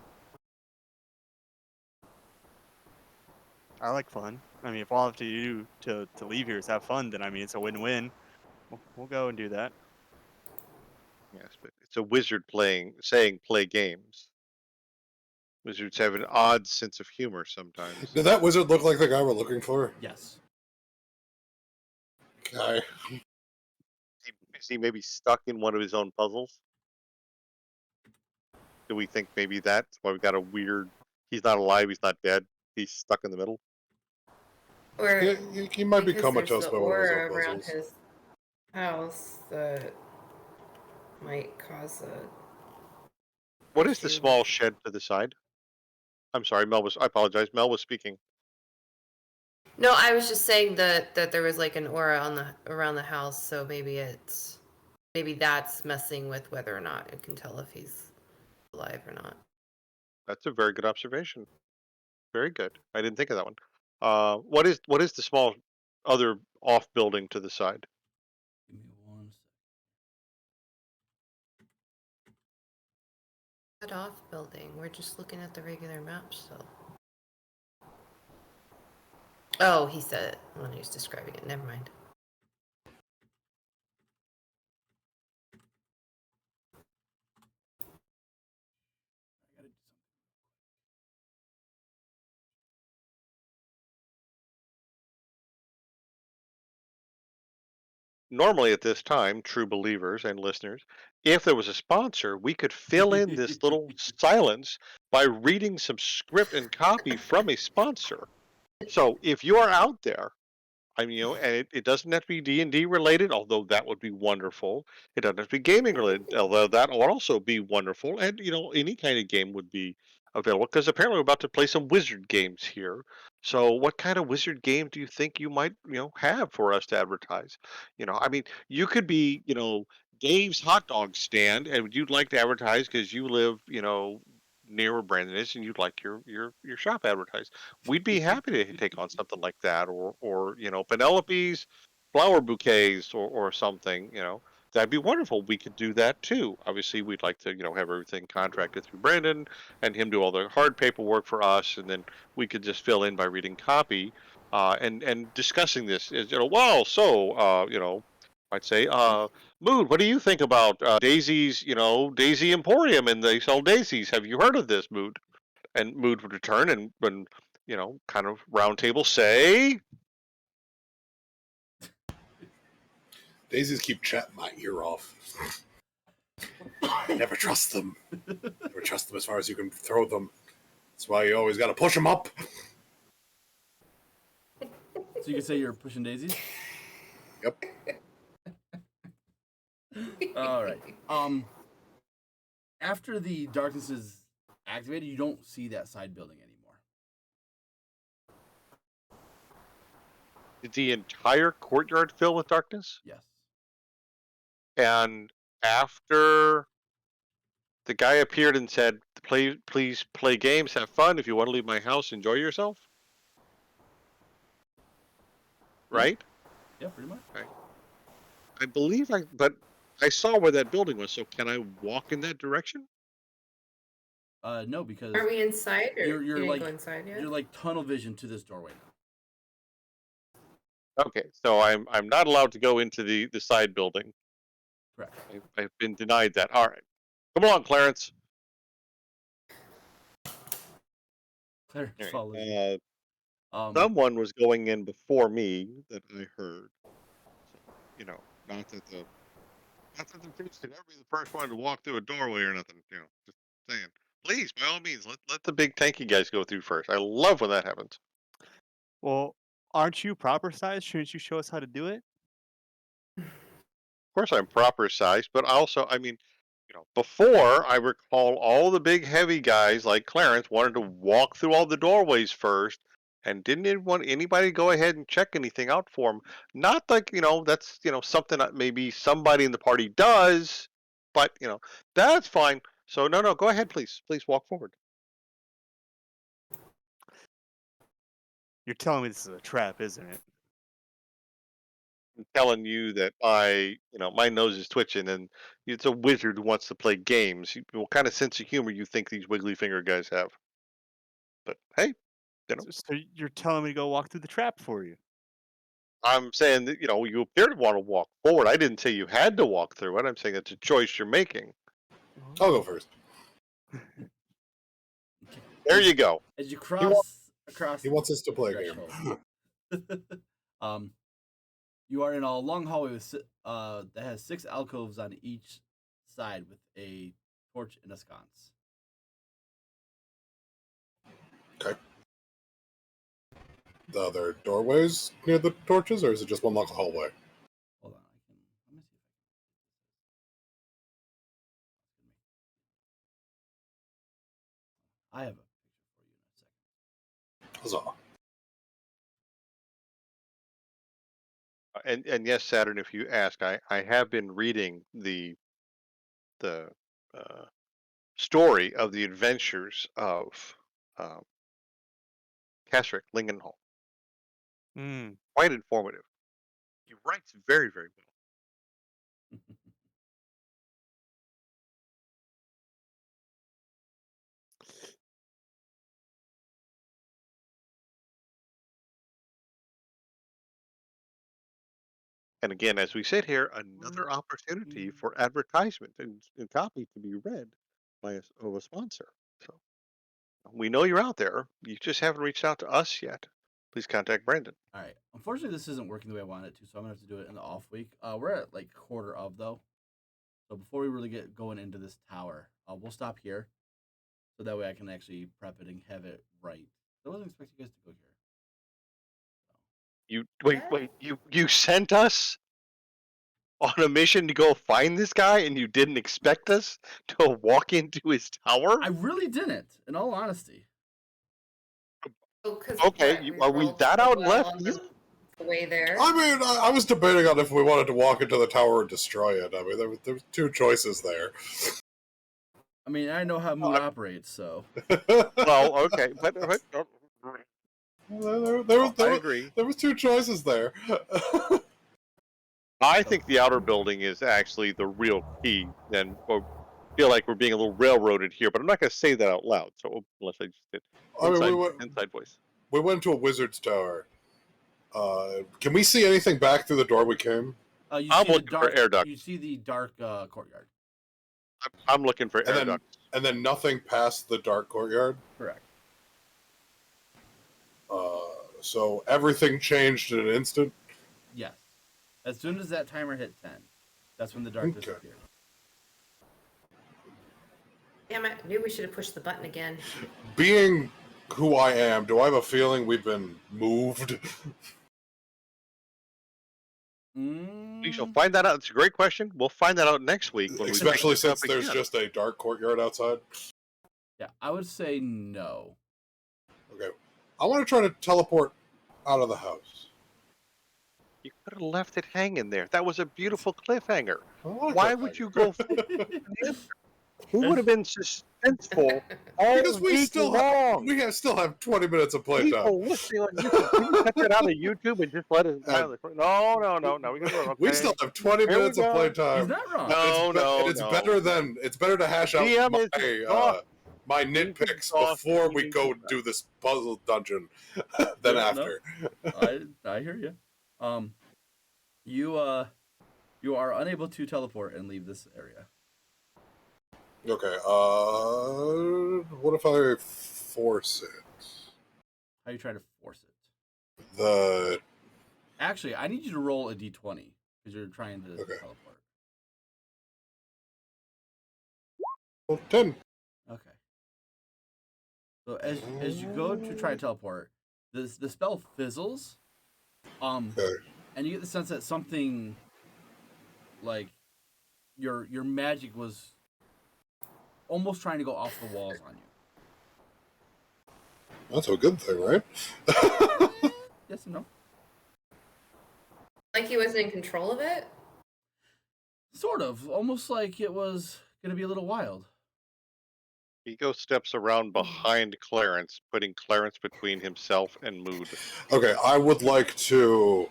S6: I like fun. I mean, if all I have to do to leave here is have fun, then I mean, it's a win-win. We'll go and do that.
S3: Yes, but it's a wizard saying play games. Wizards have an odd sense of humor sometimes.
S4: Did that wizard look like the guy we're looking for?
S1: Yes.
S4: Okay.
S3: Is he maybe stuck in one of his own puzzles? Do we think maybe that's why we got a weird? He's not alive. He's not dead. He's stuck in the middle.
S7: Or
S4: He might be
S7: because
S4: comatose
S7: there's
S4: by
S7: the
S4: one of his
S7: aura
S4: own
S7: around
S4: puzzles.
S7: his house that might cause a.
S3: What is the
S7: issue.
S3: small shed to the side? I'm sorry, Mel was. I apologize. Mel was speaking.
S7: No, I was just saying that there was like an aura around the house, so maybe that's messing with whether or not it can tell if he's alive or not.
S3: That's a very good observation. Very good. I didn't think of that one. What is the small other off building to the side?
S1: Give me 1 second.
S7: That off building. We're just looking at the regular map still. Oh, he said it when he was describing it. Never mind.
S1: I gotta do something.
S3: Normally at this time, true believers and listeners, if there was a sponsor, we could fill in this little silence by reading some script and copy from a sponsor. So if you are out there, I mean, and it doesn't have to be D&D related, although that would be wonderful. It doesn't have to be gaming related, although that would also be wonderful. And any kind of game would be available because apparently we're about to play some wizard games here. So what kind of wizard game do you think you might have for us to advertise? I mean, you could be Dave's hot dog stand, and you'd like to advertise because you live near where Brandon is, and you'd like your shop advertised. We'd be happy to take on something like that, or Penelope's flower bouquets, or something. that'd be wonderful. We could do that too. Obviously, we'd like to, have everything contracted through Brandon and him do all the hard paperwork for us, and then we could just fill in by reading copy and discussing this. Is well, so I'd say, Mood, what do you think about Daisy's, Daisy Emporium, and they sell daisies? Have you heard of this, Mood? And Mood would return and kind of round table say.
S4: Daisies keep chatting my ear off. Never trust them. Never trust them as far as you can throw them. That's why you always got to push them up.
S1: So you can say you're pushing daisies?
S4: Yep.
S1: All right. After the darkness is activated, you don't see that side building anymore.
S3: Did the entire courtyard fill with darkness?
S1: Yes.
S3: And after the guy appeared and said, please play games, have fun. If you want to leave my house, enjoy yourself. Right?
S1: Yeah, pretty much.
S3: Right. I believe but I saw where that building was, so can I walk in that direction?
S1: No, because
S7: Are we inside or
S1: you're
S7: you didn't
S1: like
S7: go inside yet?
S1: you're like tunnel vision to this doorway now.
S3: Okay, so I'm not allowed to go into the side building.
S1: Correct.
S3: I've been denied that. All right. Come along, Clarence.
S1: Clarence
S3: All
S1: follows.
S3: right.
S1: You.
S3: Someone was going in before me that I heard. So, not that the priest could ever be the first one to walk through a doorway or nothing. Just saying. Please, by all means, let the big tanky guys go through first. I love when that happens.
S6: Well, aren't you proper size? Shouldn't you show us how to do it?
S3: Of course, I'm proper sized, but also, before I recall all the big heavy guys like Clarence wanted to walk through all the doorways first and didn't want anybody to go ahead and check anything out for him. Not like, that's, something that maybe somebody in the party does, but, that's fine. So, no, go ahead, please. Please walk forward.
S6: You're telling me this is a trap, isn't it?
S3: I'm telling you that my nose is twitching and it's a wizard who wants to play games. What kind of sense of humor you think these wiggly finger guys have? But hey,
S6: So you're telling me to go walk through the trap for you?
S3: I'm saying that, you appear to want to walk forward. I didn't say you had to walk through it. I'm saying it's a choice you're making.
S4: I'll go first.
S3: There you go.
S1: As you cross across,
S4: He wants us to play a game.
S1: You are in a long hallway that has 6 alcoves on each side with a torch and a sconce.
S4: Okay. The other doorways near the torches, or is it just one long hallway?
S1: Hold on, let me see if I have a picture for you in a second.
S4: Huzzah.
S3: And yes, Saturn, if you ask, I have been reading the story of the adventures of Kasric Lingenhall. Quite informative. He writes very, very well. And again, as we sit here, another opportunity for advertisement and copy to be read by a sponsor. So we know you're out there. You just haven't reached out to us yet. Please contact Brandon.
S1: All right. Unfortunately, this isn't working the way I wanted it to, so I'm gonna have to do it in the off week. We're at like quarter of though, so before we really get going into this tower, we'll stop here, so that way I can actually prep it and have it right. I wasn't expecting you guys to go here.
S3: You you sent us on a mission to go find this guy, and you didn't expect us to walk into his tower?
S1: I really didn't, in all honesty.
S3: Okay, are we that out left?
S7: The way there.
S4: I mean, I was debating on if we wanted to walk into the tower and destroy it. I mean, there was 2 choices there.
S1: I mean, I know how Moon operates, so.
S3: Well, okay, but
S4: I agree. There was 2 choices there.
S3: I think the outer building is actually the real key. Then I feel like we're being a little railroaded here, but I'm not going to say that out loud. So unless I just did
S4: I mean,
S3: inside voice.
S4: we went to a wizard's tower. Can we see anything back through the door we came?
S1: You
S3: I'm
S1: see the
S3: looking
S1: dark,
S3: for air ducts.
S1: You see the dark courtyard.
S3: I'm looking for air ducts.
S4: And then nothing past the dark courtyard?
S1: Correct.
S4: So everything changed in an instant?
S1: Yes. As soon as that timer hit 10, that's when the darkness appeared.
S7: Damn it, I knew we should have pushed the button again.
S4: Being who I am, do I have a feeling we've been moved?
S3: We shall find that out. It's a great question. We'll find that out next week. When
S4: Especially since there's just a dark courtyard outside?
S1: Yeah, I would say no.
S4: Okay. I want to try to teleport out of the house.
S3: You could have left it hanging there. That was a beautiful cliffhanger.
S4: Like
S3: Why would you go? Who would have been suspenseful all
S4: because we
S3: week
S4: still
S3: long?
S4: still have 20 minutes of playtime.
S3: People listening on YouTube, can you cut that out of YouTube and just let us know? No.
S4: We still have 20 minutes of playtime.
S1: He's not wrong.
S4: It's better to hash out my nitpicks before we go do this puzzle dungeon than after.
S1: I hear you. You are unable to teleport and leave this area.
S4: Okay. What if I force it?
S1: How you try to force it? Actually, I need you to roll a d20 because you're trying to teleport.
S4: Well, 10.
S1: Okay. So as you go to try to teleport, the spell fizzles. And you get the sense that something like your magic was almost trying to go off the walls on you.
S4: That's a good thing, right?
S1: Yes and no.
S7: Like he wasn't in control of it?
S1: Sort of. Almost like it was going to be a little wild.
S3: Ego steps around behind Clarence, putting Clarence between himself and Mood.
S4: Okay, I would like to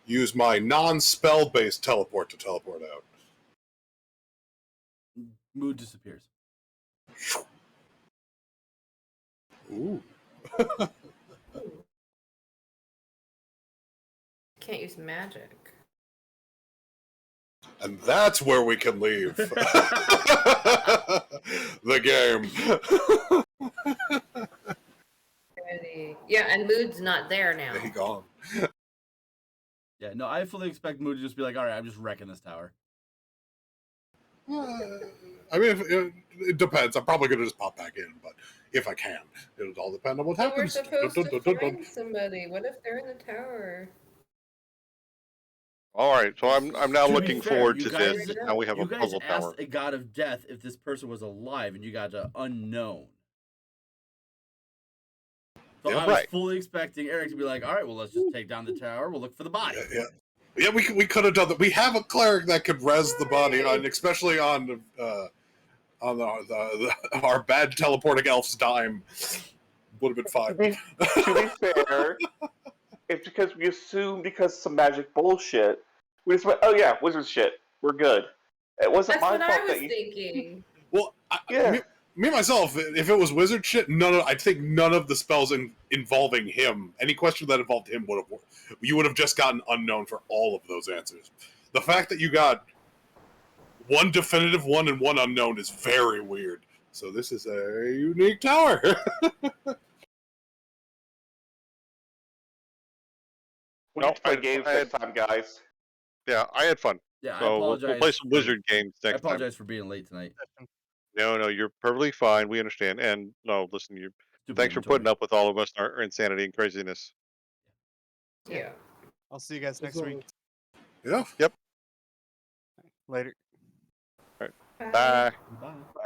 S4: use my non-spell-based teleport to teleport out.
S1: Mood disappears.
S4: Ooh.
S7: Can't use magic.
S4: And that's where we can leave the game.
S7: Yeah, and Mood's not there now.
S4: He gone.
S1: Yeah, no, I fully expect Mood to just be like, all right, I'm just wrecking this tower.
S4: I mean, it depends. I'm probably going to just pop back in, but if I can, it'll all depend on what happens.
S7: We're supposed to find somebody. What if they're in the tower?
S3: All right, so I'm now looking forward to
S1: guys,
S3: this. Now we have a puzzle
S1: You guys
S3: tower.
S1: asked a god of death if this person was alive, and you got an unknown. So I was fully expecting Eric to be like, all right, well, let's just take down the tower. We'll look for the body.
S4: Yeah, we could have done that. We have a cleric that could res the body, especially on our bad teleporting elf's dime. Would have been fine.
S2: To be fair, it's because we assumed because some magic bullshit, we just went, oh yeah, wizard shit, we're good. It wasn't
S7: That's
S2: my
S7: what
S2: fault
S7: I was thinking.
S4: Well, me myself, if it was wizard shit, I think none of the spells involving him, any question that involved him you would have just gotten unknown for all of those answers. The fact that you got one definitive one and one unknown is very weird. So this is a unique tower.
S2: We need to play games next time, guys.
S3: Yeah, I had fun.
S1: Yeah,
S3: so
S1: I apologize.
S3: We'll play some wizard games next time.
S1: I apologize for being late tonight.
S3: No, you're perfectly fine. We understand. And no, listen, thanks for putting up with all of us, our insanity and craziness.
S7: Yeah.
S6: I'll see you guys next week.
S4: Yeah.
S3: Yep.
S6: Later.
S3: All right. Bye.
S1: Bye.